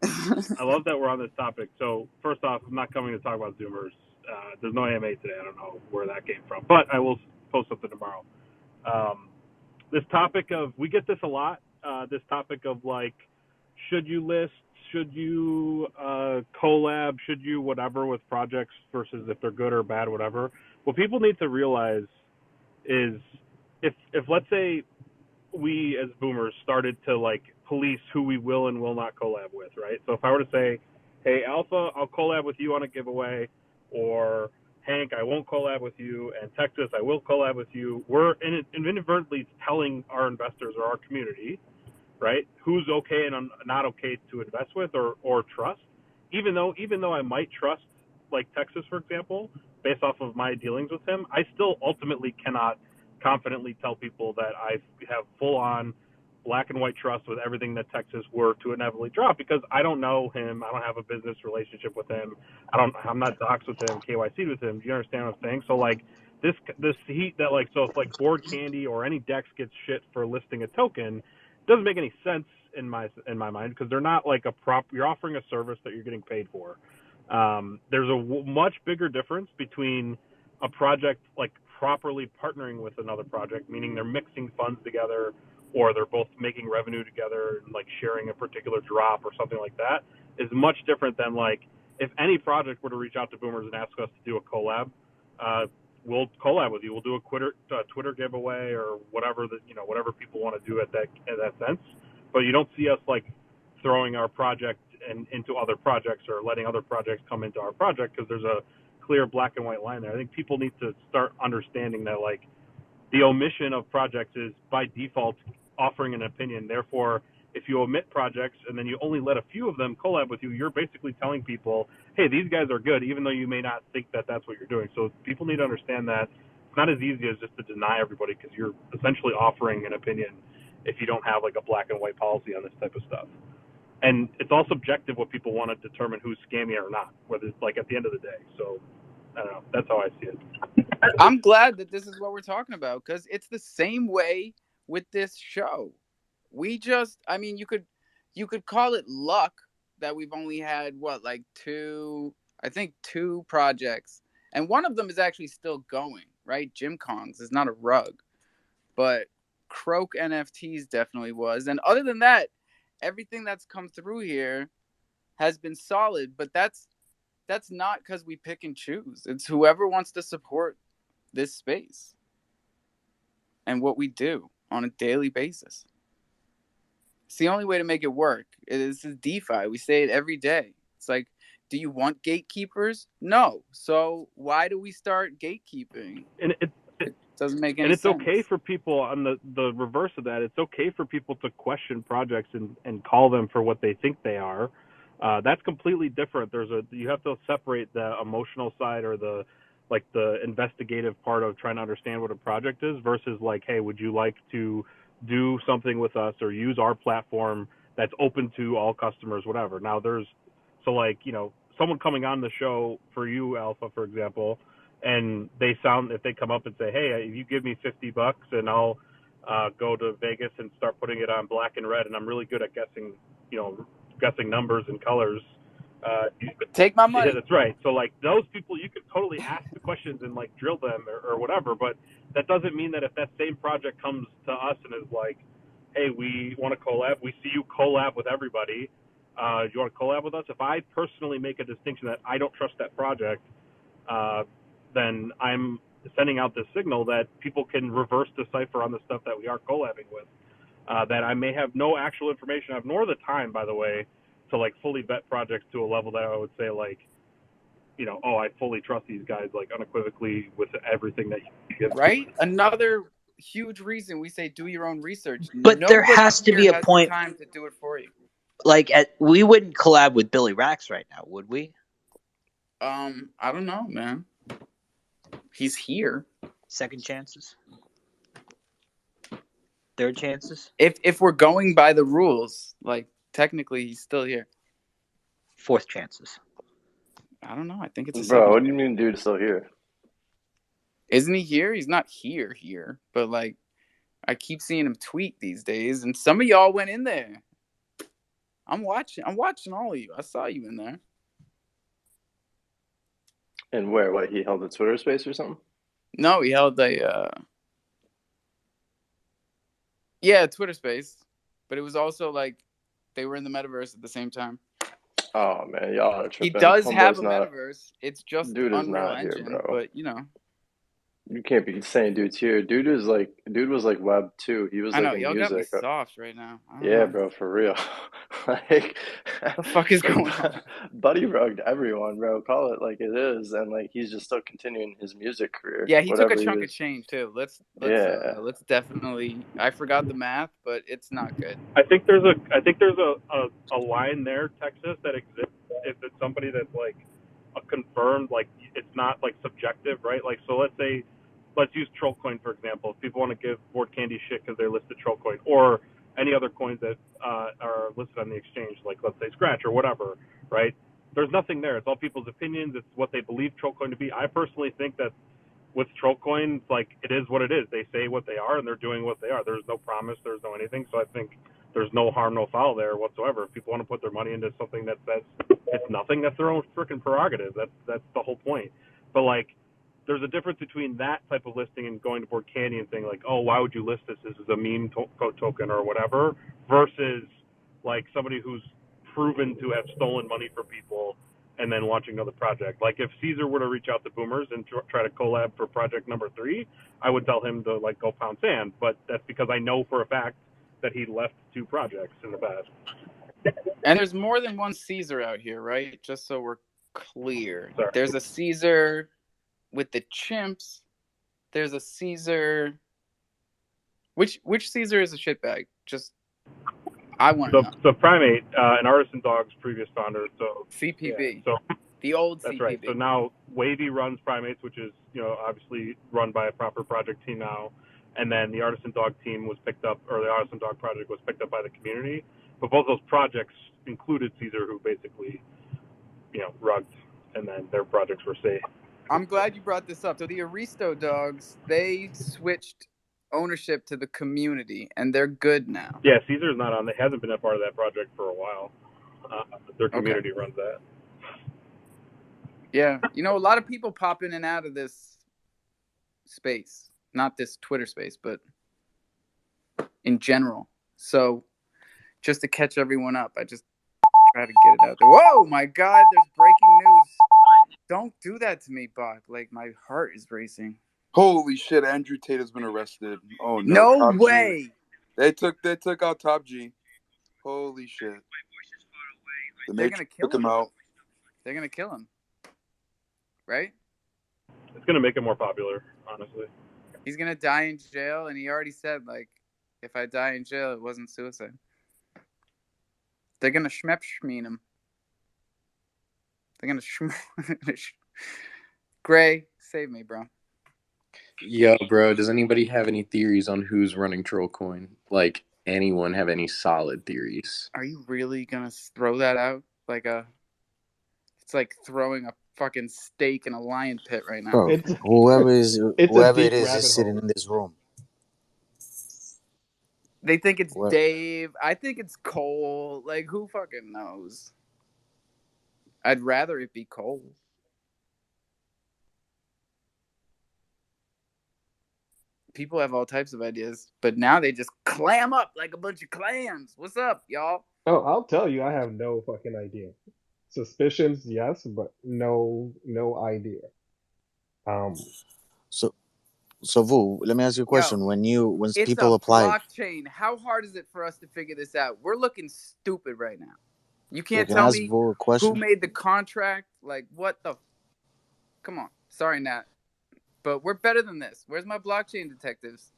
I love that we're on this topic. So first off, I'm not coming to talk about Zoomers. There's no AMA today. I don't know where that came from, but I will post something tomorrow. This topic of, we get this a lot. This topic of like, should you list, should you collab, should you whatever with projects versus if they're good or bad, whatever. What people need to realize is if let's say we as boomers started to like police who we will and will not collab with, right? So if I were to say, hey, Alpha, I'll collab with you on a giveaway, or Hank, I won't collab with you, and Texas, I will collab with you, we're inadvertently telling our investors or our community, right, who's okay and not okay to invest with or trust. Even though I might trust, like Texas, for example, based off of my dealings with him, I still ultimately cannot confidently tell people that I have full on black and white trust with everything that Texas were to inevitably drop, because I don't know him. I don't have a business relationship with him. I'm not doxxed with him, KYC'd with him. Do you understand what I'm saying? So like this heat that like, so if like Board Candy or any Dex gets shit for listing a token, it doesn't make any sense in my mind, because they're not like you're offering a service that you're getting paid for. There's a much bigger difference between a project like properly partnering with another project, meaning they're mixing funds together, or they're both making revenue together and like sharing a particular drop or something like that, is much different than like if any project were to reach out to boomers and ask us to do a collab, we'll collab with you. We'll do a Twitter giveaway or whatever whatever people want to do at that sense. But you don't see us like throwing our project into other projects or letting other projects come into our project, because there's a clear black and white line there. I think people need to start understanding that like the omission of projects is by default offering an opinion. Therefore, if you omit projects and then you only let a few of them collab with you, you're basically telling people, hey, these guys are good, even though you may not think that that's what you're doing. So people need to understand that it's not as easy as just to deny everybody, because you're essentially offering an opinion if you don't have like a black and white policy on this type of stuff. And it's all subjective what people want to determine who's scammy or not, whether it's like at the end of the day. So I don't know. That's how I see it. I'm glad that this is what we're talking about, because it's the same way with this show. We just, I mean, you could call it luck that we've only had like two projects, and one of them is actually still going, right? Jim Kong's is not a rug, but Croak NFTs definitely was. And other than that, everything that's come through here has been solid. But that's not because we pick and choose. It's whoever wants to support this space and what we do on a daily basis. It's the only way to make it work. This is DeFi. We say it every day. It's like, do you want gatekeepers? No. So why do we start gatekeeping? And it doesn't make any and it's sense. okay for people on the reverse of that. It's okay for people to question projects and call them for what they think they are. That's completely different. You have to separate the emotional side, or the investigative part of trying to understand what a project is, versus like, hey, would you like to do something with us or use our platform that's open to all customers, whatever. Now someone coming on the show for you, Alpha, for example, and if they come up and say, hey, if you give me $50 and I'll go to Vegas and start putting it on black and red, and I'm really good at guessing numbers and colors, take my money. Yeah, that's right. So like those people, you could totally ask the questions and like drill them or whatever, but that doesn't mean that if that same project comes to us and is like, hey, we want to collab, we see you collab with everybody, do you want to collab with us? If I personally make a distinction that I don't trust that project, then I'm sending out this signal that people can reverse decipher on the stuff that we are collabing with, that I may have no actual information of, nor the time, by the way, to like fully vet projects to a level that I would say like, I fully trust these guys like unequivocally with everything that you give. Right? Another huge reason we say do your own research. But there has to be a point. The time to do it for you. Like we wouldn't collab with Billy Rax right now, would we? I don't know, man. He's here. Second chances. Third chances. If we're going by the rules, like technically he's still here. Fourth chances. I don't know. I think it's a Bro, second. what do you mean dude's still here? Isn't he here? He's not here. But like I keep seeing him tweet these days, and some of y'all went in there. I'm watching. I'm watching all of you. I saw you in there. And where? What, he held a Twitter space or something? No, he held a yeah, Twitter space, but it was also like they were in the metaverse at the same time. Oh man, y'all are He tripping. does have Homeboy's a not. metaverse. It's just Dude is Unreal not here, Engine, bro. but you know. You can't be saying dude's here. Dude was like Web 2. He was I like know in y'all got me music. soft right now. I don't Yeah, know bro, for real. Like, what the fuck is like going on. Buddy rugged everyone, bro. Call it like it is, and like he's just still continuing his music career, Yeah, he took a whatever he chunk of was. change too. Yeah, Let's definitely. I forgot the math, but it's not good. I think there's a line there, Texas, that exists if it's somebody that's like a confirmed, like it's not like subjective, right? Like, so let's use Trollcoin for example. If people want to give Board Candy shit because they're listed Trollcoin or any other coins that are listed on the exchange, like let's say Scratch or whatever, right? There's nothing there. It's all people's opinions. It's what they believe Trollcoin to be. I personally think that with Trollcoin, like it is what it is. They say what they are and they're doing what they are. There's no promise, there's no anything. So I think there's no harm, no foul there whatsoever. If people want to put their money into something that says it's nothing, that's their own freaking prerogative. That's the whole point. But like, there's a difference between that type of listing and going to Board Candy and saying like, oh, why would you list this? This is a meme token or whatever, versus like somebody who's proven to have stolen money from people and then launching another project. Like if Caesar were to reach out to Boomers and try to collab for project number 3, I would tell him to like go pound sand. But that's because I know for a fact that he left 2 projects in the past. And there's more than one Caesar out here, right? Just so we're clear. Sorry. There's a Caesar with the chimps. There's a Caesar. Which Caesar is a shitbag? Just I want to know. So Primate, an Artisan Dog's previous founder. So CPB. yeah, so the old that's CPB. right. So now Wavy runs Primates, which is obviously run by a proper project team now. And then the Artisan Dog team was picked up, or the Artisan Dog project was picked up by the community. But both those projects included Caesar, who basically, rugged, and then their projects were safe. I'm glad you brought this up. So the Aristo Dogs, they switched ownership to the community, and they're good now. Yeah, Caesar's not on. They hasn't been a part of that project for a while. Their community runs that. Yeah, a lot of people pop in and out of this space, not this Twitter space, but in general. So just to catch everyone up, I just try to get it out there. Whoa, my God, there's breaking news. Don't do that to me, Bach. Like, my heart is racing. Holy shit, Andrew Tate has been arrested. Oh no. No way. G. They took out Top G. Holy shit. They're gonna kill him out. They're gonna kill him. Right? It's gonna make him more popular, honestly. He's gonna die in jail, and he already said, like, if I die in jail, it wasn't suicide. They're gonna schmepschmeen him. They're gonna Gray, save me, bro. Yo, bro, does anybody have any theories on who's running Trollcoin? Like, anyone have any solid theories? Are you really gonna throw that out? It's like throwing a fucking steak in a lion pit right now. Bro, whoever it is sitting in this room. They think it's Dave. I think it's Cole. Like, who fucking knows? I'd rather it be Cole. People have all types of ideas, but now they just clam up like a bunch of clams. What's up, y'all? Oh, I'll tell you, I have no fucking idea. Suspicions, yes, but no idea. So Vu, let me ask you a question. When people it's a apply blockchain, how hard is it for us to figure this out? We're looking stupid right now. You can't tell me who made the contract. Like, what the? Come on. Sorry, Nat. But we're better than this. Where's my blockchain detectives?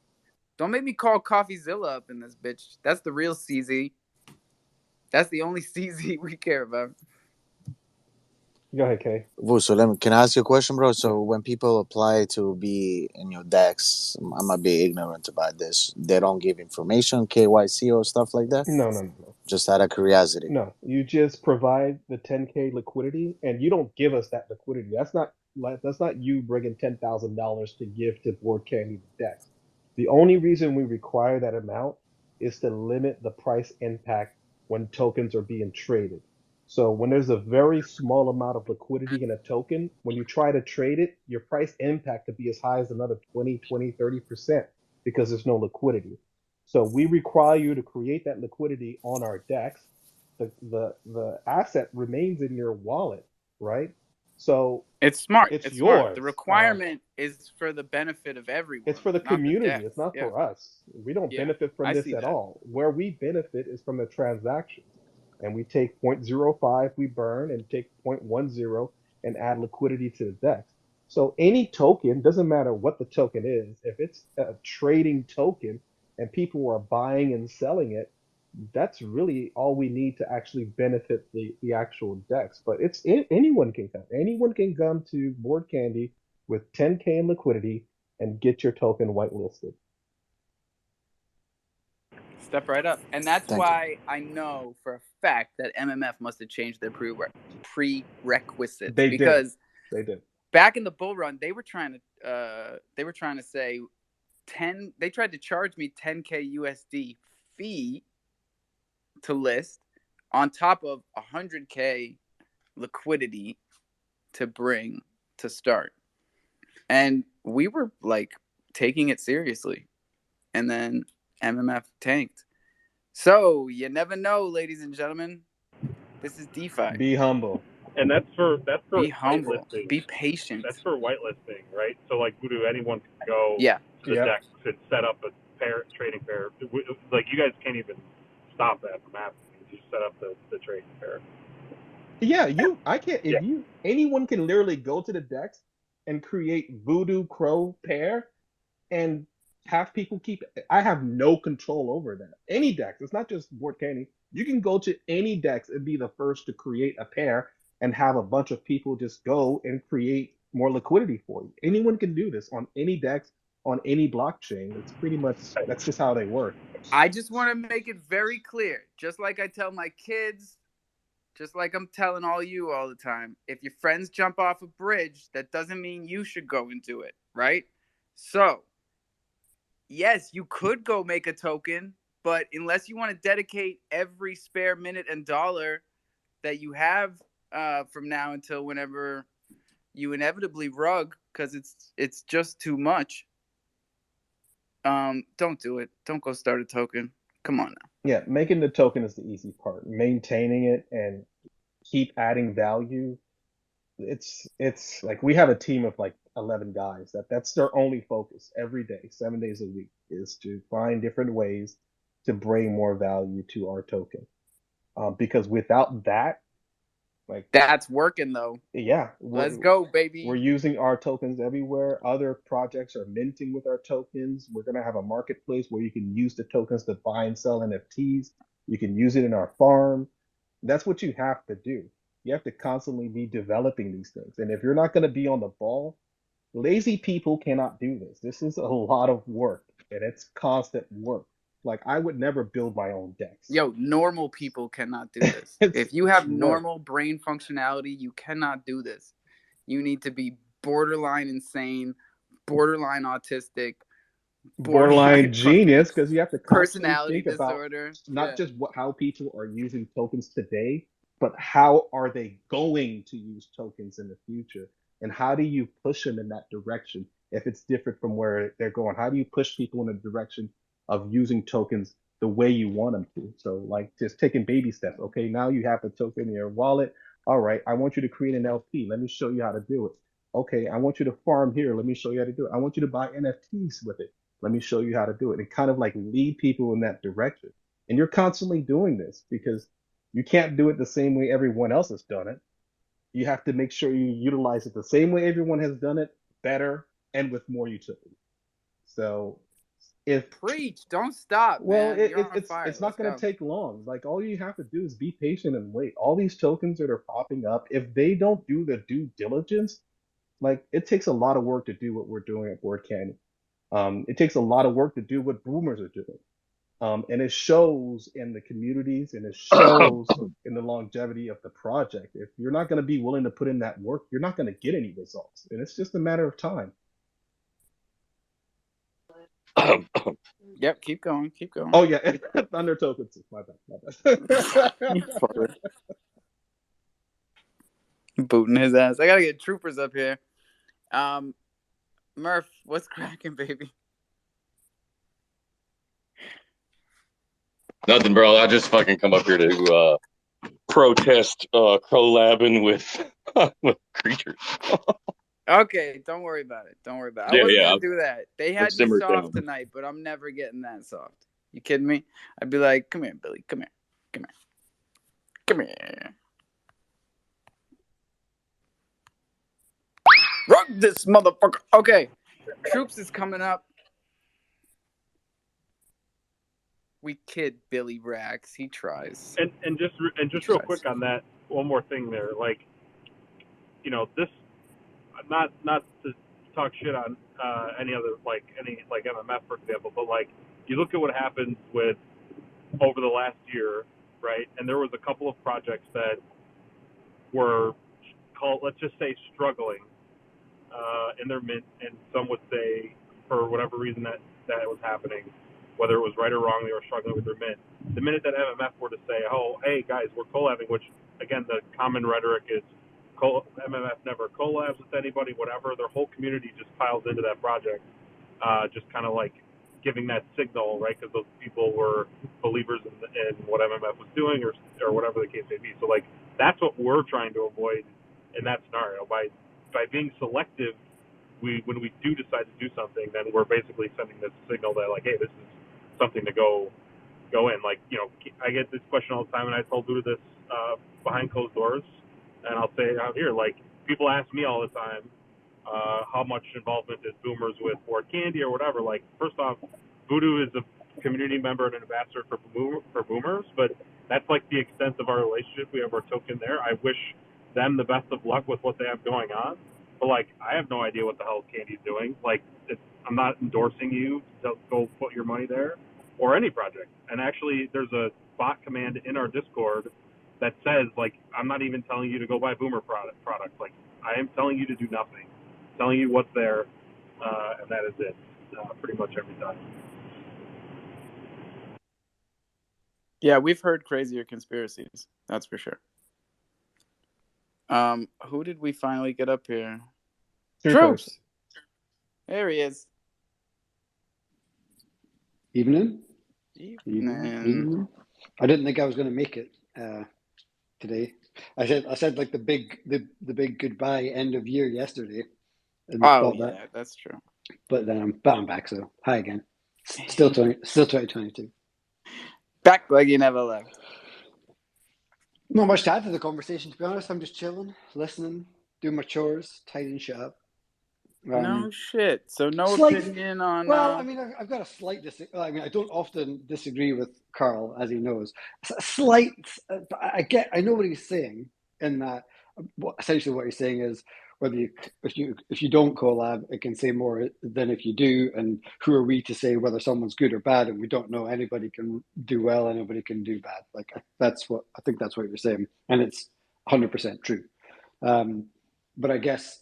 Don't make me call CoffeeZilla up in this bitch. That's the real CZ. That's the only CZ we care about. Go ahead, Kay. Vu, so can I ask you a question, bro? So when people apply to be in your DEX, I'm a bit ignorant about this. They don't give information, KYC or stuff like that? No. Just out of curiosity. No, you just provide the 10K liquidity, and you don't give us that liquidity. That's not you bringing $10,000 to give to Board Candy DEX. The only reason we require that amount is to limit the price impact when tokens are being traded. So when there's a very small amount of liquidity in a token, when you try to trade it, your price impact could be as high as another 30% because there's no liquidity. So we require you to create that liquidity on our DEX. The asset remains in your wallet, right? So It's smart. it's It's smart. The yours. requirement is for the benefit of everyone, It's for the not the community. debt. It's not Yeah. for us. We don't Yeah. benefit from I this see at that. all. Where we benefit is from the transactions. And we take 0.05 we burn and take 0.10 and add liquidity to the DEX. So any token, doesn't matter what the token is, if it's a trading token and people are buying and selling it, that's really all we need to actually benefit the actual DEX. But anyone can come. Anyone can come to Board Candy with 10K in liquidity and get your token whitelisted. Step right up. And that's Thank you. why I know for a fact that MMF must have changed their prerequisites They did. because They did. back in the bull run, they were trying to say 10. They tried to charge me 10K USD fee to list on top of 100K liquidity to bring to start, and we were like taking it seriously, and then MMF tanked. So you never know, ladies and gentlemen. This is DeFi. Be humble. And that's for Be humble. whitelisting. Be patient. That's for whitelisting, right? So like Voodoo, anyone can go Yeah. to the Yep. DEX and set up a trading pair. Like you guys can't even stop that from happening. You set up the trading pair. Yeah, I can't anyone can literally go to the DEX and create Voodoo Crow pair and have people keep I have no control over that. Any DEX, it's not just Board Candy. You can go to any DEX and be the first to create a pair and have a bunch of people just go and create more liquidity for you. Anyone can do this on any DEX, on any blockchain. It's pretty much that's just how they work. I just want to make it very clear, just like I tell my kids, just like I'm telling all you all the time. If your friends jump off a bridge, that doesn't mean you should go and do it, right? So, yes, you could go make a token, but unless you want to dedicate every spare minute and dollar that you have from now until whenever you inevitably rug, because it's just too much. Don't do it. Don't go start a token. Come on now. Yeah, making the token is the easy part. Maintaining it and keep adding value. It's like we have a team of like 11 guys that's their only focus every day, 7 days a week, is to find different ways to bring more value to our token. Because without that, like that's working though. Yeah, let's go, baby. We're using our tokens everywhere. Other projects are minting with our tokens. We're gonna have a marketplace where you can use the tokens to buy and sell NFTs. You can use it in our farm. That's what you have to do. You have to constantly be developing these things. And if you're not going to be on the ball, lazy people cannot do this. This is a lot of work and it's constant work. Like I would never build my own DEX. Yo, normal people cannot do this. If you have normal brain functionality, you cannot do this. You need to be borderline insane, borderline autistic, borderline genius, because you have to personality think disorder. About not just how people are using tokens today, but how are they going to use tokens in the future, and how do you push them in that direction if it's different from where they're going? How do you push people in the direction of using tokens the way you want them to? So like just taking baby steps. Okay, now you have the token in your wallet. All right, I want you to create an LP. Let me show you how to do it. Okay, I want you to farm here. Let me show you how to do it. I want you to buy NFTs with it. Let me show you how to do it, and kind of like lead people in that direction. And you're constantly doing this because you can't do it the same way everyone else has done it. You have to make sure you utilize it the same way everyone has done it, better and with more utility. So if preach, don't stop. Well, man. it's not going to take long. Like all you have to do is be patient and wait. All these tokens that are popping up, if they don't do the due diligence, like it takes a lot of work to do what we're doing at Board Candy. It takes a lot of work to do what boomers are doing. And it shows in the communities and it shows in the longevity of the project. If you're not going to be willing to put in that work, you're not going to get any results. And it's just a matter of time. Yep, keep going, keep going. Oh yeah, Thunder Token 6. My bad. You fucker. Booting his ass. I gotta get troopers up here. Murph, what's cracking, baby? Nothing, bro. I just fucking come up here to protest collabing with with creatures. Okay, don't worry about it. Don't worry about it. I Yeah, wasn't yeah. gonna do that. They I've had me simmered soft down. tonight, but I'm never getting that soft. You kidding me? I'd be like, come here, Billy. Come here. Come here. Come here. Rug this motherfucker. Okay. Troops is coming up. We kid Billy Rax. He tries. And just real quick on that, one more thing there. Like, you know, this not to talk shit on any other like MMF for example, but like you look at what happened with over the last year, right? And there was a couple of projects that were called, let's just say, struggling in their mint, and some would say for whatever reason that was happening, whether it was right or wrong, they were struggling with their mint. The minute that MMF were to say, "Oh, hey guys, we're collabing," which again the common rhetoric is, MMF never collabs with anybody, whatever. Their whole community just piles into that project, just kind of like giving that signal, right? Because those people were believers in what MMF was doing, or whatever the case may be. So like that's what we're trying to avoid in that scenario by being selective. When we do decide to do something, then we're basically sending this signal that like, hey, this is something to go in. Like, you know, I get this question all the time, and I told Buddha this behind closed doors, and I'll say it out here. Like, people ask me all the time, how much involvement is Boomers with Board Candy or whatever. Like, first off, Voodoo is a community member and an ambassador for Boomers, but that's like the extent of our relationship. We have our token there. I wish them the best of luck with what they have going on, but like, I have no idea what the hell Candy's doing. Like, I'm not endorsing you to go put your money there or any project. And actually, there's a bot command in our Discord that says, like, I'm not even telling you to go buy Boomer products. Like, I am telling you to do nothing. I'm telling you what's there, and that is it, pretty much every time. Yeah, we've heard crazier conspiracies. That's for sure. Who did we finally get up here? Troops. There he is. Evening. Evening. I didn't think I was going to make it today. I said like the big goodbye end of year yesterday. And oh yeah, that's true. But then I'm back. So hi again. Still 2022. Back like you never left. Not much to add to the conversation, to be honest. I'm just chilling, listening, doing my chores, tidying shit up. No shit. So no opinion on. Well, I mean, I've got a slight I mean, I don't often disagree with Carl, as he knows. A slight. I know what he's saying in that. Essentially, what he's saying is whether if you don't collab, it can say more than if you do. And who are we to say whether someone's good or bad? And we don't know. Anybody can do well, anybody can do bad. Like I think that's what you're saying, and it's 100% true. But I guess.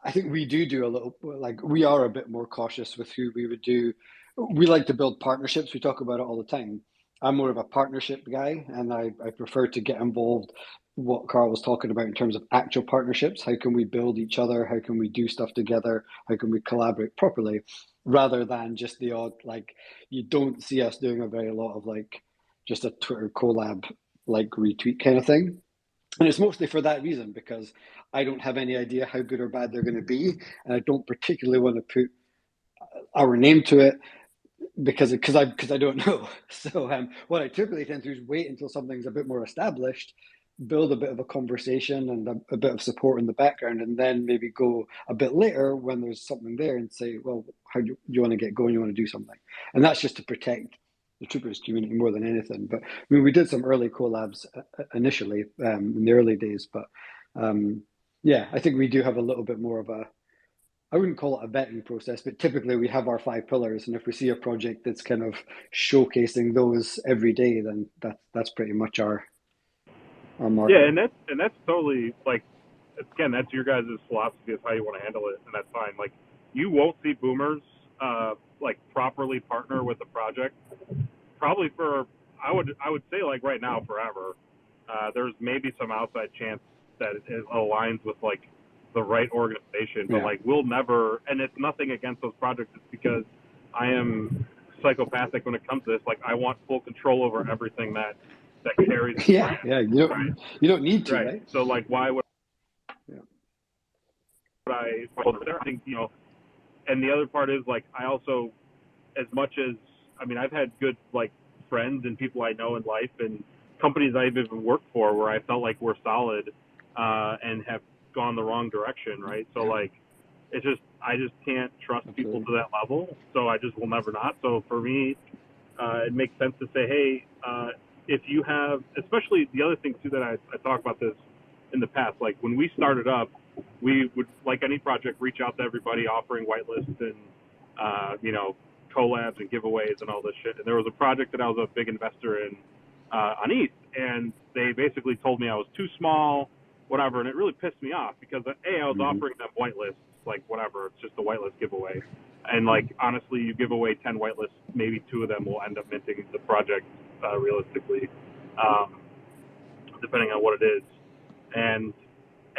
I think we do a little, like we are a bit more cautious with who we would do. We like to build partnerships. We talk about it all the time. I'm more of a partnership guy, and I prefer to get involved. What Carl was talking about in terms of actual partnerships. How can we build each other? How can we do stuff together? How can we collaborate properly? Rather than just the odd, like, you don't see us doing a very lot of like just a Twitter collab, like retweet kind of thing. And it's mostly for that reason, because I don't have any idea how good or bad they're going to be, and I don't particularly want to put our name to it because I don't know. So what I typically tend to do is wait until something's a bit more established, build a bit of a conversation and a bit of support in the background, and then maybe go a bit later when there's something there and say, well, how do you want to get going? You want to do something, and that's just to protect the Troopers community more than anything. But I mean, we did some early collabs initially in the early days, but yeah, I think we do have a little bit more of a, I wouldn't call it a vetting process, but typically we have our 5 pillars, and if we see a project that's kind of showcasing those every day, then that's pretty much our marker. Yeah, and that's totally, like, again, that's your guys' philosophy of how you want to handle it, and that's fine. Like, you won't see Boomers like properly partner with the project, probably for I would say like right now forever. There's maybe some outside chance that it aligns with like the right organization, but Yeah. like we'll never. And it's nothing against those projects. It's because I am psychopathic when it comes to this. Like I want full control over everything that carries the Yeah, brand. yeah. You don't need to, Right. right? So like, why would Yeah. I hold it there? I think and the other part is like I also, as much as I mean, I've had good like friends and people I know in life and companies I've even worked for where I felt like we're solid and have gone the wrong direction, right? So like, it's just I just can't trust people to that level, so I just will never not. So for me, it makes sense to say, hey, if you have, especially the other thing too that I talk about this in the past, like when we started up, we would, like any project, reach out to everybody offering whitelists and, collabs and giveaways and all this shit. And there was a project that I was a big investor in on ETH, and they basically told me I was too small, whatever, and it really pissed me off because, A, I was offering them whitelists, like whatever, it's just a whitelist giveaway. And like honestly, you give away 10 whitelists, maybe 2 of them will end up minting the project realistically, depending on what it is. And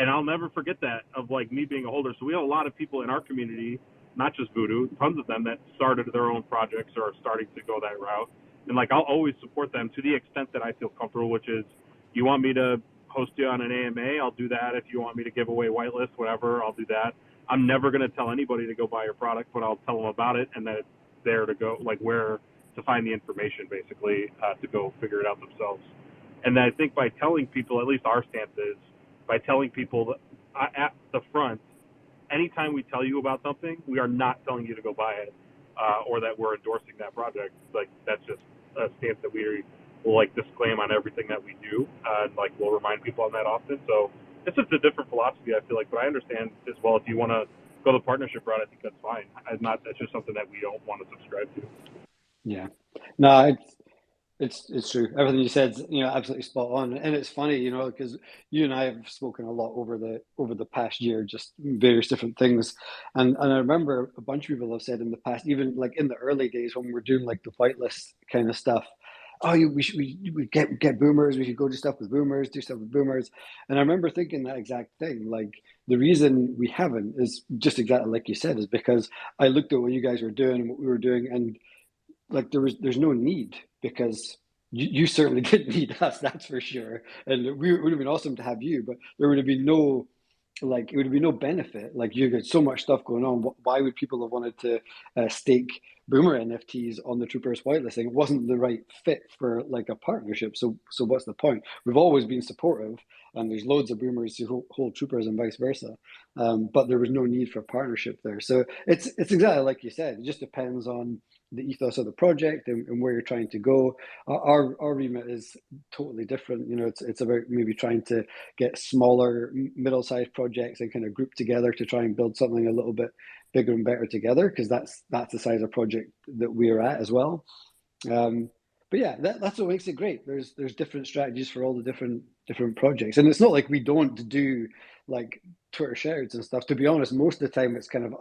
I'll never forget that of like me being a holder. So we have a lot of people in our community, not just Voodoo, tons of them that started their own projects or are starting to go that route. And like I'll always support them to the extent that I feel comfortable, which is you want me to host you on an AMA, I'll do that. If you want me to give away whitelist, whatever, I'll do that. I'm never going to tell anybody to go buy your product, but I'll tell them about it and that it's there to go, like where to find the information basically to go figure it out themselves. And I think by telling people, at least our stance is, by telling people that, at the front, anytime we tell you about something, we are not telling you to go buy it or that we're endorsing that project. Like that's just a stance that we will like disclaim on everything that we do, and like we'll remind people on that often. So it's just a different philosophy, I feel like. But I understand as well if you want to go the partnership route, I think that's fine. That's just something that we don't want to subscribe to. Yeah. No, it's true. Everything you said, absolutely spot on. And it's funny, because you and I have spoken a lot over the past year, just various different things. And I remember a bunch of people have said in the past, even like in the early days when we were doing like the whitelist kind of stuff, oh, we get boomers. We should go do stuff with boomers, do stuff with boomers. And I remember thinking that exact thing. Like the reason we haven't is just exactly like you said, is because I looked at what you guys were doing and what we were doing, and like there's no need, because you certainly didn't need us, that's for sure. And it would have been awesome to have you, but there would have been no, like, it would be no benefit. Like, you got so much stuff going on. Why would people have wanted to stake Boomer NFTs on the Troopers whitelisting? It wasn't the right fit for like a partnership. So what's the point? We've always been supportive, and there's loads of Boomers who hold Troopers and vice versa. But there was no need for partnership there. So it's exactly like you said. It just depends on the ethos of the project and where you're trying to go. Our remit is totally different. It's about maybe trying to get smaller, middle-sized projects and kind of group together to try and build something a little bit bigger and better together, because that's the size of project that we're at as well. But yeah, that's what makes it great. There's different strategies for all the different projects, and it's not like we don't do like Twitter shoutouts and stuff. To be honest, most of the time it's kind of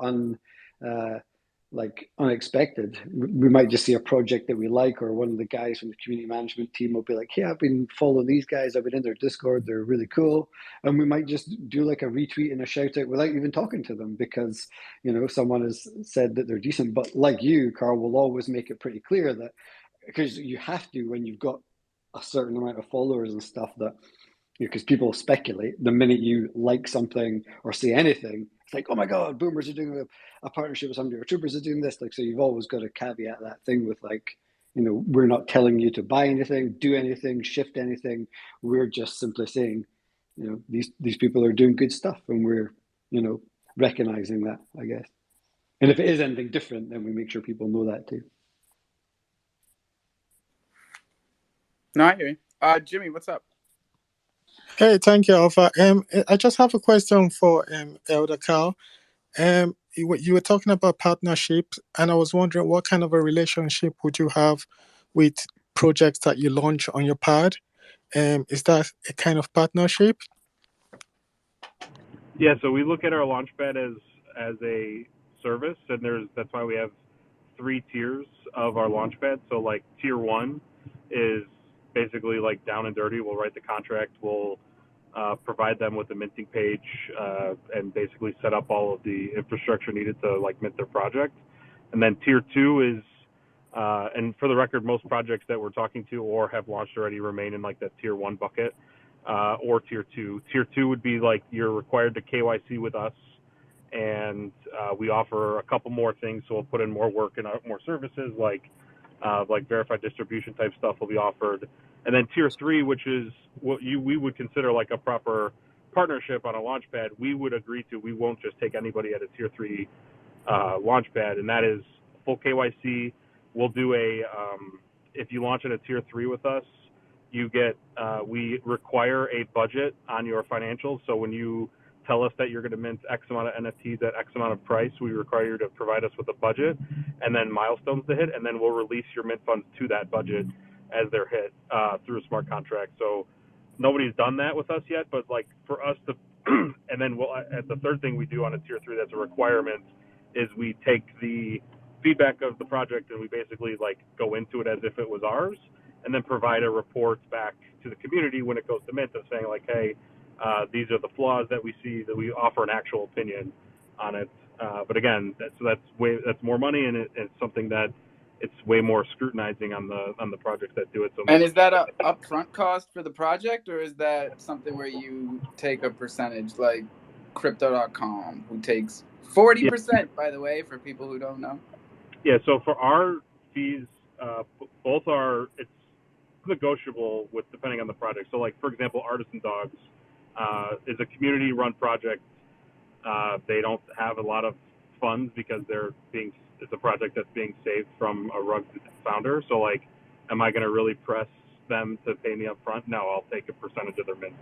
unexpected. We might just see a project that we like, or one of the guys from the community management team will be like, "Yeah, I've been following these guys. I've been in their Discord. They're really cool." And we might just do like a retweet and a shout out without even talking to them, because someone has said that they're decent. But like you, Carl, will always make it pretty clear that, because you have to when you've got a certain amount of followers and stuff, that because people speculate the minute you like something or say anything. It's like, oh my god, boomers are doing a partnership with somebody, or troopers are doing this. Like, so you've always got to caveat that thing with like, we're not telling you to buy anything, do anything, shift anything. We're just simply saying, these people are doing good stuff, and we're recognizing that, I guess. And if it is anything different, then we make sure people know that too. No, I hear you. Jimmy, what's up? Hey, thank you, Alpha. I just have a question for Elder Carl. You were talking about partnership, and I was wondering what kind of a relationship would you have with projects that you launch on your pad? Is that a kind of partnership? Yeah, so we look at our Launchpad as a service, and that's why we have 3 tiers of our launchpad. So like tier 1 is basically like down and dirty. We'll write the contract. We'll provide them with the minting page and basically set up all of the infrastructure needed to like mint their project. And then tier 2 is, and for the record, most projects that we're talking to or have launched already remain in like that tier 1 bucket or tier 2. Tier 2 would be like you're required to KYC with us, and we offer a couple more things. So we'll put in more work and more services like verified distribution type stuff will be offered. And then tier 3, which is what we would consider like a proper partnership on a launchpad, we would agree to. We won't just take anybody at a tier 3 launchpad, and that is full KYC. We'll do if you launch at a tier 3 with us, you get we require a budget on your financials. So when you tell us that you're going to mint X amount of NFTs at X amount of price, we require you to provide us with a budget and then milestones to hit, and then we'll release your mint funds to that budget as they're hit through a smart contract. So nobody's done that with us yet, but like for us to, and then the third thing we do on a tier 3 that's a requirement is we take the feedback of the project and we basically like go into it as if it was ours, and then provide a report back to the community when it goes to mint of saying like, hey, these are the flaws that we see, that we offer an actual opinion on it. But again, that's more money, and it's something that it's way more scrutinizing on the projects that do it. So, and is that a upfront cost for the project, or is that something where you take a percentage, like Crypto.com, who takes 40%, by the way, for people who don't know? Yeah. So for our fees, both it's negotiable with depending on the project. So like for example, Artisan Dogs is a community-run project. They don't have a lot of funds because it's a project that's being saved from a rug founder. So like, am I going to really press them to pay me up front? No, I'll take a percentage of their mint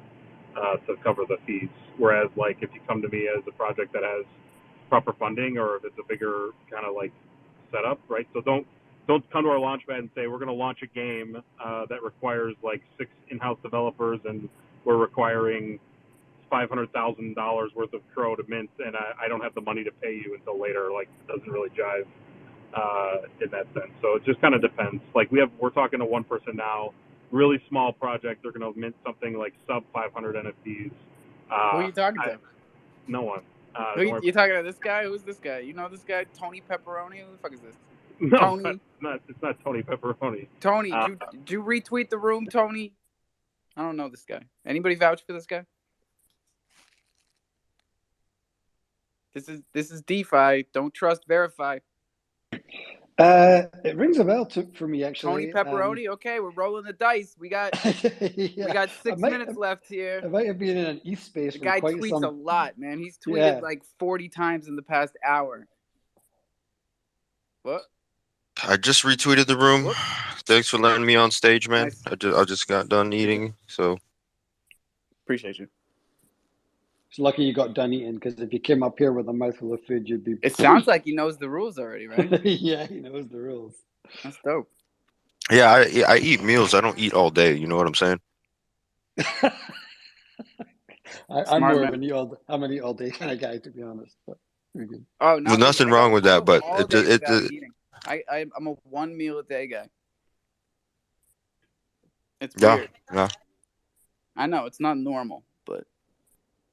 to cover the fees. Whereas like if you come to me as a project that has proper funding, or if it's a bigger kind of like setup, right? So don't come to our launchpad and say we're going to launch a game that requires like 6 in-house developers and we're requiring $500,000 worth of Crow to mint, and I don't have the money to pay you until later. Like, it doesn't really jive in that sense. So it just kind of depends. Like we're talking to one person now, really small project. They're going to mint something like sub 500 NFTs. Who are you talking to? No one. You talking to this guy? Who's this guy? You know this guy, Tony Pepperoni? Who the fuck is this? No, Tony. It's not Tony Pepperoni. Tony, did you retweet the room, Tony? I don't know this guy. Anybody vouch for this guy? This is DeFi. Don't trust, verify. It rings a bell for me actually. Tony Pepperoni. Okay, we're rolling the dice. We got yeah. we got 6 minutes left here. It might have been in an ETH space. The guy tweets a lot, man. He's tweeted like 40 times in the past hour. What? I just retweeted the room. Whoops. Thanks for letting me on stage, man. Nice. I just got done eating, so appreciate you. It's lucky you got done eating, because if you came up here with a mouthful of food, you'd be. It sounds like he knows the rules already, right? Yeah, he knows the rules. That's dope. Yeah, I eat meals. I don't eat all day. You know what I'm saying? I'm more of an eat all day kind of guy, to be honest. But oh, there's nothing wrong with that, but I'm a 1 meal a day guy. It's weird. Yeah. I know it's not normal, but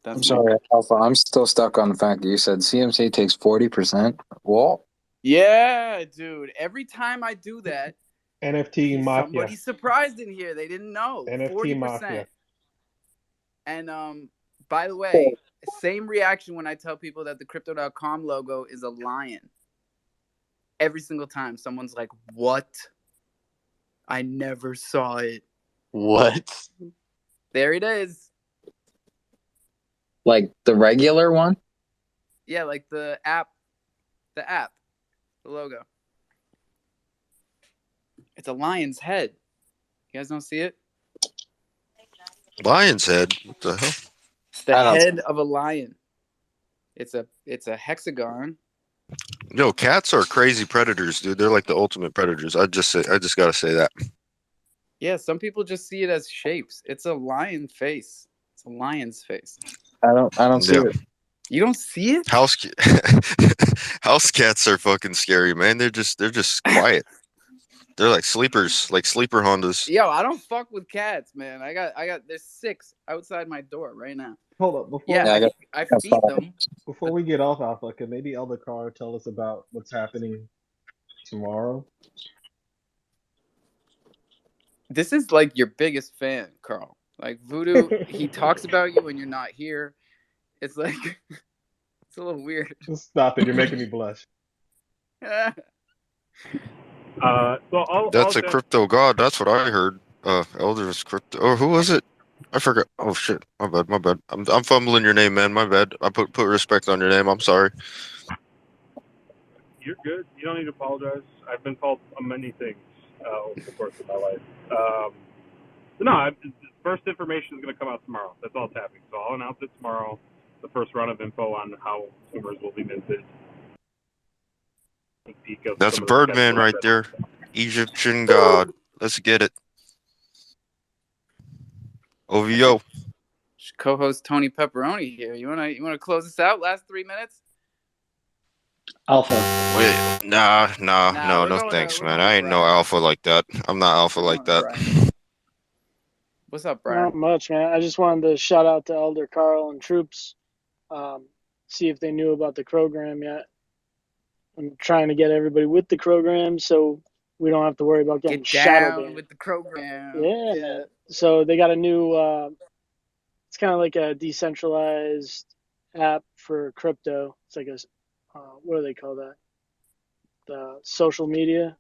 I'm sorry, Alpha. I'm still stuck on the fact that you said CMC takes 40%. What? Yeah, dude. Every time I do that, NFT mafia. Somebody's surprised in here. They didn't know. NFT 40%. mafia. And by the way, same reaction when I tell people that the Crypto.com logo is a lion. Every single time, someone's like, "What? I never saw it." What? There it is. Like the regular one? Yeah, like the app, the logo. It's a lion's head. You guys don't see it? Lion's head? What the hell? It's the head of a lion. It's a hexagon. Yo, cats are crazy predators, dude. They're like the ultimate predators. I just gotta say that. Yeah, some people just see it as shapes. It's a lion face. It's a lion's face. I don't see it. You don't see it? House cats are fucking scary, man. They're just quiet. They're like sleepers, like sleeper Hondas. Yo, I don't fuck with cats, man. I got. There's 6 outside my door right now. Hold up, Yeah, I feed them. before we get off Alpha, can maybe Elder Carr tell us about what's happening tomorrow? This is like your biggest fan, Carl. Like Voodoo, he talks about you when you're not here. It's like it's a little weird. Stop it! You're making me blush. That's a crypto god. That's what I heard. Elder's crypto. Or who was it? I forgot. Oh shit! My bad. I'm fumbling your name, man. My bad. I put respect on your name. I'm sorry. You're good. You don't need to apologize. I've been called many things over the course of my life. First information is going to come out tomorrow. That's all that's happening. So I'll announce it tomorrow. The first run of info on how Zoomers will be minted. That's Birdman right there. Egyptian god. Let's get it. OVO. Co-host Tony Pepperoni here. You wanna close this out? Last 3 minutes. Alpha. Wait, no, thanks, man. I ain't no alpha like that. I'm not alpha like that. Brian. What's up, Brian? Not much, man. I just wanted to shout out to Elder Carl and troops. See if they knew about the program yet. I'm trying to get everybody with the program so we don't have to worry about getting shadow banned. With the program. Yeah. So they got a new. It's kind of like a decentralized app for crypto. It's like a what do they call that? The social media,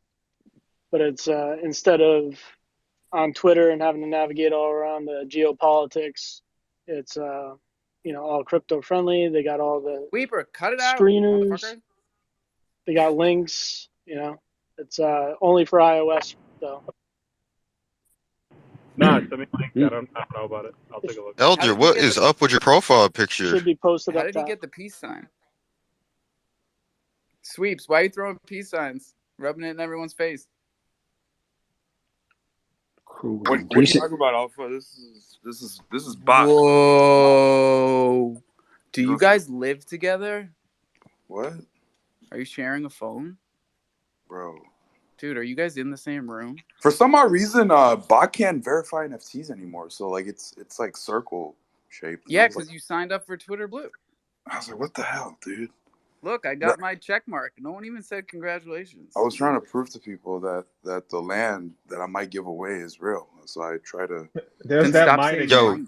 but it's instead of on Twitter and having to navigate all around the geopolitics, it's all crypto friendly. They got all the Weeper, cut it out, screeners. They got links. It's only for iOS though. No, send me a link. I don't know about it. I'll take a look. Elder, what is up with your profile picture? Should be posted How up did top. he get the peace sign? Sweeps, why are you throwing peace signs? Rubbing it in everyone's face. What are you talking about, Alpha? This is box. Whoa. Do you guys live together? What? Are you sharing a phone? Bro. Dude, are you guys in the same room? For some odd reason, bot can't verify NFTs anymore. So like it's like circle shaped. Yeah, because you signed up for Twitter Blue. I was like, what the hell, dude? Look, I got my check mark. No one even said congratulations. I was trying to prove to people that the land that I might give away is real. So I try to. There's that mining. Yo.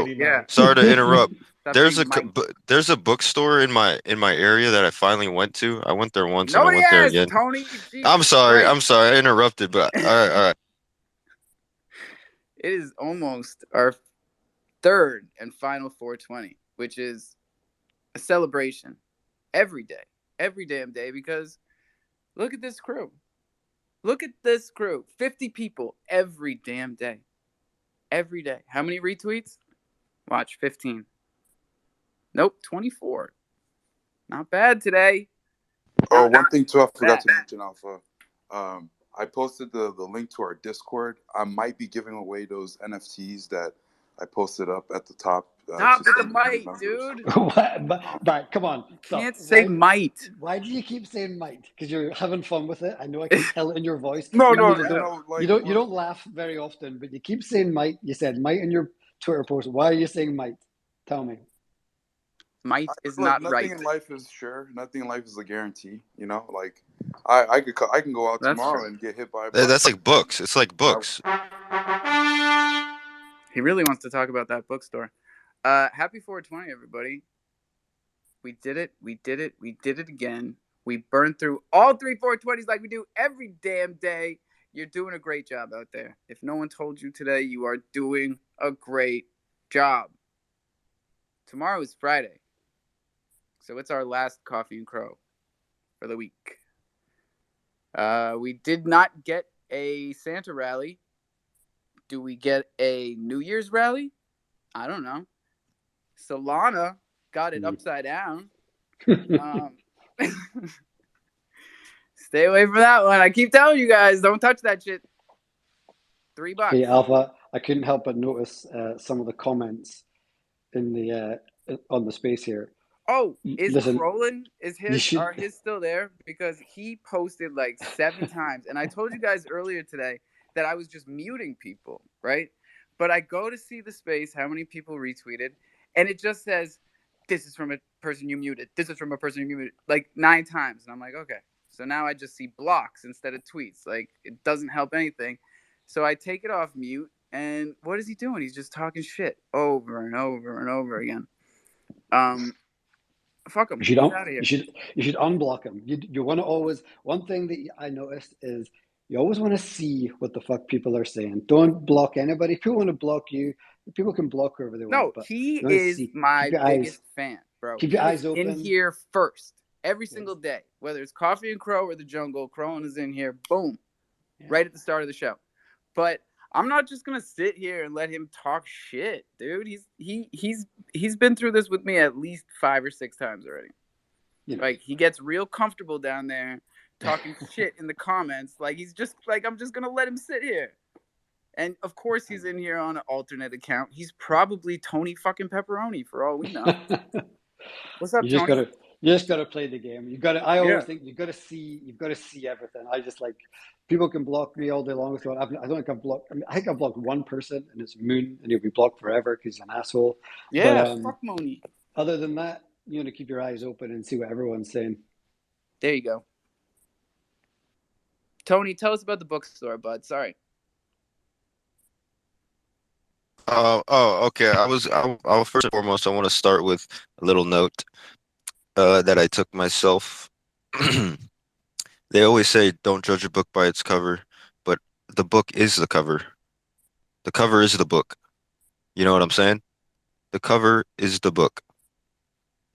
Yeah. Sorry to interrupt. There's a bookstore in my area that I finally went to. I went there once and I went there again. Tony. I'm sorry. I interrupted, but all right. It is almost our third and final 420, which is a celebration every damn day, because look at this crew. 50 people every damn day. Every day. How many retweets? Watch, 15. Nope, 24. Not bad today. Oh, one thing too, I forgot to mention, Alpha. I posted the link to our Discord. I might be giving away those NFTs that I posted up at the top. Stop with the might, dude. But come on. Can't say might. Why do you keep saying might? Because you're having fun with it. I know I can tell it in your voice. No. You don't laugh very often, but you keep saying might. You said might in your Twitter post. Why are you saying might? Tell me. Might is not right. Nothing in life is sure. Nothing in life is a guarantee. Like I can go out tomorrow and get hit by. That's like books. It's like books. He really wants to talk about that bookstore. Happy 420, everybody. We did it. We did it again. We burned through all 3 420s like we do every damn day. You're doing a great job out there. If no one told you today, you are doing a great job. Tomorrow is Friday. So it's our last Coffee and Crow for the week. We did not get a Santa rally. Do we get a New Year's rally? I don't know. Solana got it upside down. Stay away from that one. I keep telling you guys, don't touch that shit. $3. Hey, Alpha, I couldn't help but notice some of the comments in the on the space here. Oh, is Listen, Crolin you should. are his still there? Because he posted like 7 times, and I told you guys earlier today that I was just muting people, right? But I go to see the space, how many people retweeted, and it just says, "This is from a person you muted. This is from a person you muted," like 9 times, and I'm like, okay. So now I just see blocks instead of tweets. Like it doesn't help anything. So I take it off mute, and what is he doing? He's just talking shit over and over and over again. Fuck him. You should He's out of here. you should unblock him. You want to always, one thing that I noticed is you always want to see what the fuck people are saying. Don't block anybody. If people want to block you, people can block whoever they want. No, But he you want to is see. my Keep your eyes biggest fan, bro. keep He your is eyes in open. here first every Yes. single day, whether it's Coffee and Crow or the Jungle. Crone is in here, boom, Yeah. right at the start of the show. But I'm not just gonna sit here and let him talk shit, dude. He's been through this with me at least 5 or 6 times already. You know. Like he gets real comfortable down there talking shit in the comments. Like he's just like, I'm just gonna let him sit here. And of course he's in here on an alternate account. He's probably Tony fucking Pepperoni for all we know. What's up, You just Tony? gotta play the game. I always think you've got to see everything. I just like, people can block me all day long if they want. I don't think I've blocked. I mean, I think I've blocked one person, and it's Moon, and he'll be blocked forever because he's an asshole. Yeah, But fuck Mooney. other than that, you want to keep your eyes open and see what everyone's saying. There you go. Tony, tell us about the bookstore, bud. Sorry. Okay. I'll first and foremost, I want to start with a little note that I took myself. They always say don't judge a book by its cover, but the book is the cover. The cover is the book. You know what I'm saying? The cover is the book.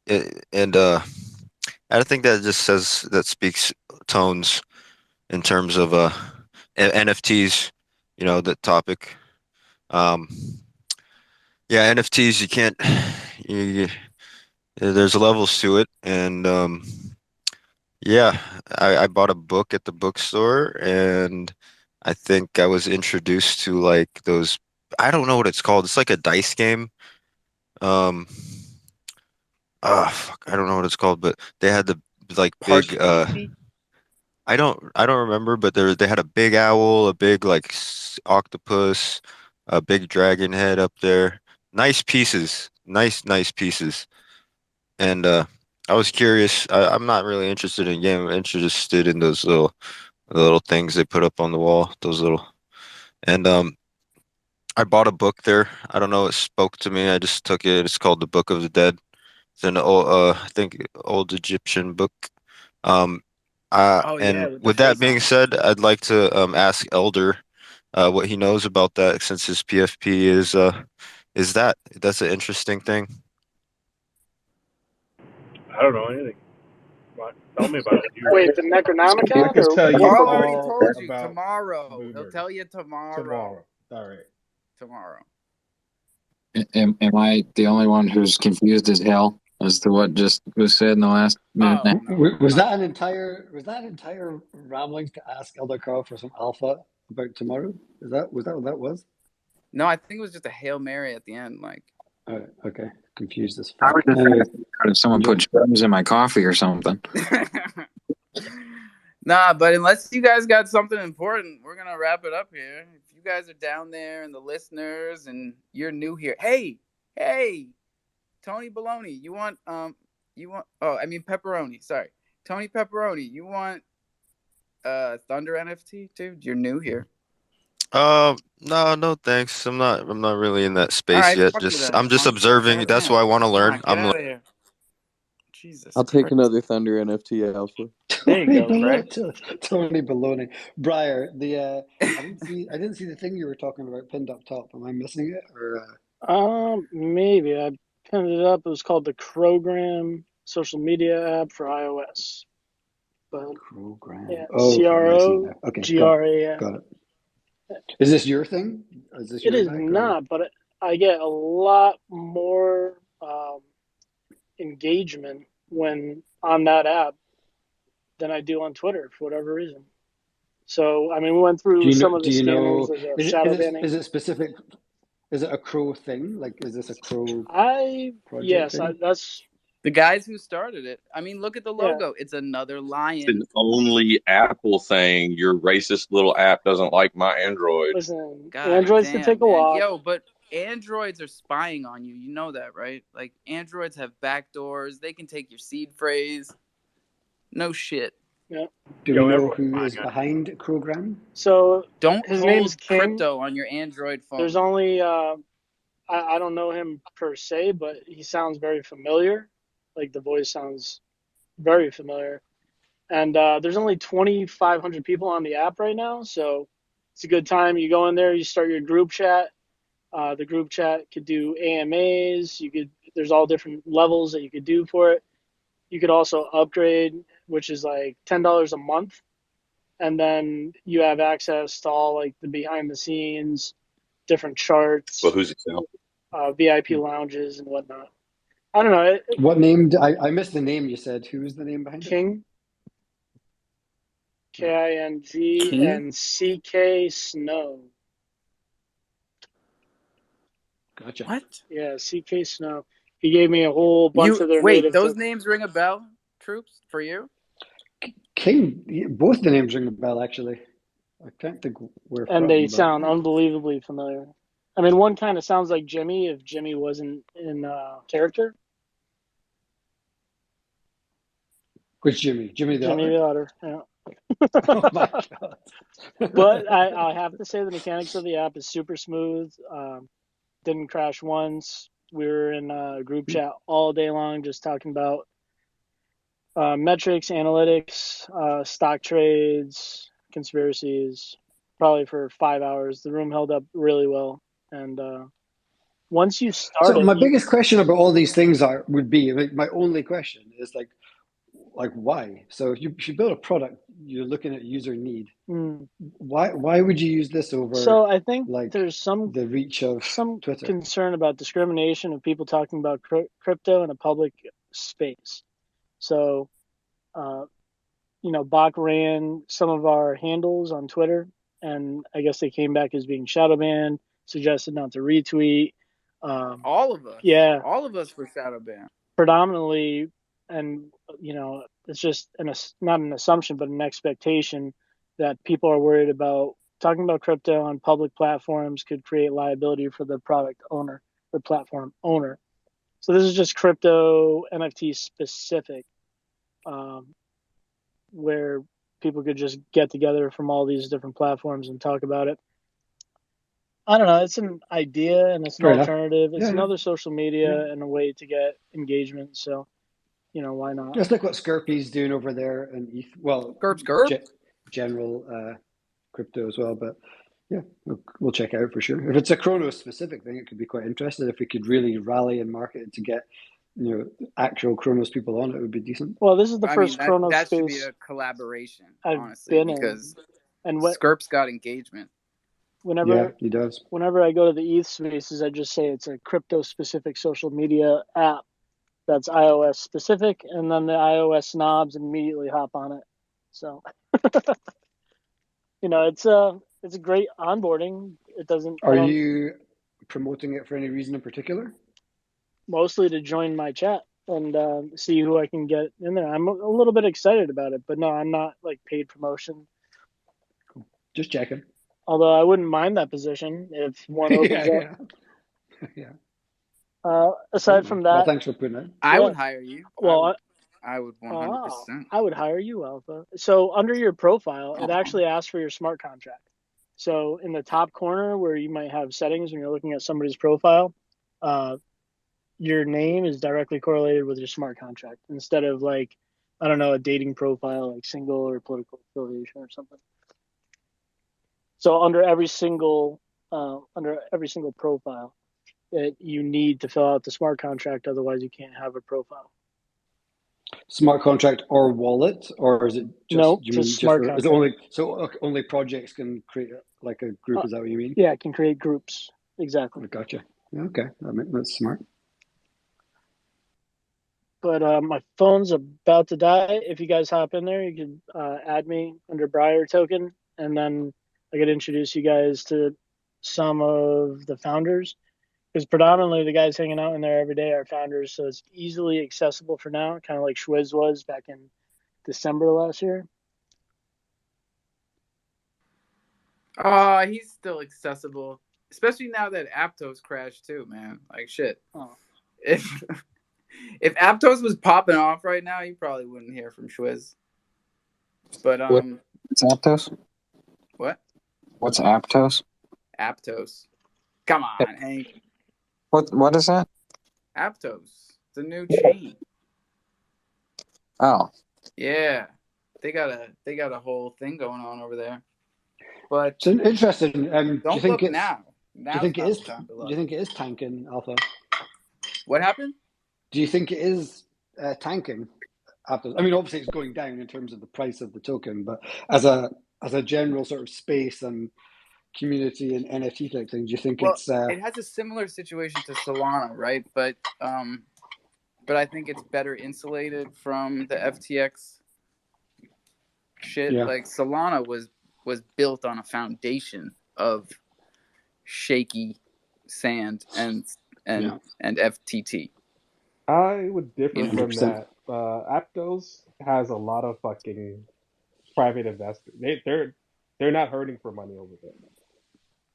And I think that speaks tones in terms of NFTs, you know, the topic. Um, yeah, NFTs, you can't, you, there's levels to it. And yeah, I bought a book at the bookstore, and I think I was introduced to like those, I don't know what it's called. It's like a dice game. Um, fuck, I don't know what it's called, but they had the like big Parcheesi? I don't remember, but they had a big owl, a big like octopus, a big dragon head up there. Nice pieces, nice pieces. And I was curious. I'm not really interested in game. I'm interested in those little things they put up on the wall. Those little and I bought a book there. I don't know. It spoke to me. I just took it. It's called The Book of the Dead. It's an old, I think, old Egyptian book. Um, Oh yeah, and with the with that face on being it. said, I'd like to ask Elder what he knows about that, since his PFP is that's an interesting thing. I don't know anything. What? Tell me about it. Wait, the I Necronomicon can or tell you Carl what? already all told you about tomorrow. He'll Boomers tell you tomorrow. tomorrow. All right. Tomorrow. Am I the only one who's confused as hell as to what just was said in the last minute? Oh no. Was that an entire ramblings to ask Elder Carl for some alpha about tomorrow? Was that what that was? No, I think it was just a Hail Mary at the end, like. Oh, okay, confused as I fuck. was just Anyways, if someone put shrooms in my coffee or something. Nah, but unless you guys got something important, we're gonna wrap it up here. If you guys are down there and the listeners and you're new here, hey, Tony Baloney, you want Pepperoni, sorry. Tony Pepperoni, you want Thunder NFT, dude? You're new here. No, thanks. I'm not really in that All space right, yet. fuck you then, I'm just Tony. observing. That's Goddamn. why I want to learn. Get out of here. Jesus. I'll take Christ. another Thunder NFT alpha. There you go, Craig. Tony Baloney. Briar, I didn't see the thing you were talking about pinned up top. Am I missing it? Or Maybe I pinned it up. It was called the Crogram social media app for iOS. But Crogram. yeah, Oh, CRO okay, GRAM. got it. Is this your thing? Is this It your is back, not, but I get a lot more engagement when on that app than I do on Twitter for whatever reason. So, I mean, we went through some of the scanners of the shadow banning. Is it specific? Is it a crow thing? Like, is this a crow project Yes, thing? The guys who started it. I mean, look at the Yeah. logo. It's another It's lion. an only Apple saying your racist little app doesn't like my Android. Listen, God Androids damn, can take a man. walk. Yo, but Androids are spying on you. You know that, right? Like, Androids have backdoors. They can take your seed phrase. No shit. Yeah. Do Yo, we know everyone's who fine, is guys. behind Crogram? So Don't his hold name's King. crypto on your Android phone. There's only I don't know him per se, but he sounds very familiar. Like the voice sounds very familiar. And there's only 2,500 people on the app right now, so it's a good time. You go in there, you start your group chat. The group chat could do AMAs. There's all different levels that you could do for it. You could also upgrade, which is like $10 a month, and then you have access to all like the behind the scenes, different charts, But who's it sell? VIP lounges and whatnot. I don't know. What name? I missed the name you said. Who was the name behind it? King, King, King? and CK Snow. Gotcha. What? Yeah, CK Snow. He gave me a whole bunch of their Wait, native. those names ring a bell, Troops, for you? King. Both the names ring a bell, actually. I can't think where And from, they but sound yeah. unbelievably familiar. I mean, one kind of sounds like Jimmy if Jimmy wasn't in character. Which Jimmy? Jimmy the Jimmy Otter? the Otter. Yeah. Oh my god! But I have to say the mechanics of the app is super smooth. Didn't crash once. We were in a group chat all day long just talking about metrics, analytics, stock trades, conspiracies, probably for 5 hours. The room held up really well. And once you start So it, my biggest question about all these things would be like, my only question is like why? So if you build a product, you're looking at user need. Why would you use this over? So I think like there's the reach of some Twitter? concern about discrimination of people talking about crypto in a public space. So, Bach ran some of our handles on Twitter, and I guess they came back as being shadow banned, suggested not to retweet. All of us. Yeah. All of us were shadow banned. Predominantly, and, it's just not an assumption, but an expectation that people are worried about talking about crypto on public platforms could create liability for the product owner, the platform owner. So this is just crypto NFT specific, where people could just get together from all these different platforms and talk about it. I don't know. It's an idea and it's an Fair enough. alternative. It's Yeah, yeah. another social media Yeah. and a way to get engagement. So, why not? Just like what Skirpy's doing over there and ETH. Well, Skirp. General crypto as well. But yeah, we'll check it out for sure. If it's a Chronos specific thing, it could be quite interesting. If we could really rally and market it to get actual Chronos people on it, would be decent. Well, this is the I first mean, Chronos that should be space a collaboration, I've honestly, been in. because And Skirp's got engagement. Yeah, he does. Whenever I go to the ETH spaces, I just say it's a crypto specific social media app that's iOS specific, and then the iOS snobs immediately hop on it. So, it's a great onboarding. It doesn't. Are you promoting it for any reason in particular? Mostly to join my chat and see who I can get in there. I'm a little bit excited about it, but no, I'm not like paid promotion. Cool. Just checking. Although I wouldn't mind that position if one opens up. Yeah. Aside from that, well, thanks for putting it. I would hire you. Well, I would 100%. I would hire you, Alpha. So under your profile, it actually asks for your smart contract. So in the top corner where you might have settings when you're looking at somebody's profile, your name is directly correlated with your smart contract instead of like, I don't know, a dating profile like single or political affiliation or something. So under every single profile, you need to fill out the smart contract, otherwise you can't have a profile. Smart contract or wallet, or is it just? Just smart contract. Is it only projects can create like a group? Is that what you mean? Yeah, it can create groups. Exactly. Gotcha. Okay, that's smart. But my phone's about to die. If you guys hop in there, you can add me under Briar token, and then I could introduce you guys to some of the founders. Because predominantly the guys hanging out in there every day are founders, so it's easily accessible for now, kind of like Schwiz was back in December last year. He's still accessible, especially now that Aptos crashed too, man. Like shit. Oh. If if Aptos was popping off right now, you probably wouldn't hear from Schwiz. But what's Aptos? What? What's Aptos? Aptos. Come on, Hank. What is that? Aptos. It's a new chain. Oh. Yeah. They got a whole thing going on over there. But it's interesting. Do you don't think look it's now. Do you think it is? Time to Do look. you think it is tanking, Alpha? What happened? Do you think it is tanking? I mean, obviously it's going down in terms of the price of the token, but as a general sort of space and community and NFT type thing, do you think it's? It has a similar situation to Solana, right? But I think it's better insulated from the FTX shit. Yeah. Like Solana was built on a foundation of shaky sand and FTT. I would differ You know? from 100%. that. Aptos has a lot of fucking private investors. They're not hurting for money over there.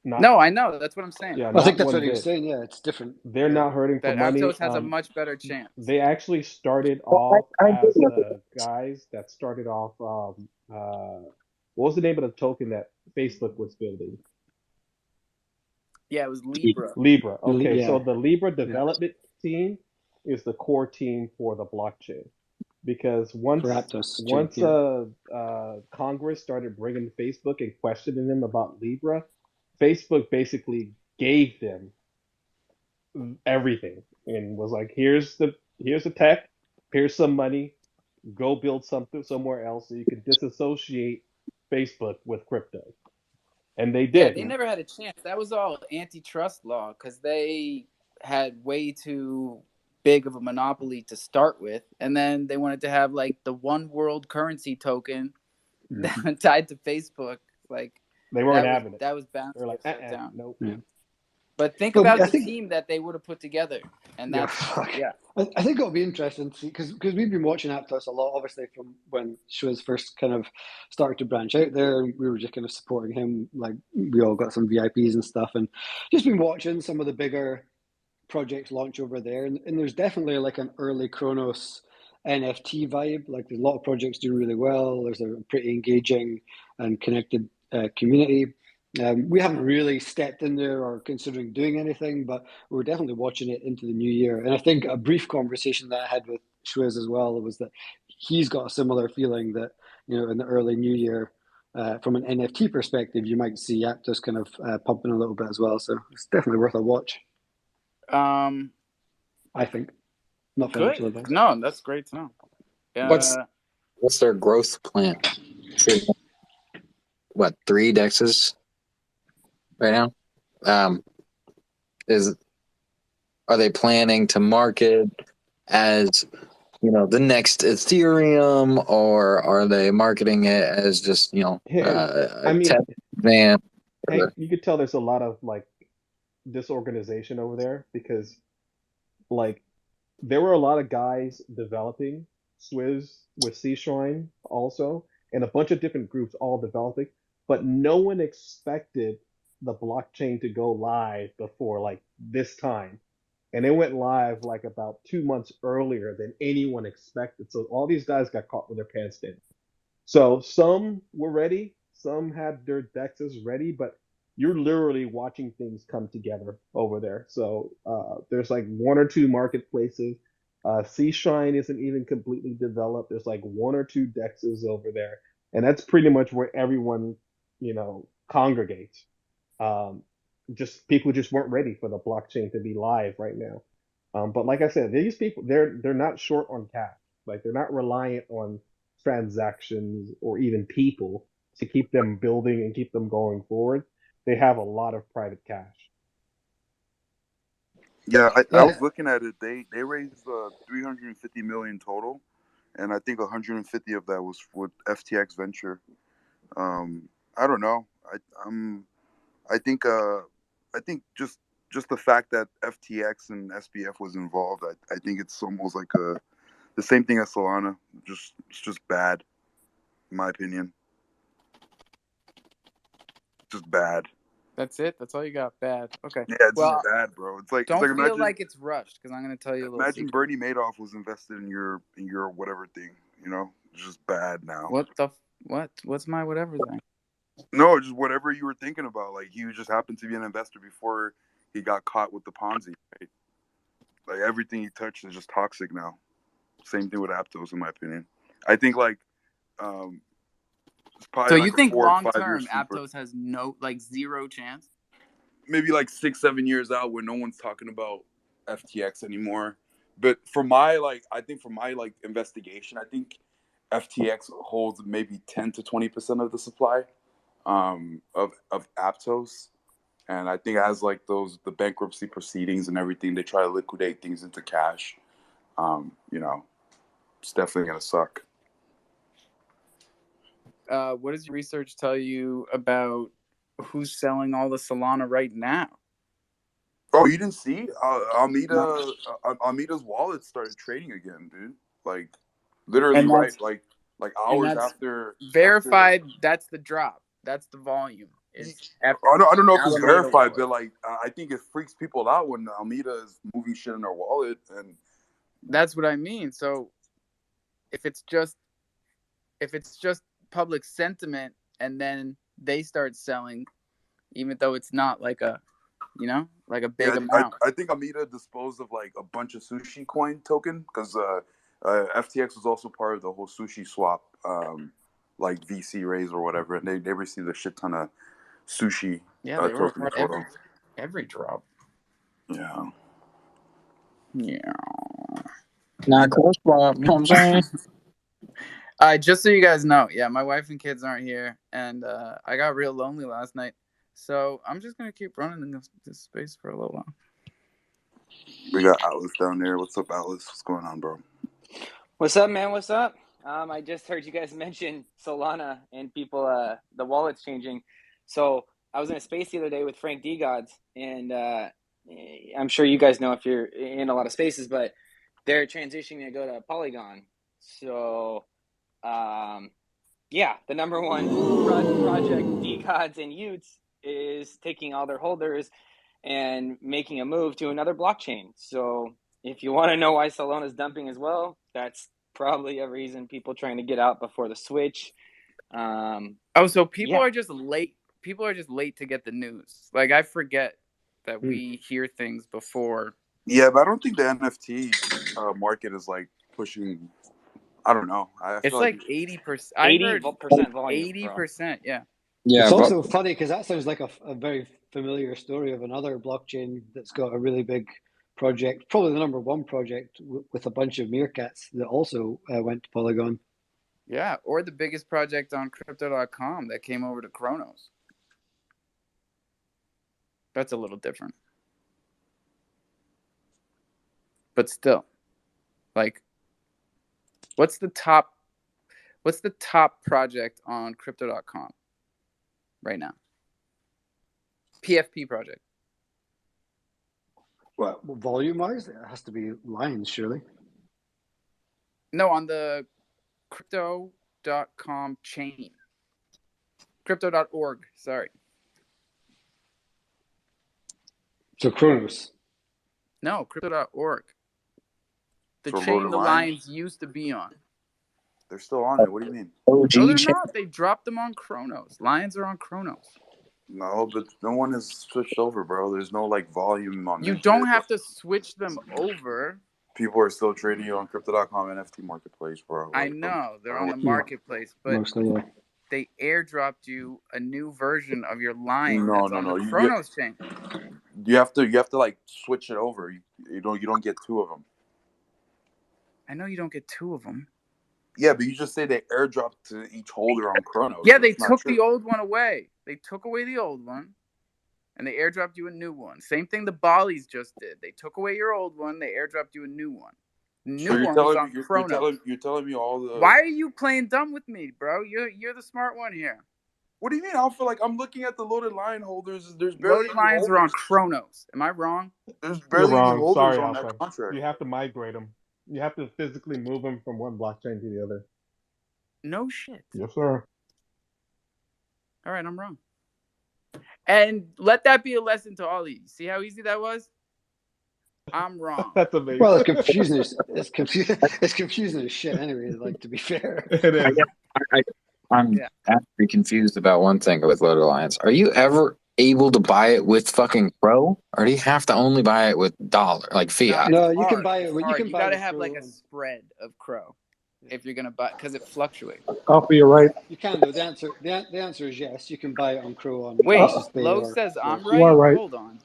No, I know. That's what I'm saying. Yeah, I think not that's one what he was bit. saying. Yeah, it's different. They're not hurting for That money. Aptos has a much better chance. They actually started off as the guys that started off. What was the name of the token that Facebook was building? Yeah, it was Libra. Libra. Okay, Yeah. so the Libra development team is the core team for the blockchain, because once Congress started bringing Facebook and questioning them about Libra, Facebook basically gave them everything and was like, here's the tech, here's some money, go build something somewhere else so you can disassociate Facebook with crypto. And they did. Yeah, they never had a chance. That was all antitrust law because they had way too big of a monopoly to start with, and then they wanted to have like the one world currency token tied to Facebook. Like they weren't having it. That was bound to like, get shut down. Nope. Yeah. But think about the team that they would have put together, and that's I think it'll be interesting to see because we've been watching Aptos a lot, obviously from when Schwiz first kind of started to branch out there. We were just kind of supporting him, like we all got some VIPs and stuff, and just been watching some of the bigger projects launch over there. And there's definitely like an early Kronos NFT vibe. Like there's a lot of projects doing really well. There's a pretty engaging and connected community. We haven't really stepped in there or considering doing anything, but we're definitely watching it into the new year. And I think a brief conversation that I had with Schwiz as well was that he's got a similar feeling that, in the early new year, from an NFT perspective, you might see Aptos kind of pumping a little bit as well. So it's definitely worth a watch. I think. Not financial advice. No, that's great to know. What's their growth plan? What, 3 dexes right now? Are they planning to market as the next Ethereum, or are they marketing it as just test van? Hey, you could tell there's a lot of like disorganization over there because like there were a lot of guys developing Swizz with C Shrine also, and a bunch of different groups all developing, but no one expected the blockchain to go live before like this time. And it went live like about 2 months earlier than anyone expected. So all these guys got caught with their pants down. So some were ready, some had their dexes ready, but you're literally watching things come together over there. So there's like 1 or 2 marketplaces. C Shrine isn't even completely developed. There's like 1 or 2 dexes over there, and that's pretty much where everyone, congregates. Just people just weren't ready for the blockchain to be live right now. But like I said, these people they're not short on cash. Like they're not reliant on transactions or even people to keep them building and keep them going forward. They have a lot of private cash. Yeah, I was looking at it. They raised 350 million total, and I think 150 of that was with FTX Venture. I don't know. I think just just the fact that FTX and SBF was involved, I think it's almost like the same thing as Solana. It's just bad, in my opinion. Just bad. That's it. That's all you got. Bad. Okay. Yeah, it's Well, just bad, bro. It's like don't feel imagine like it's rushed because I'm gonna tell you a little imagine secret. Bernie Madoff was invested in your whatever thing. You know, it's just bad now. What's my whatever thing? No, just whatever you were thinking about. Like he just happened to be an investor before he got caught with the Ponzi. Right? Like everything he touched is just toxic now. Same thing with Aptos, in my opinion. I think like it's probably So like you a think 4 or long 5 year term sleeper. Aptos has zero chance? Maybe like 6-7 years out where no one's talking about FTX anymore. But for my investigation, I think FTX holds maybe 10 to 20% of the supply of Aptos. And I think as like the bankruptcy proceedings and everything, they try to liquidate things into cash. It's definitely gonna suck. What does your research tell you about who's selling all the Solana right now? Oh, you didn't see? Almeida's wallet started trading again, dude. Like literally And right, that's like and hours that's after verified. That's the drop. That's the volume. It's I don't know if it's Alameda verified, wallet. but like I think it freaks people out when Almeida is moving shit in their wallet, and that's what I mean. So if it's just public sentiment, and then they start selling, even though it's not like a big amount. I think Almeida disposed of like a bunch of sushi coin token because FTX was also part of the whole sushi swap, like VC raise or whatever, and they received a shit ton of sushi Yeah, they were token part as well. every drop. Yeah. Not close, Bob. You know what I'm saying? Just so you guys know, yeah, my wife and kids aren't here, and I got real lonely last night, so I'm just gonna keep running in this space for a little while. We got Atlas down there. What's up, Atlas? What's going on, bro? What's up, man? What's up? I just heard you guys mention Solana and people, the wallet's changing. So I was in a space the other day with Frank D Gods, and I'm sure you guys know if you're in a lot of spaces, but they're transitioning to go to Polygon. So, yeah, the number one project, D Gods and Utes, is taking all their holders and making a move to another blockchain. So if you want to know why Solana's dumping as well, that's probably a reason people trying to get out before the switch. So people are just late. People are just late to get the news. Like I forget that we hear things before. Yeah, but I don't think the NFT market is like pushing. I don't know. It's like 80%. 80% volume. 80%. Yeah. Yeah, it's also funny because that sounds like a very familiar story of another blockchain that's got a really big project, probably the number one project with a bunch of meerkats that also went to Polygon. Yeah, or the biggest project on crypto.com that came over to Kronos. That's a little different. But still, like, what's the top project on crypto.com right now? PFP project. Well, volume-wise, it has to be Lions, surely. No, on the crypto.com chain. Crypto.org, sorry. So Kronos. No, crypto.org. The So chain the Lions used to be on. They're still on it. What do you mean? No, they're not. They dropped them on Kronos. Lions are on Kronos. No, but no one has switched over, bro. There's no like volume on. You don't have to switch them over. People are still trading on Crypto.com NFT marketplace, bro. I know they're on the marketplace, but they airdropped you a new version of your line that's on the Kronos chain. You have to like switch it over. You don't get two of them. I know you don't get two of them. Yeah, but you just say they airdropped to each holder on Kronos. Yeah, they took the old one away. They took away the old one, and they airdropped you a new one. Same thing the Bollies just did. They took away your old one. They airdropped you a new one. New one was on Kronos. You're telling me all the. Why are you playing dumb with me, bro? You're the smart one here. What do you mean? I feel like I'm looking at the loaded line holders. There's barely Loaded any lions are on holders. Chronos. Am I wrong? There's You're barely any wrong. holders Sorry, on that Alpha. contract. You have to migrate them. You have to physically move them from one blockchain to the other. No shit. Yes, sir. All right, I'm wrong. And let that be a lesson to all of you. See how easy that was? I'm wrong. That's amazing. Well, it's confusing. It's confusing. It's confusing as shit. Anyway, like, to be fair. It is. I'm actually confused about one thing with Loaded Alliance. Are you ever able to buy it with fucking Pro, or do you have to only buy it with dollar, like fiat? No, you can Hard. buy it. It's You hard. can You buy got to with have Pro like a and- spread of Crow if you're gonna buy, because it fluctuates. Alpha, you're right. You can though. The answer is yes. You can buy it on Crow on Wait, Basis Pay Lowe or says I'm You are right. right. Hold on.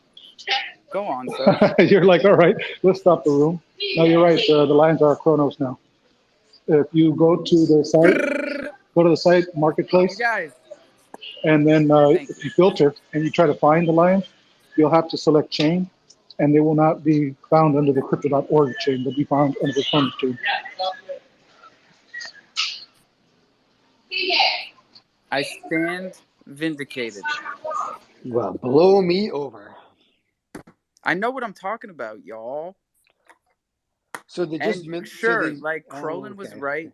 Go on, sir. You're like, all right, let's stop the room. No, you're right. The Lions are Chronos now. If you go to the site, You marketplace, guys. and then Thank if you filter and you try to find the Lions, you'll have to select chain, and they will not be found under the crypto.org chain. They'll be found under the Chronos chain. I stand vindicated. Well, blow me over. I know what I'm talking about, y'all. So they just And meant sure, so they, like oh, Crowlin was okay. right.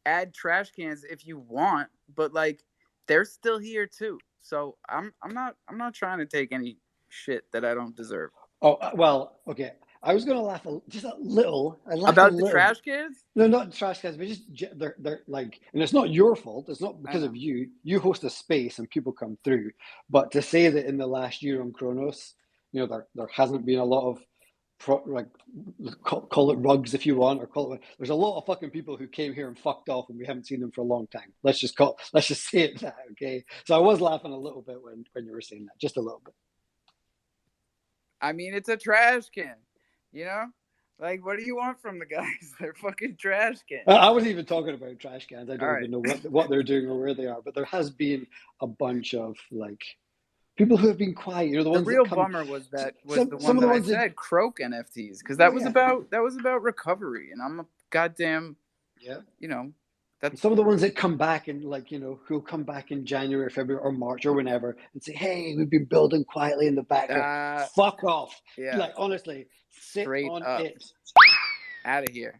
Add trash cans if you want, but like they're still here too. So I'm not trying to take any shit that I don't deserve. Oh well, okay. I was going to laugh just a little. I laughed About a the little. trash cans? No, not trash cans, but just they're like, and it's not your fault. It's not because of you. You host a space and people come through. But to say that in the last year on Kronos, you know, there hasn't been a lot of call it rugs if you want, or call it. There's a lot of fucking people who came here and fucked off, and we haven't seen them for a long time. Let's just say it that, okay? So I was laughing a little bit when you were saying that, just a little bit. I mean, it's a trash can, you know? Like, what do you want from the guys? They're fucking trash cans. I wasn't even talking about trash cans. I don't All even know what they're doing or where they are. But there has been a bunch of like people who have been quiet. You know, the ones real that come. bummer was that some the of one the that I ones that said croak NFTs, because that was yeah. about recovery, and I'm a goddamn yeah. You know, that's some of the ones that come back and like, you know, who'll come back in January, February, or March or whenever and say, "Hey, we've been building quietly in the background." Fuck off. Yeah. Like honestly, sit straight on up. it. Out of here.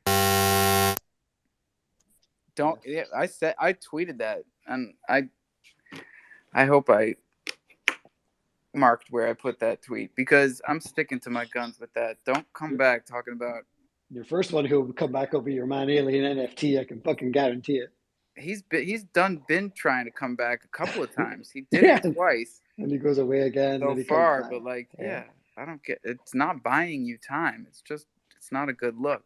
Don't. Yeah, I tweeted that, and I hope I marked where I put that tweet, because I'm sticking to my guns with that. Don't come back talking about. Your first one who'll come back will be your man Alien NFT. I can fucking guarantee it. He's been trying to come back a couple of times. He did it twice. And he goes away again. So and he far, comes back. but like, yeah, I don't get. It's not buying you time. It's not a good look.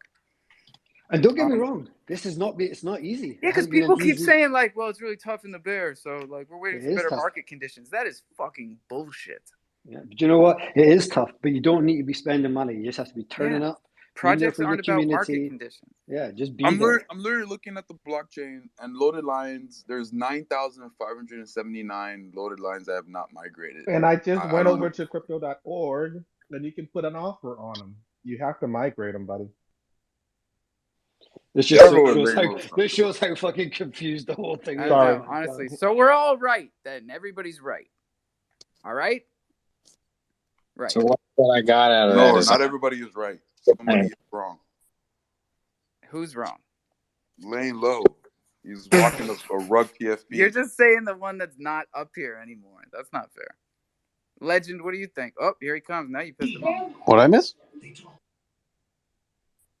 And don't get me wrong, it's not easy. Yeah, because people keep saying like, well, it's really tough in the bear, so like we're waiting for better market conditions. That is fucking bullshit. Yeah, but you know what? It is tough, but you don't need to be spending money. You just have to be turning up. Projects aren't about market conditions. Yeah, just be I'm there. literally looking at the blockchain and loaded lines. There's 9,579 loaded lines that have not migrated. And I just went over to crypto.org, and you can put an offer on them. You have to migrate them, buddy. This just shows how fucking confused the whole thing is. Sorry. No, honestly. So we're all right then. Everybody's right. All right? Right. So what I got out of that is not everybody is right. Somebody is wrong. Who's wrong? Lane Low. He's walking a rug PFP. You're just saying the one that's not up here anymore. That's not fair. Legend, what do you think? Oh, here he comes. Now you pissed him off. What I miss?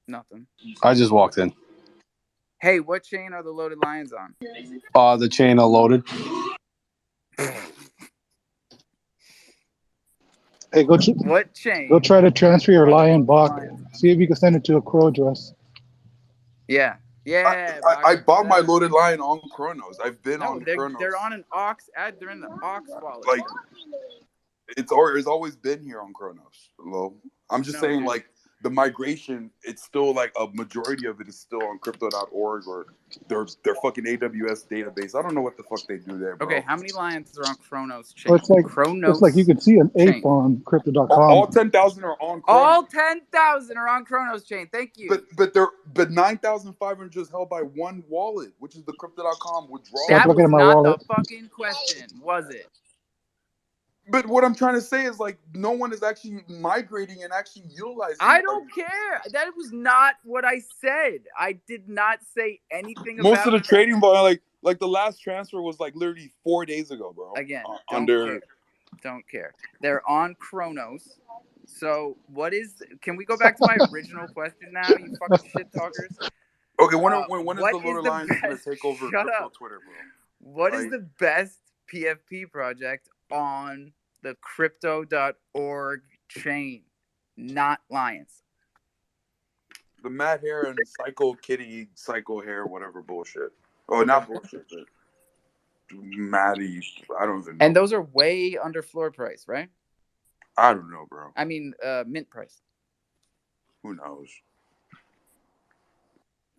Nothing. I just walked in. Hey, what chain are the loaded lions on? The chain loaded. Hey, what chain? Go try to transfer your lion block. See if you can send it to a crow address. Yeah. Yeah. I bought my loaded lion on Chronos. I've been on Chronos. They're on an Ox ad. They're in the Ox wallet. Like it's always been here on Chronos. Hello. I'm just saying, like, the migration, it's still like a majority of it is still on crypto.org or their fucking AWS database. I don't know what the fuck they do there, bro. Okay, how many lions are on Chronos Well, chain? it's like you Chronos could see an ape chain. on All crypto.com. 10,000 are on Chronos. All 10,000 are on Chronos chain. Thank you. But 9,500 is held by one wallet, which is the crypto.com withdrawal. Stop That looking was at my not wallet. the fucking question, was it? But what I'm trying to say is like no one is actually migrating and actually utilizing. I don't care. That was not what I said. I did not say anything about most of the that. trading volume, like the last transfer was like literally 4 days ago, bro. Again, don't care. They're on Chronos. So can we go back to my original question now, you fucking shit talkers? Okay, when is the Lord Alliance going to take over Shut crypto up. Twitter, bro? What is the best PFP project on the crypto.org chain? Not Lions. The Mad Hair and Psycho Kitty, Psycho Hair, whatever bullshit. Oh, not bullshit, but Maddie, I don't even know. And those are way under floor price, right? I don't know, bro. I mean, mint price. Who knows?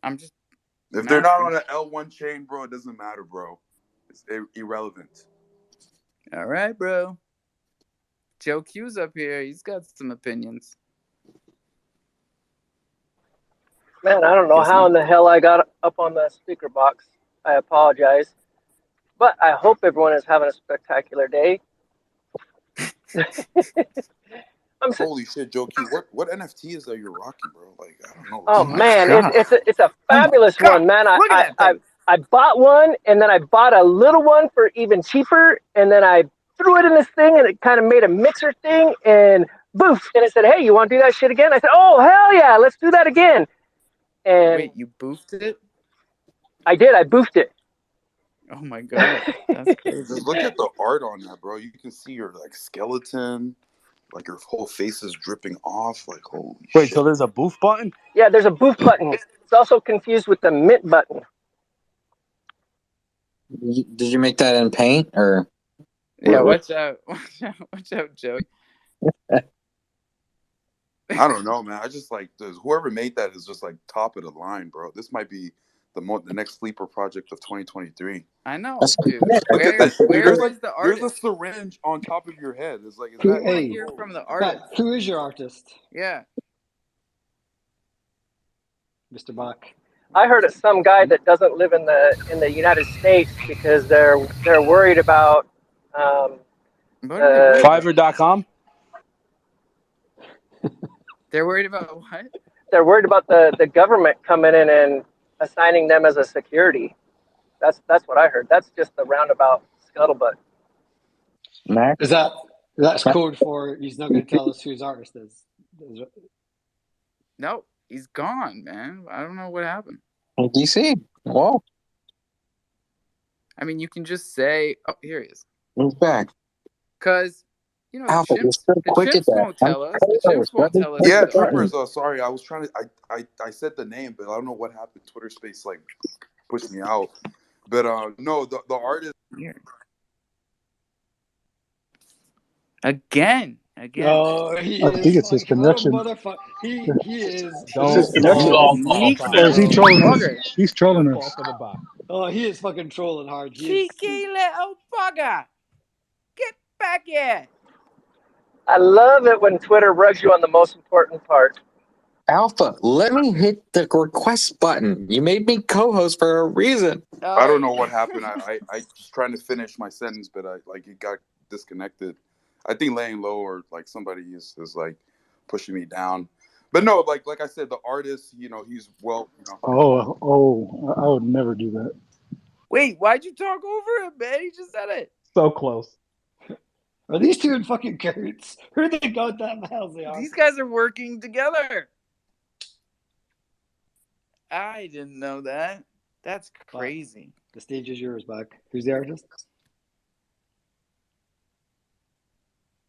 I'm just. If they're not on an L1 chain, bro, it doesn't matter, bro. It's irrelevant. All right, bro. Joe Q's up here. He's got some opinions. Man, I don't know how in the hell I got up on the speaker box. I apologize. But I hope everyone is having a spectacular day. Holy shit, Joe Q. What NFT is that you're rocking, bro? Like, I don't know. Oh man, it's a fabulous one, man. Look at that thing. I bought one, and then I bought a little one for even cheaper, and then I threw it in this thing, and it kind of made a mixer thing, and boof. And it said, hey, you want to do that shit again? I said, oh, hell yeah, let's do that again. And wait, you boofed it? I did. I boofed it. Oh my god, that's crazy. Just look at the art on that, bro. You can see your like skeleton, like your whole face is dripping off. Like, holy shit. Wait, so there's a boof button? Yeah, there's a boof button. It's also confused with the mint button. Did you make that in paint or? Yeah, watch out, Joe. I don't know, man. I just like whoever made that is just like top of the line, bro. This might be the next sleeper project of 2023. I know, dude. Where is the artist? There's a syringe on top of your head. It's like, I want to hear from the artist. Who is your artist? Yeah, Mr. Bach. I heard it's some guy that doesn't live in the United States because they're worried about Fiverr.com. They're worried about what? They're worried about the government coming in and assigning them as a security. That's what I heard. That's just the roundabout scuttlebutt. That's code for he's not going to tell us who his artist is. No, he's gone, man. I don't know what happened. DC. Whoa. I mean, you can just say, "Oh, here he is." He's back. Because you know Alpha, the chimps won't tell us. The chimps won't tell us. Yeah, Troopers. Sorry, I was trying to. I said the name, but I don't know what happened. Twitter Space like pushed me out. But no, the artist. Again. Oh, he I think it's his connection. He is. It's his connection. Or is he trolling us? He's trolling us. Oh, he is fucking trolling hard. Cheeky little bugger. Get back here. I love it when Twitter rugs you on the most important part. Alpha, let me hit the request button. You made me co-host for a reason. I don't know what happened. I was trying to finish my sentence, but it got disconnected. I think laying low or like somebody is like pushing me down. But no, like I said, the artist, he's well, Oh, I would never do that. Wait, why'd you talk over him, man? He just said it. So close. Are these two in fucking cahoots? Who they got that hell they are? These guys are working together. I didn't know that. That's crazy. The stage is yours, Buck. Who's the artist?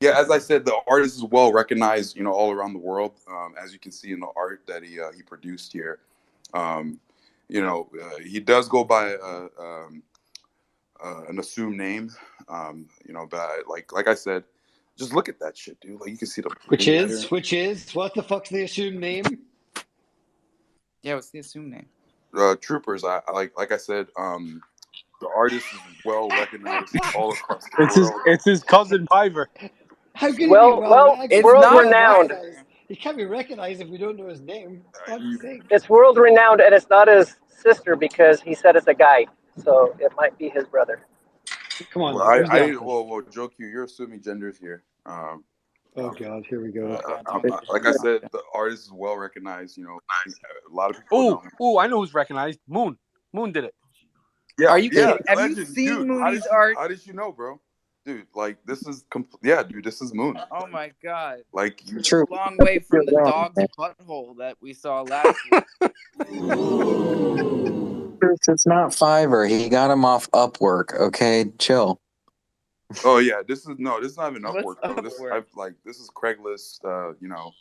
Yeah, as I said, the artist is well recognized, all around the world. As you can see in the art that he produced here, he does go by an assumed name, but like I said, Just look at that shit, dude. Like you can see the Which brain is matter. what the fuck's the assumed name? Yeah, what's the assumed name? Troopers. I like I said. The artist is well recognized all across the It's his world. it's his cousin Piper. How can he be Well, well well, recognized? It's world not renowned. Piper. He can't be recognized if we don't know his name. Fuck's sake. It's world renowned, and it's not his sister because he said it's a guy, so it might be his brother. Come on Well, now. Who's the artist? well, joke you. You're assuming genders here. Oh God, here we go. Oh God, don't get Like I said, the artist is well recognized. You know, a lot of people know him. Oh, I know who's recognized. Moon did it. Yeah, Are you yeah, kidding? Have you legend, seen dude. Mooney's art? How did you know, bro? Dude, like this is yeah, dude. This is Moon. Oh my God, Like it's True. a long way from You're the wrong, dog's man. butthole that we saw last week. It's not Fiverr. He got him off Upwork. Okay, chill. oh yeah, this is not even What's Upwork, bro. Upwork? This is Craigslist. You know,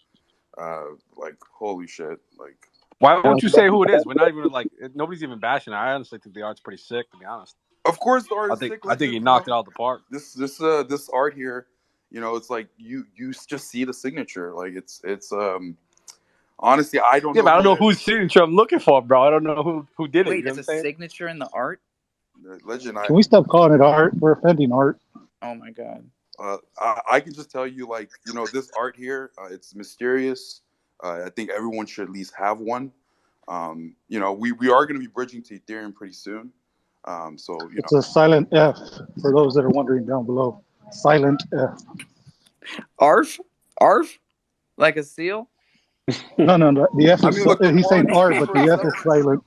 like holy shit, like. Why won't you say who it is? We're not even like nobody's even bashing it. I honestly think the art's pretty sick, to be honest. Of course, the I artist think sick. I think he Legend, knocked it out of the park. This art here, you know, it's like you just see the signature. Like it's honestly, I don't Yeah, know but I don't who know it whose is. signature I'm looking for, bro. I don't know who did it. You Wait, know there's what a I'm saying? signature in the art? Legend, Can we stop calling it art? We're offending art. Oh my God. I can just tell you, like, you know, this art here, it's mysterious. I think everyone should at least have one. You know, we are going to be bridging to Ethereum pretty soon. So, you It's know. a silent F for those that are wondering down below. Silent F. Arf? Arf? Like a seal? No. The F I is, mean, look, the he's more saying it R, speaks but for the F itself. is silent.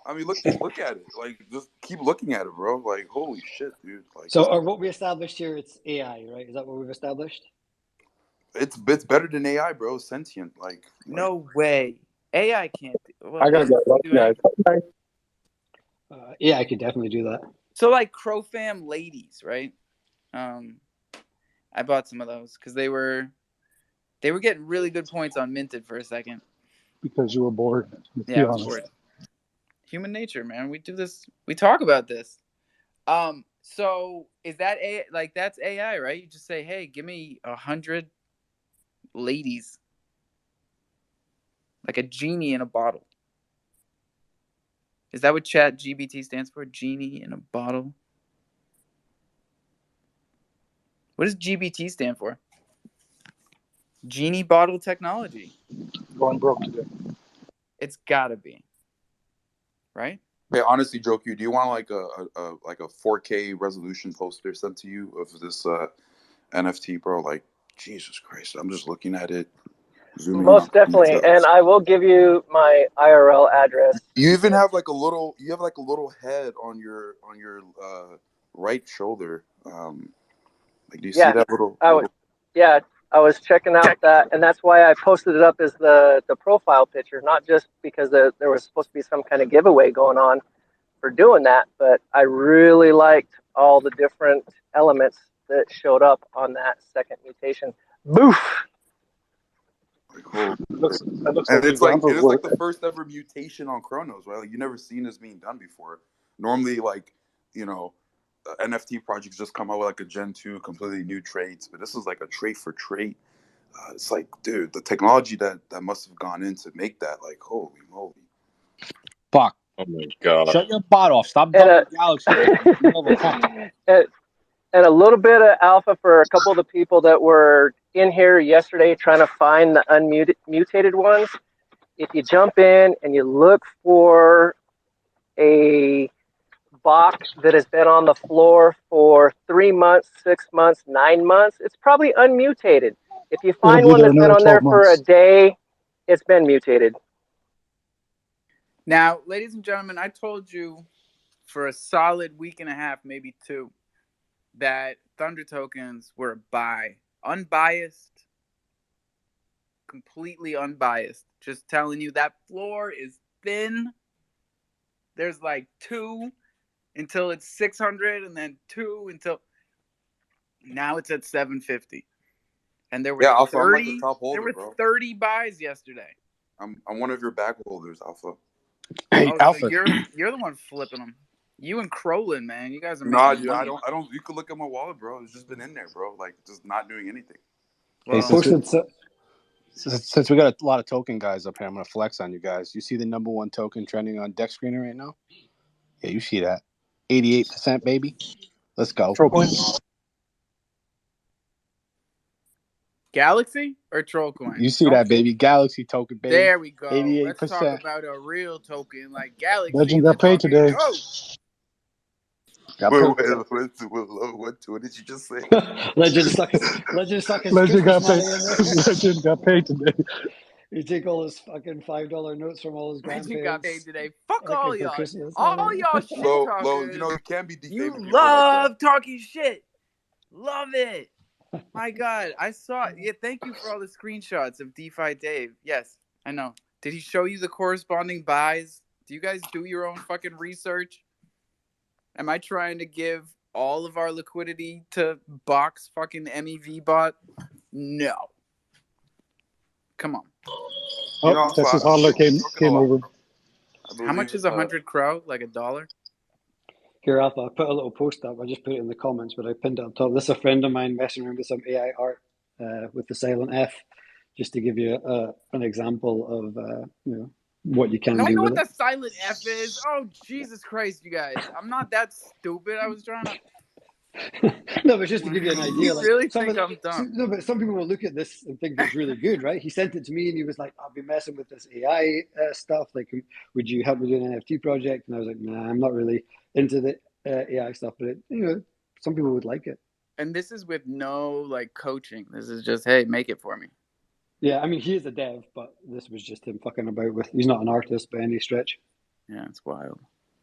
I mean, just look at it. Like, just keep looking at it, bro. Like, holy shit, dude. Like, So, are what we established here? It's AI, right? Is that what we've established? it's better than AI, bro. It's sentient. Like No way. AI can't do, well, I gotta AI go. Love can't do you guys. anything. Yeah, I could definitely do that. So like crofam ladies, right? I bought some of those because they were getting really good points on Minted for a second. Because you were bored. Let's Yeah, be I was honest. bored. Human nature, man. We do this. We talk about this. So is that that's AI, right? You just say, hey, give me 100 ladies, like a genie in a bottle. Is that what Chat GBT stands for? Genie in a bottle. What does GBT stand for? Genie bottle technology. Going broke today. It's gotta be, right? Hey, honestly, joke you. Do you want like a 4K resolution poster sent to you of this NFT, bro? Like, Jesus Christ, I'm just looking at it, zooming in on Most the definitely, and details. I will give you my IRL address. You even have like a little. You have like a little head on your right shoulder. Like, do you see Yeah, that little? yeah, I was checking out that, and that's why I posted it up as the profile picture, not just because there was supposed to be some kind of giveaway going on for doing that, but I really liked all the different elements that showed up on that second mutation. Boof! Like, holy That looks and like it Uganda's is like work. the first ever mutation on Chronos, right? Like you never seen this being done before. Normally, like, you know, NFT projects just come out with like a Gen 2 completely new traits, but this is like a trait for trait. It's like, dude, the technology that must have gone in to make that, like, holy moly. Fuck. Oh my god. Shut your butt off. Stop And dumping Galaxy. You never come. and a little bit of alpha for a couple of the people that were in here yesterday trying to find the unmutated ones. If you jump in and you look for a Bach that has been on the floor for 3 months, 6 months, 9 months, it's probably unmutated. If you It'll find be one there that's been another on 12 there for a months. day, it's been mutated. Now, ladies and gentlemen, I told you for a solid week and a half, maybe two, that Thunder tokens were a buy. Unbiased, completely unbiased. Just telling you that floor is thin. There's like 2 until it's 600, and then 2 until now it's at 750. And there were Yeah, Alpha, I'm like the 30. top There holder, were bro. 30 buys yesterday. I'm one of your back holders, Alpha. Hey, Oh, so Alpha. you're the one flipping them. You and Crolin, man, you guys are Nah, making dude, I money. don't. You could look at my wallet, bro. It's just been in there, bro. Like just not doing anything. Hey, Well, since we got a lot of token guys up here, I'm gonna flex on you guys. You see the number one token trending on Deck Screener right now? Yeah, you see that? 88%, baby. Let's go. Trollcoin. Galaxy or Trollcoin? You see Don't that, baby? Galaxy token, baby. There we go. 88%. Let's talk about a real token like Galaxy. Legend got paid fucking today. Go. What did you just say? Legend stuck his Legend Christmas got paid. money in there. Legend got paid today. You take all his fucking $5 notes from all his Legend got paid grandparents. today. Fuck Okay, all for y'all. Christmas. All y'all shit Lo, talkers. you know you can't be You defaming people like love that. talking shit. Love it. My God, I saw it. Yeah, thank you for all the screenshots of DeFi Dave. Yes, I know. Did he show you the corresponding buys? Do you guys do your own fucking research? Am I trying to give all of our liquidity to Box fucking MEV bot? No. Come on. Oh, You know, Texas Hodler came over. How much is 100 crow? Like $1? Here, Alpha, I put a little post up. I just put it in the comments, but I pinned it up top. This is a friend of mine messing around with some AI art with the silent F, just to give you an example of what you can No, I do know with what it. the silent F is. Oh, Jesus Christ, you guys. I'm not that stupid. I was trying to... No, but just to give you an idea, You like really some think of I'm dumb? no, but some people will look at this and think it's really good, right? He sent it to me and he was like, "I've been messing with this AI stuff. Like, would you help me do an NFT project?" And I was like, "Nah, I'm not really into the AI stuff, but some people would like it." And this is with no like coaching. This is just, hey, make it for me. Yeah, I mean, he is a dev, but this was just him fucking about with. He's not an artist by any stretch. Yeah, it's wild.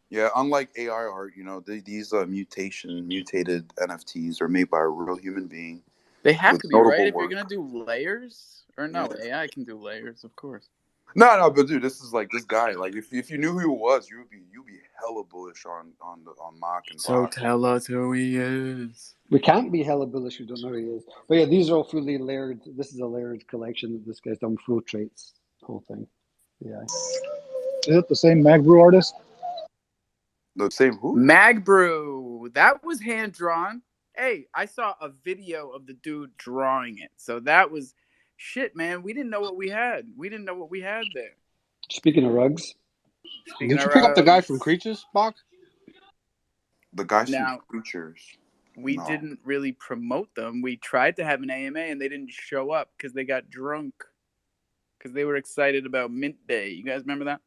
Yeah, unlike AI art, these mutated NFTs are made by a real human being. They have with to be, notable right? If work. you're gonna do layers, or no, Yeah. AI can do layers, of course. No, but dude, this is like this guy. Like, if you knew who he was, you'd be hella bullish on Mock and So Bach. tell us who he is. We can't be hella bullish. We don't know who he is. But yeah, these are all fully layered. This is a layered collection that this guy's done. Flow traits, whole thing. Yeah. Is it the same Magbrew artist? The same who? Magbrew. That was hand drawn. Hey, I saw a video of the dude drawing it. So that was shit, man. We didn't know what we had. We didn't know what we had there. Speaking of rugs. Did you pick up the guy from Creatures, Bach? The guys Now, from Creatures. We didn't really promote them. We tried to have an AMA and they didn't show up because they got drunk. Because they were excited about Mint Day. You guys remember that?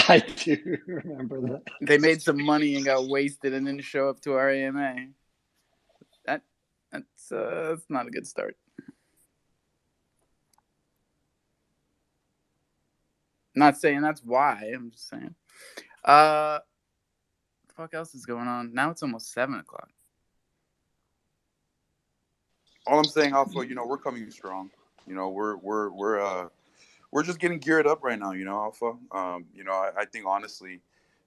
I do remember that. They made some money and got wasted and didn't show up to our AMA. That's not a good start. I'm not saying that's why. I'm just saying. What the fuck else is going on? Now it's almost 7:00. All I'm saying, Alpha, we're coming strong. We're just getting geared up right now. Alpha. I think honestly,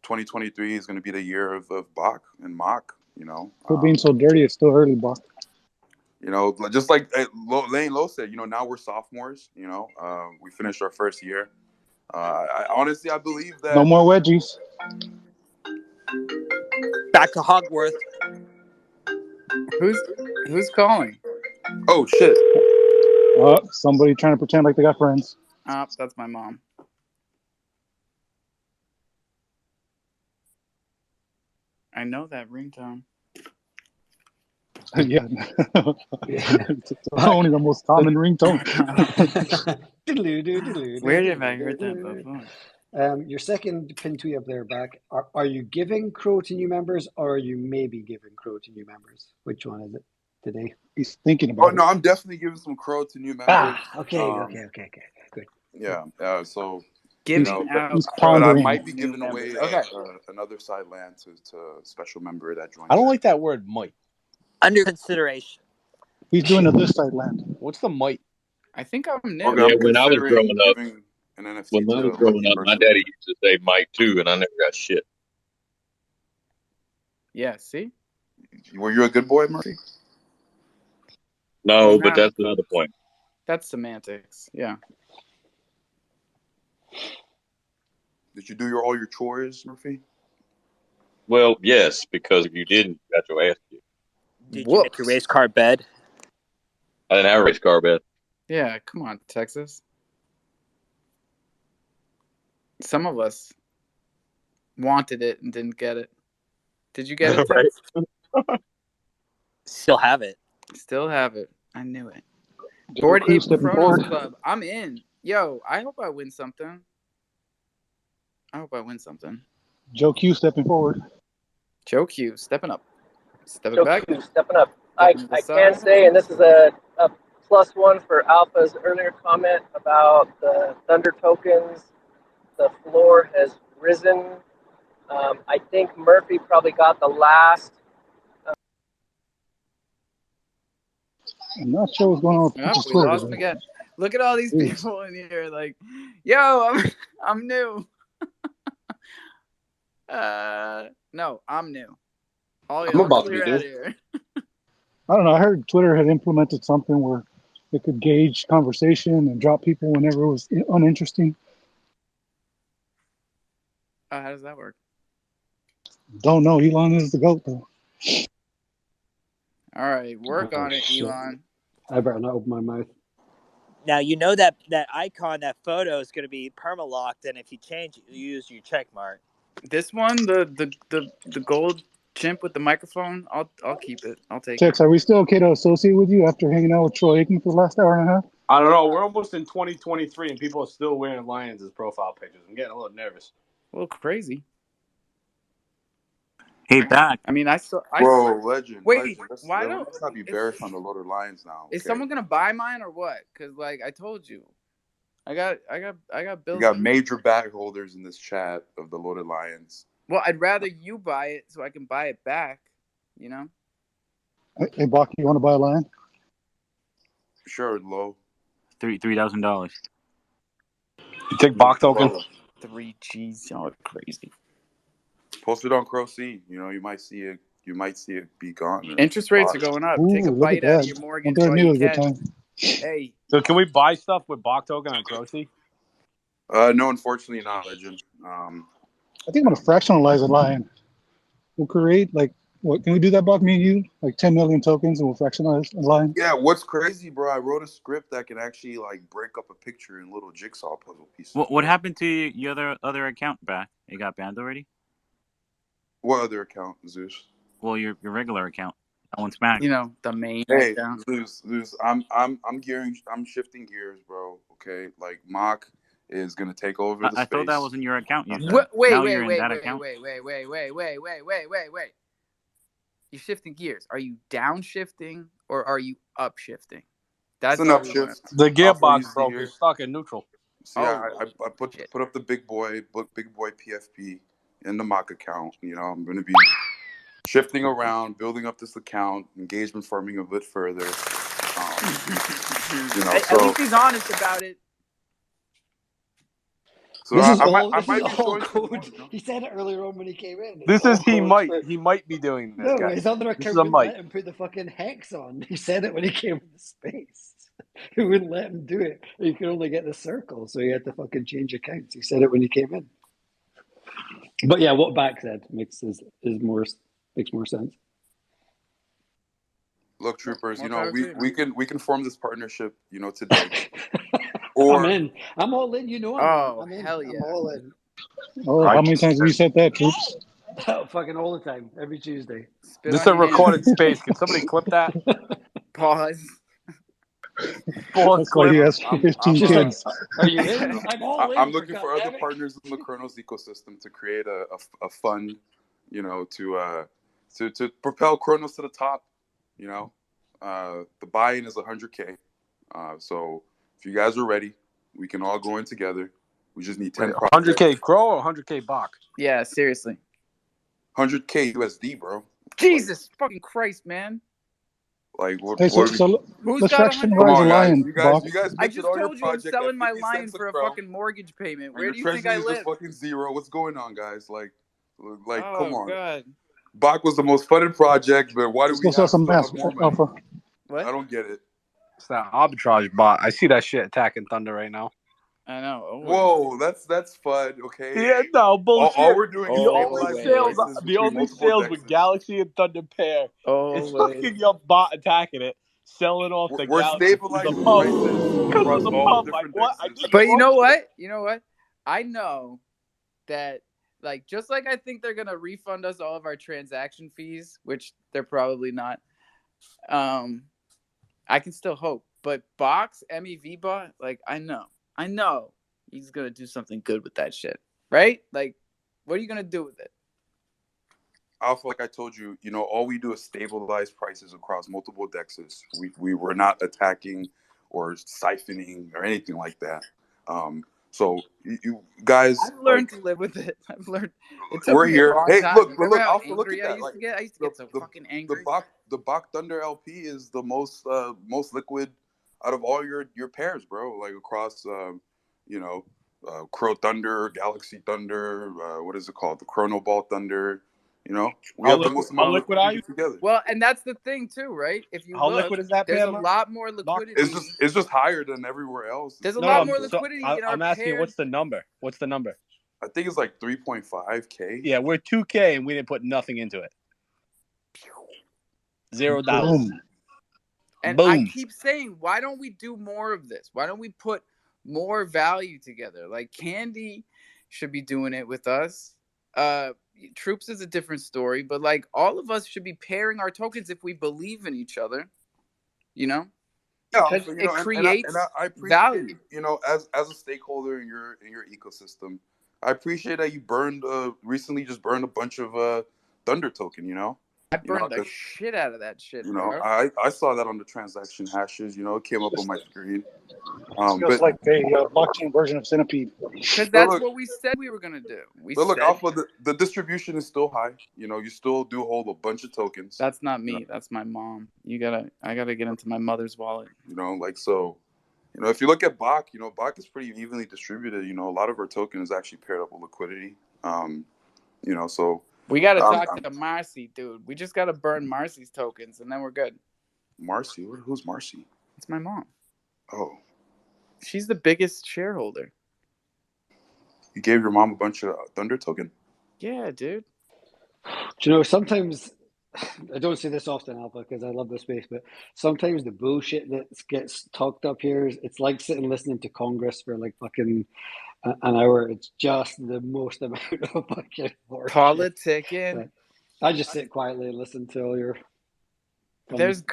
2023 is going to be the year of Bach and Mock. Quit being so dirty. It's still early, Bach. Just like Lane Low said, now we're sophomores. We finished our first year. I honestly believe that. No more wedgies. Back to Hogwarts. Who's calling? Oh shit! Somebody trying to pretend like they got friends. That's my mom. I know that ringtone. Yeah. It's only the most common ringtone. Where have I heard that before? Your second pin tweet up there, back. Are you giving Crow to new members, or are you maybe giving Crow to new members? Which one is it today? He's thinking about it. No, I'm definitely giving some Crow to new members. Okay, good. Yeah. So giving out, but I might be giving away another side land to a special member that joins. I don't like that word might. Under consideration. He's doing a this side land. What's the might? I think I'm new. Okay, when I was growing up, an NFT when I was growing up, my daddy used to say might too, and I never got shit. Yeah, see? Were you a good boy, Murphy? No, but that's another point. That's semantics. Yeah. Did you do all your chores, Murphy? Well, yes, because if you didn't, you got your ass kicked. Did you make your Whoops. race car bed? I didn't have a race car bed. Yeah, come on, Texas. Some of us wanted it and didn't get it. Did you get it, Right? Tex? Still have it. Still have it. I knew it. Joe Board Q Ape stepping Chronos forward. Club. I'm in. Yo, I hope I win something. I hope I win something. Joe Q stepping forward. Joe Q stepping up. Stepping Joe back. Q stepping up. Stepping to the I can side. say, and this is a +1 for Alpha's earlier comment about the Thunder tokens. The floor has risen. I think Murphy probably got the last. I'm not sure what's going on with Yep, people's we Twitter lost him today. again. Look at all these Jeez. people in here. Like, yo, I'm new. No, I'm new. All I'm y'all about to be clear new. out of here. I don't know. I heard Twitter had implemented something where it could gauge conversation and drop people whenever it was uninteresting. Oh, how does that work? Don't know. Elon is the GOAT, though. All right, work on it, shit. Elon. I better not open my mouth. Now you know that icon, that photo is going to be permalocked, and if you change it, you use your check mark. This one, the gold chimp with the microphone, I'll keep it. I'll take Tex, it. are we still okay to associate with you after hanging out with Troy Aiken for the last hour and a half? I don't know. We're almost in 2023, and people are still wearing lions as profile pictures. I'm getting a little nervous. A little crazy. Hey, back. I mean, I saw. Bro, legend. Wait, why don't? Let's not be bearish on the Loaded Lions now. Is Okay? someone gonna buy mine or what? Because like I told you, I got We bills. got major back holders in this chat of the Loaded Lions. Well, I'd rather you buy it so I can buy it back. You know. Hey, Bach, you want to buy a lion? Sure, low. $3,000. You take Bach token? 3 G's, y'all are crazy. Post it on Crow C. You know, you might see it. You might see it be gone. Interest rates are going up. Ooh, Take a look at bite out of that. your One mortgage third while new you is a good can. time. Hey. So can we buy stuff with Bach token on Crossy? No, unfortunately not, Legend. I think I'm going to fractionalize a lion. We'll create, like, what can we do that, Bach, me and you? Like 10 million tokens and we'll fractionalize a lion? Yeah, what's crazy, bro? I wrote a script that can actually like break up a picture in little jigsaw puzzle pieces. What happened to your other account back? It got banned already? What other account, Zeus? Well, your regular account. That one's back. You know, the main Hey, account. Zeus, I'm shifting gears, bro. Okay, like Mock is gonna take over the I space. thought that was in your account. You said. Wait, Now wait, you're in wait, that wait, account. wait. You're shifting gears. Are you downshifting or are you upshifting? That's It's an all we want. upshift. The Alpha, you gearbox see broke. here. It's stuck in neutral. See, Oh, I put up the big boy PFP in the Mock account. You know, I'm gonna be shifting around, building up this account, engagement farming a bit further. You know, at least he's honest about it. So This is I all might be showing some code. more, you know? He said it earlier on when he came in. It's This all is he code. might be doing this, No, guys. his other This account is a wouldn't might. let him put the fucking hex on. He said it when he came into space. He wouldn't let him do it. You could only get the circle, so he had to fucking change accounts. He said it when he came in. But yeah, what Back said makes more sense. Look, troopers, More you know, power to you. we can form this partnership, you know, today. I'm Or in. I'm all in. You know I'm in. I'm in. Hell yeah. I'm all in. Oh, how many times have you said that, troops? Fucking all the time, every Tuesday. Spit This is on a your recorded hand. space. Can somebody clip that? Pause. Pause That's why clip. he asked for 15 She's like, kids. are you in? I'm all in. I'm for looking for other goddammit. partners in the Chronos ecosystem to create a fund, you know, to propel Chronos to the top. You know, the buy-in is 100K. So if you guys are ready, we can all go in together. We just need 10 projects. 100K Crow or 100K Bach? Yeah, seriously. 100K USD, bro. Jesus fucking Christ, man. Like what? Hey, so, What are we? so Who's let's got Come 100? fractionalize a on, guys. lion, Bach. You guys I mentioned just all your told you I'm project at selling my 50 lion cents a for a crow, fucking mortgage payment. and Where your do you think treasury I is just live? fucking zero. What's going on, guys? Like, come Oh on. God. Bach was the most funded project, but why do Let's we go sell have some still masks, have more money? What? I don't get it. It's that arbitrage bot. I see that shit attacking Thunder right now. I know. Always. Whoa, that's fun. Okay. Yeah, no bullshit. All we're doing is The only stabilizing sales, prices the between only multiple sales with dexes. Galaxy and Thunder pair is Always. fucking your bot attacking it, selling off the We're Galaxy through the stabilizing pump. prices Because across of the all pump, the like different what? I dexes. did But you know fuck what? You know what? I know that, like, just like I think they're gonna refund us all of our transaction fees, which they're probably not. I can still hope. But Box MEV bot, like, I know he's gonna do something good with that shit, right? Like, what are you gonna do with it? Alpha, like I told you, all we do is stabilize prices across multiple dexes. We were not attacking or siphoning or anything like that. So you guys, I've learned to live with it. I've learned. It took we're me a here. long Hey, time. look, You but remember look, how Alpha, look at angry I that. used Like to get? I used to get so fucking angry. the Bach Thunder LP is the most liquid out of all your pairs, bro. Like across Crow Thunder, Galaxy Thunder, what is it called? The Chrono Ball Thunder. We How have the liquid, most amount of liquidity together. Well, and that's the thing too, right? If you How look, liquid is that there's pair, a Mark? lot more liquidity. It's just higher than everywhere else. There's a No, lot no. more So liquidity in our I'm asking you, paired. what's the number? What's the number? I think it's like 3.5K. Yeah, we're 2K and we didn't put nothing into it. $0. Boom. And Boom. I keep saying, why don't we do more of this? Why don't we put more value together? Like Candy should be doing it with us. Troops is a different story, but like all of us should be pairing our tokens if we believe in each other. Yeah, Because so, it creates I appreciate value. as a stakeholder in your ecosystem, I appreciate that you recently just burned a bunch of Thunder token. I burned the shit out of that shit, bro. I saw that on the transaction hashes. It came up on my screen. Feels like a blockchain version of Centipede. Because that's what we said we were gonna do. But look, Alpha, the distribution is still high. You still do hold a bunch of tokens. That's not me. That's my mom. I gotta get into my mother's wallet. If you look at Bach, Bach is pretty evenly distributed. A lot of our token is actually paired up with liquidity. So we got to talk to Marcy, dude. We just got to burn Marcy's tokens, and then we're good. Marcy? Who's Marcy? It's my mom. Oh. She's the biggest shareholder. You gave your mom a bunch of Thunder token? Yeah, dude. Do you know, sometimes, I don't say this often, Alpha, because I love this space, but sometimes the bullshit that gets talked up here, it's like sitting listening to Congress for like fucking an hour. It's just the most amount of fucking politicking. I just sit quietly and listen to all your. There's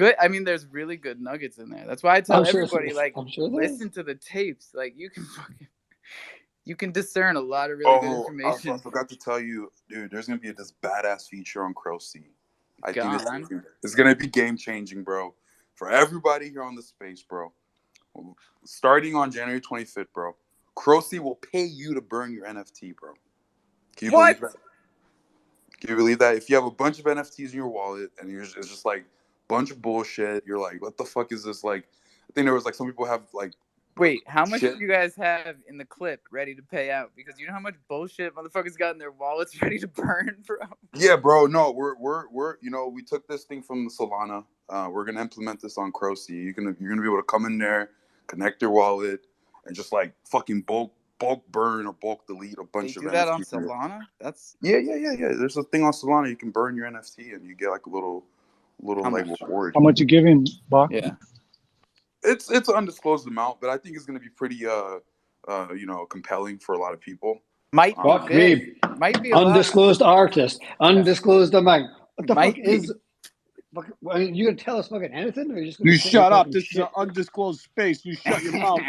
really good nuggets in there. That's why I tell everybody, listen to the tapes. Like you can discern a lot of really good information. I forgot to tell you, dude. There's gonna be this badass feature on crofam. I think it's gonna be game changing, bro, for everybody here on the space, bro. Starting on January 25th, bro. crofam will pay you to burn your NFT, bro. Can you believe that? Can you believe that? If you have a bunch of NFTs in your wallet and it's just like a bunch of bullshit, you're like, what the fuck is this? Like, I think there was like some people have like. Wait, how much do you guys have in the clip ready to pay out? Because you know how much bullshit motherfuckers got in their wallets ready to burn, bro. Yeah, bro. No, we're we took this thing from Solana. We're gonna implement this on crofam. You're gonna be able to come in there, connect your wallet, and just like fucking bulk burn or bulk delete a bunch of NFTs. They do that on Solana? That's yeah. There's a thing on Solana. You can burn your NFT and you get like a little like reward. How much you giving, Bach? Yeah. It's an undisclosed amount, but I think it's going to be pretty compelling for a lot Might be undisclosed artist, undisclosed amount. What the fuck is? I mean, you gonna tell us fucking anything, or are you just gonna shut up? This is an undisclosed space. You shut your mouth.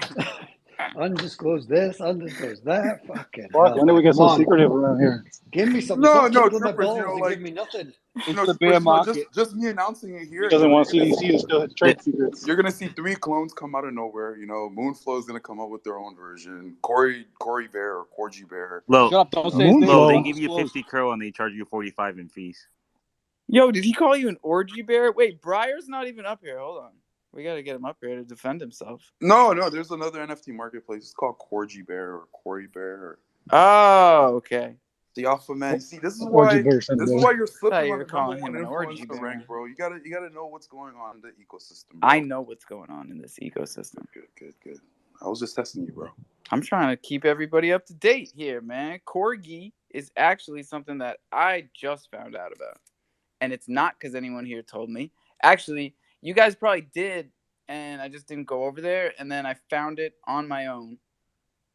Undisclosed this, undisclosed that. Fucking hell, when do we get so secretive around here? Give me something. No, Troopers, my balls and give me nothing. It's the bear market. Just me announcing it here. He doesn't want CDC to still trade secrets. You're gonna see 3 clones come out of nowhere. Moonflow is gonna come up with their own version. Corey Bear or Corgi Bear. Shut up! Don't say his name. They give you 50 crow and they charge you 45 in fees. Yo, did he call you an orgy bear? Wait, Briar's not even up here. Hold on. We got to get him up here to defend himself. No, there's another NFT marketplace. It's called Corgi Bear or Corey Bear. Oh, okay. The Alpha Man. See, this is why you're slipping on the calling number him an one orgy influencer bear. rank, bro. You gotta know what's going on in the ecosystem, bro. I know what's going on in this ecosystem. Good. I was just testing you, bro. I'm trying to keep everybody up to date here, man. Corgi is actually something that I just found out about. And it's not because anyone here told me. Actually, you guys probably did, and I just didn't go over there. And then I found it on my own,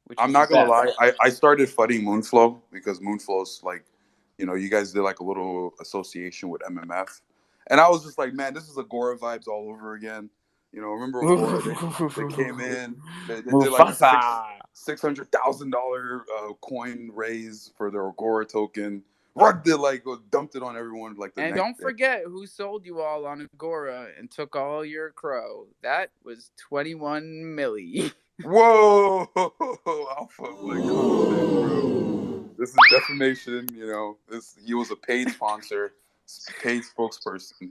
which I'm was the not gonna best. lie. I started fudding Moonflow because Moonflow's like, you guys did like a little association with MMF, and I was just like, man, this is Agora vibes all over again. Remember Agora? They came in. They did like a Mufasa. $600,000 coin raise for their Agora token. Rug did dumped it on everyone like the And next don't day. forget who sold you all on Agora and took all your crow. That was 21 milli. Whoa, Alpha, like calm down, bro. This is defamation. He was a paid sponsor, paid spokesperson.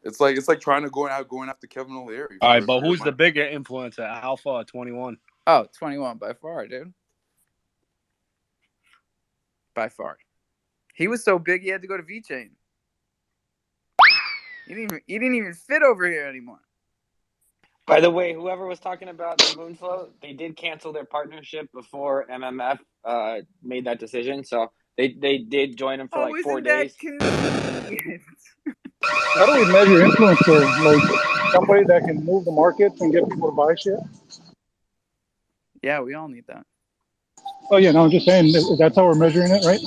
It's like trying to going after Kevin O'Leary. All right, but for your who's the money. bigger influencer, Alpha or 21? Oh, 21 by far, dude. By far. He was so big he had to go to VeChain. He didn't even fit over here anymore. By the way, whoever was talking about the Moonflow, they did cancel their partnership before MMF made that decision. So they did join them for like 4 days. Convenient? How do we measure influencer? Like somebody that can move the markets and get people to buy shit? Yeah, we all need that. Oh yeah, no, I'm just saying that's how we're measuring it, right?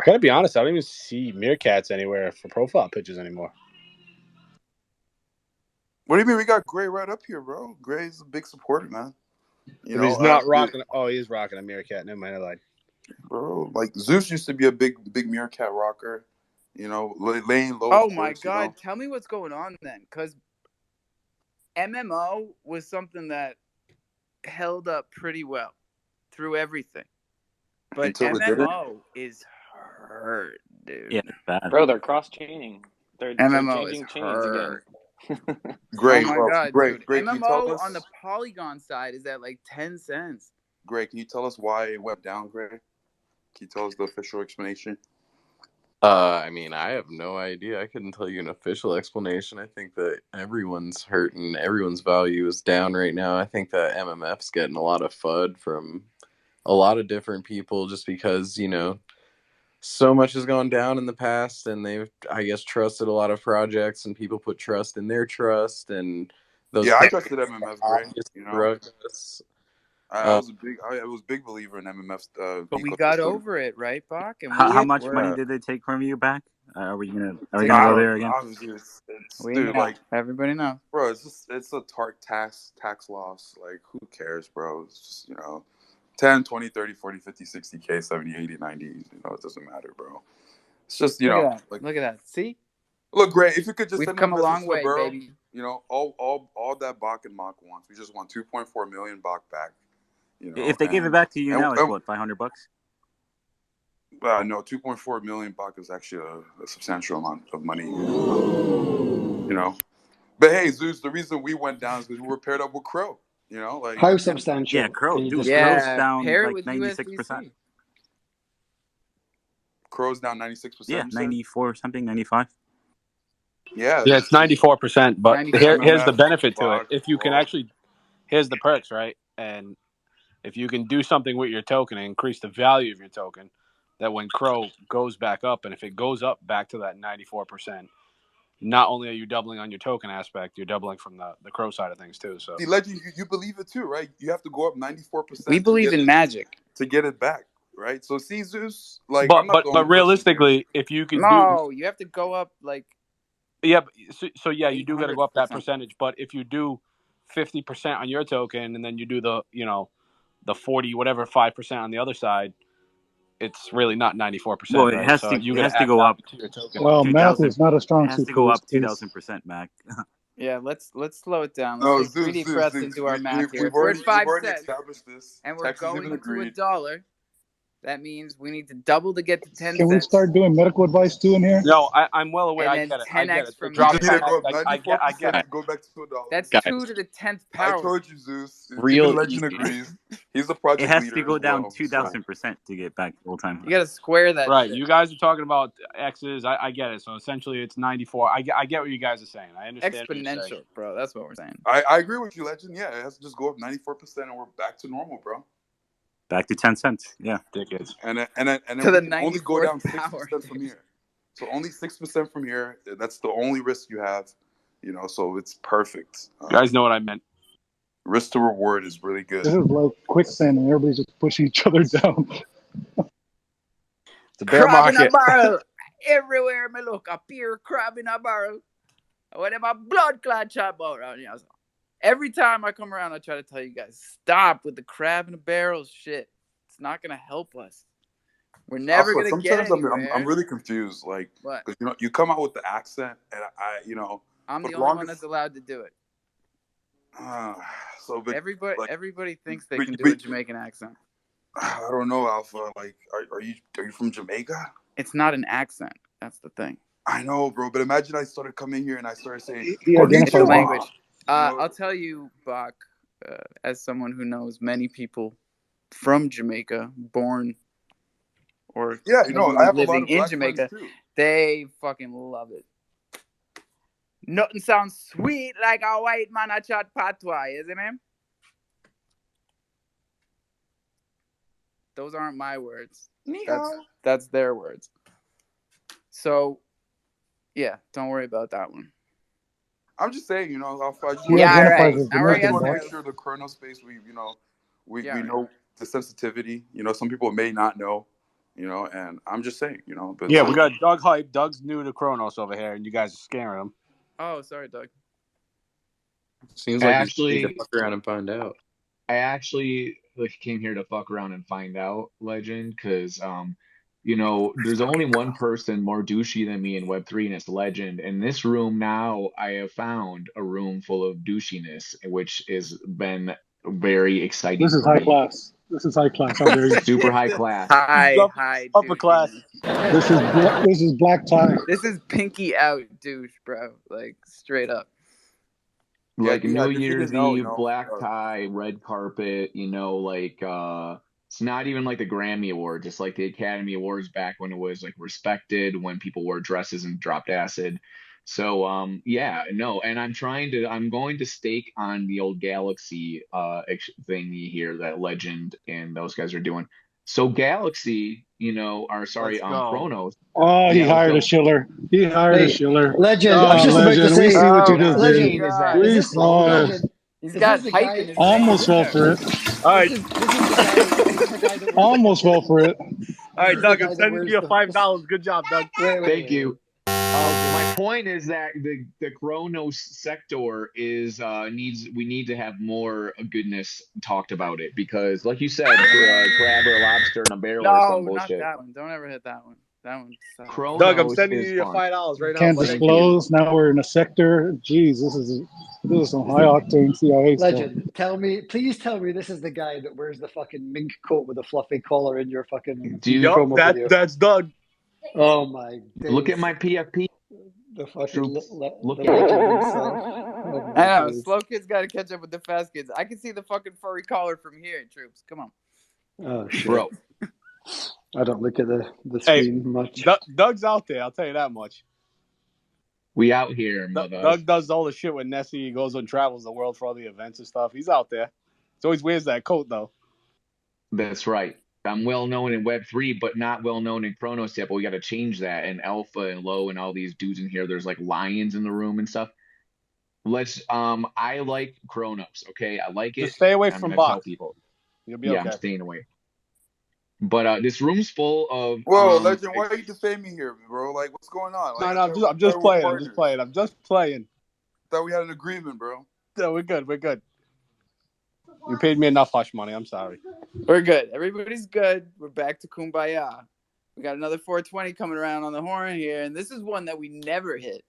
I gotta be honest, I don't even see meerkats anywhere for profile pictures anymore. What do you mean? We got Gray right up here, bro. Gray's a big supporter, man. But he's not rocking. Oh, he is rocking a meerkat. Never mind, I lied. Bro, like Zeus used to be a big meerkat rocker. Laying low. Oh of my course, God! Tell me what's going on then, because MMO was something that held up pretty well through everything, but Until it MMO is hurt, dude. Yeah, it's bad. Bro, they're cross chaining. They're MMO is changing chains again. hurt. Gray, Oh my God, Gray, dude! Gray, can you tell MMO us? on the Polygon side is at like 10 cents. Gray, can you tell us why it went down, Gray? Can you tell us the official explanation? I mean, I have no idea. I couldn't tell you an official explanation. I think that everyone's hurting. Everyone's value is down right now. I think that MMF's getting a lot of FUD from a lot of different people just because, so much has gone down in the past and they've, I guess, trusted a lot of projects and people put trust in their trust and those I trusted MMF, Gray. I was a big believer in MMF's But we ecosystem. got over it, right, Bach? And How much money did they take from you back? Are we gonna go there again? Dude, like everybody knows, bro. It's a tax loss. Like, who cares, bro? It's just 10, 20, 30, 40, 50, 60K, 70, 80, 90. It doesn't matter, bro. It's just look at that. See, look, Gray. If you could just we've send come a a message long to way, the borough, baby. all that Bach and Mock wants. We just want 2.4 million Bach back. If they give it back to you now, it's what, $500? No, 2.4 million Bach is actually a substantial amount of money. But hey, Zeus, the reason we went down is because we were paired up with Crow. How substantial? Yeah, Crow. Dude, Yeah, Crow's down pair it like with 96%. USDC. Crow's down 96%. Yeah, 94 something, 95. Yeah, it's 94%. But here's the benefit to it. If you can here's the perks, right? And if you can do something with your token and increase the value of your token, that when Crow goes back up, and if it goes up back to that 94%, not only are you doubling on your token aspect, you're doubling from the Crow side of things too. So, see, Legend, you believe it too, right? You have to go up 94%. We believe in magic to get it back, right? So, see, Zeus, like, but realistically, if you could you have to go up like. Yeah, so yeah, you do got to go up that percentage. But if you do 50% on your token, and then you do the 40 whatever 5% on the other side, it's really not 94%. Well, it right? has so to. you It has to go up. to your token. Well, math is not a strong suit. It has to for go this up case. 2,000%, Mac. Yeah, let's slow it down. Let's take 3D press into our math here. We've We're already at 5 cents, established this. and we're Texas going even to agreed. $1. That means we need to double to get to 10 Can we cents. start doing medical advice too in here? No, I'm well aware. And I then get it. I 10x get it. from Drop there. You need to 10x. go I get 94% it. to go back to $2. That's Guys, 2 to the 10th I power. told you, Zeus. real Even Legend easy. agrees. He's the It project has leader to go as down well. 2,000% to get back to full-time You high. got to square that Right. shit. You guys are talking about X's. I get it. So essentially, it's 94. I get what you guys are saying. I understand what you're saying. Exponential, bro. That's what we're saying. I agree with you, Legend. Yeah, it has to just go up 94%, and we're back to normal, bro. Back to 10 cents. Yeah. Dickheads. And then To we the can only go down 94th power. 6% from here. So only 6% from here. That's the only risk you have. You know, so it's perfect. You guys know what I meant. Risk to reward is really good. This is like quicksand, and everybody's just pushing each other down. It's a bear Crab in a market. barrel. Everywhere me look, a pure crab in a barrel. Whatever blood clot chat about around here. Every time I come around, I try to tell you guys, stop with the crab in a barrel shit. It's not gonna help us. We're never Also, gonna get sometimes anywhere. I'm really confused. Like, What? 'cause, you know, you come out with the accent, and I'm for the the only one longest- that's allowed to do it. but Everybody thinks they but- can do but- a Jamaican accent. I don't know, Alpha. Like, are you from Jamaica? It's not an accent. That's the thing. I know, bro. But imagine I started coming here and I started saying, He It's the identifies language. know? I'll tell you, Bach, as someone who knows many people from Jamaica, born or Yeah, you know, I have a lot living of in black Jamaica, friends too. they fucking love it. Nothing sounds sweet like a white man a chat patois, isn't it? Those aren't my words. That's their words. So, yeah, don't worry about that one. I'm just saying, you know, Alpha. I just He want identifies to as Jamaican, make right? sure the chrono space we Yeah, know the sensitivity. You know, some people may not know. You know, and I'm just saying, you know. But Yeah, we got Doug hype. Doug's new to Kronos over here, and you guys are scaring him. Oh, sorry, Doug. Seems like Actually- you need to fuck around and find out. I actually came here to fuck around and find out, Legend, because you know, there's only one person more douchey than me in Web3, and it's Legend. In this room now, I have found a room full of douchiness, which has been very exciting. This is for high me. class. This is high class. How dare you? Super high class. High upper class. This is black tie. This is pinky out douche, bro. Like straight up. Like Yeah, New if you Year's didn't know, Eve, you know, black tie, red carpet, you know, like it's not even like the Grammy Awards. It's like the Academy Awards back when it was like respected, when people wore dresses and dropped acid. So yeah, no, and I'm going to stake on the old Galaxy thingy here that Legend and those guys are doing. So Galaxy, you know, Let's go. Chronos. Oh, he Yeah, let's hired go. a shiller. He hired a Hey, shiller. Legend, Oh, I was just about to Legend. say. We see what you Oh, just What I'm did. saying is that We Is this saw it. Legend? He's Is got this the hype guy? in his Almost name. fell for it. All right, This is the guy. This is the guy that wears. Almost fell for it. all right, This is Doug. the I'm guy that sending wears you the. $5. Good job, Doug. Thank you. My point is that the Chronos sector is we need to have more goodness talked about it, because like you said, crab or lobster in a barrel or some No, not bullshit. that one. Don't ever hit that one. That one sucks. Chronos Doug, I'm sending is you your fun. $5 right now. Can't buddy. disclose. Now we're in a sector. Jeez, this is some high octane CIA stuff. Legend, please tell me this is the guy that wears the fucking mink coat with a fluffy collar in your fucking Do you- Yup, promo video. that's Doug. Oh my days. Look at my PFP. The fucking Troops, look the at it. legend himself. Oh my I know, days. slow kids got to catch up with the fast kids. I can see the fucking furry collar from here, troops. Come on. Oh shit. Bro, I don't look at the screen much. Doug's out there. I'll tell you that much. we out here, mother. Doug does all the shit with Nessie. He goes and travels the world for all the events and stuff. He's out there. He always wears that coat though. That's right. I'm well known in Web3, but not well known in Chronos yet. But we got to change that. And Alpha and Low and all these dudes in here. There's like lions in the room and stuff. I like Chronos. Okay, I like it. Just stay away I'm from gonna tell bots. people. You'll be Yeah, okay. I'm staying away. But this room's full of. Whoa, Legend, why are you defaming here, bro? Like, what's going on? Like, No, I'm just playing. I'm just playing. Thought we had an agreement, bro. No, we're good. We're good. You paid me enough hush money. I'm sorry. We're good. Everybody's good. We're back to Kumbaya. We got another 420 coming around on the horn here, and this is one that we never hit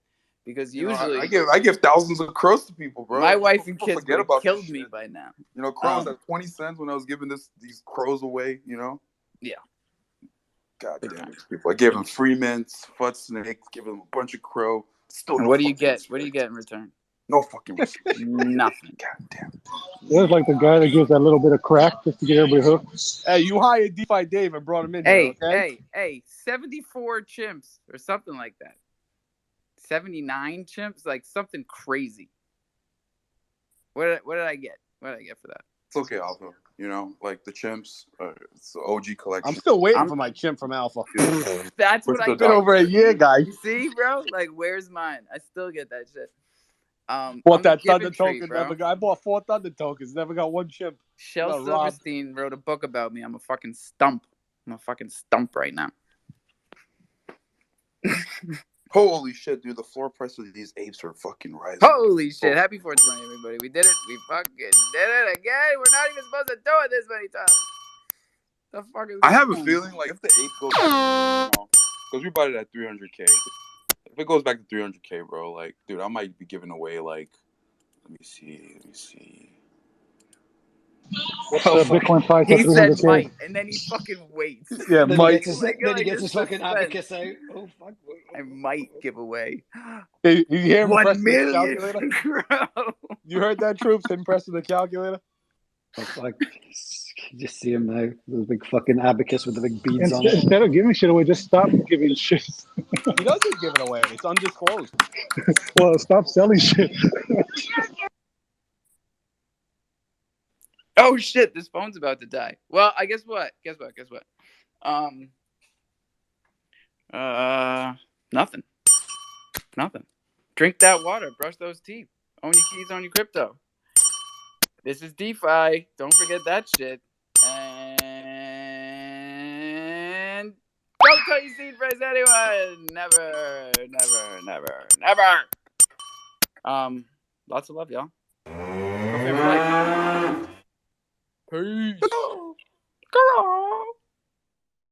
because usually I give thousands of crows to people, bro. my wife and People kids forget would about have killed this me shit. by now. You know, crows at 20 cents when I was giving these crows away. You know. Yeah. God damn these people. I gave him free mints, fud snakes, gave him a bunch of crow. Still And no what do you fucking get? respect. What do you get in return? No fucking respect. Nothing. God damn. There's like the guy that gives that little bit of crack just to get everybody hooked. Hey, you hired DeFi Dave and brought him in here, okay? Hey, 74 chimps or something like that. 79 chimps, like something crazy. What did I get? What did I get for that? It's okay, Alpha. You know, like the chimps, it's the OG collection. I'm still waiting for my chimp from Alpha. That's what I It's been over a year, guy. You see, bro? Like, where's mine? I still get that shit. Bought I'm that Thunder tree, token. bro. I bought 4 Thunder tokens. Never got one chimp. Shel Silverstein wrote a book about me. I'm a fucking stump. I'm a fucking stump right now. Holy shit, dude! The floor price of these apes are fucking rising. Holy shit! Happy 420, everybody. We did it. We fucking did it again. We're not even supposed to do it this many times. The fuck is I have a on? feeling like if the ape goes back, because we bought it at 300K. If it goes back to 300K, bro, like, dude, I might be giving away like, let me see. What's the Bitcoin price at He said 300K? might, and then he fucking waits. Yeah, Then Mike. he gets his fucking abacus out. Oh fuck! I might give away. You hear him 1 pressing the million, calculator? bro. You heard that, Troops? Him pressing the calculator? Oh fuck! You just see him now. Those big fucking abacus with the big beads on it. Instead of giving shit away, just stop giving shit. He doesn't give it away. It's undisclosed. Well, stop selling shit. Oh shit! This phone's about to die. Well, I guess what? Guess what? Nothing. Drink that water. Brush those teeth. Own your keys. Own your crypto. This is DeFi. Don't forget that shit. And don't tell your seed phrase anyone. Never. Lots of love, y'all. Crofam for life. Peace.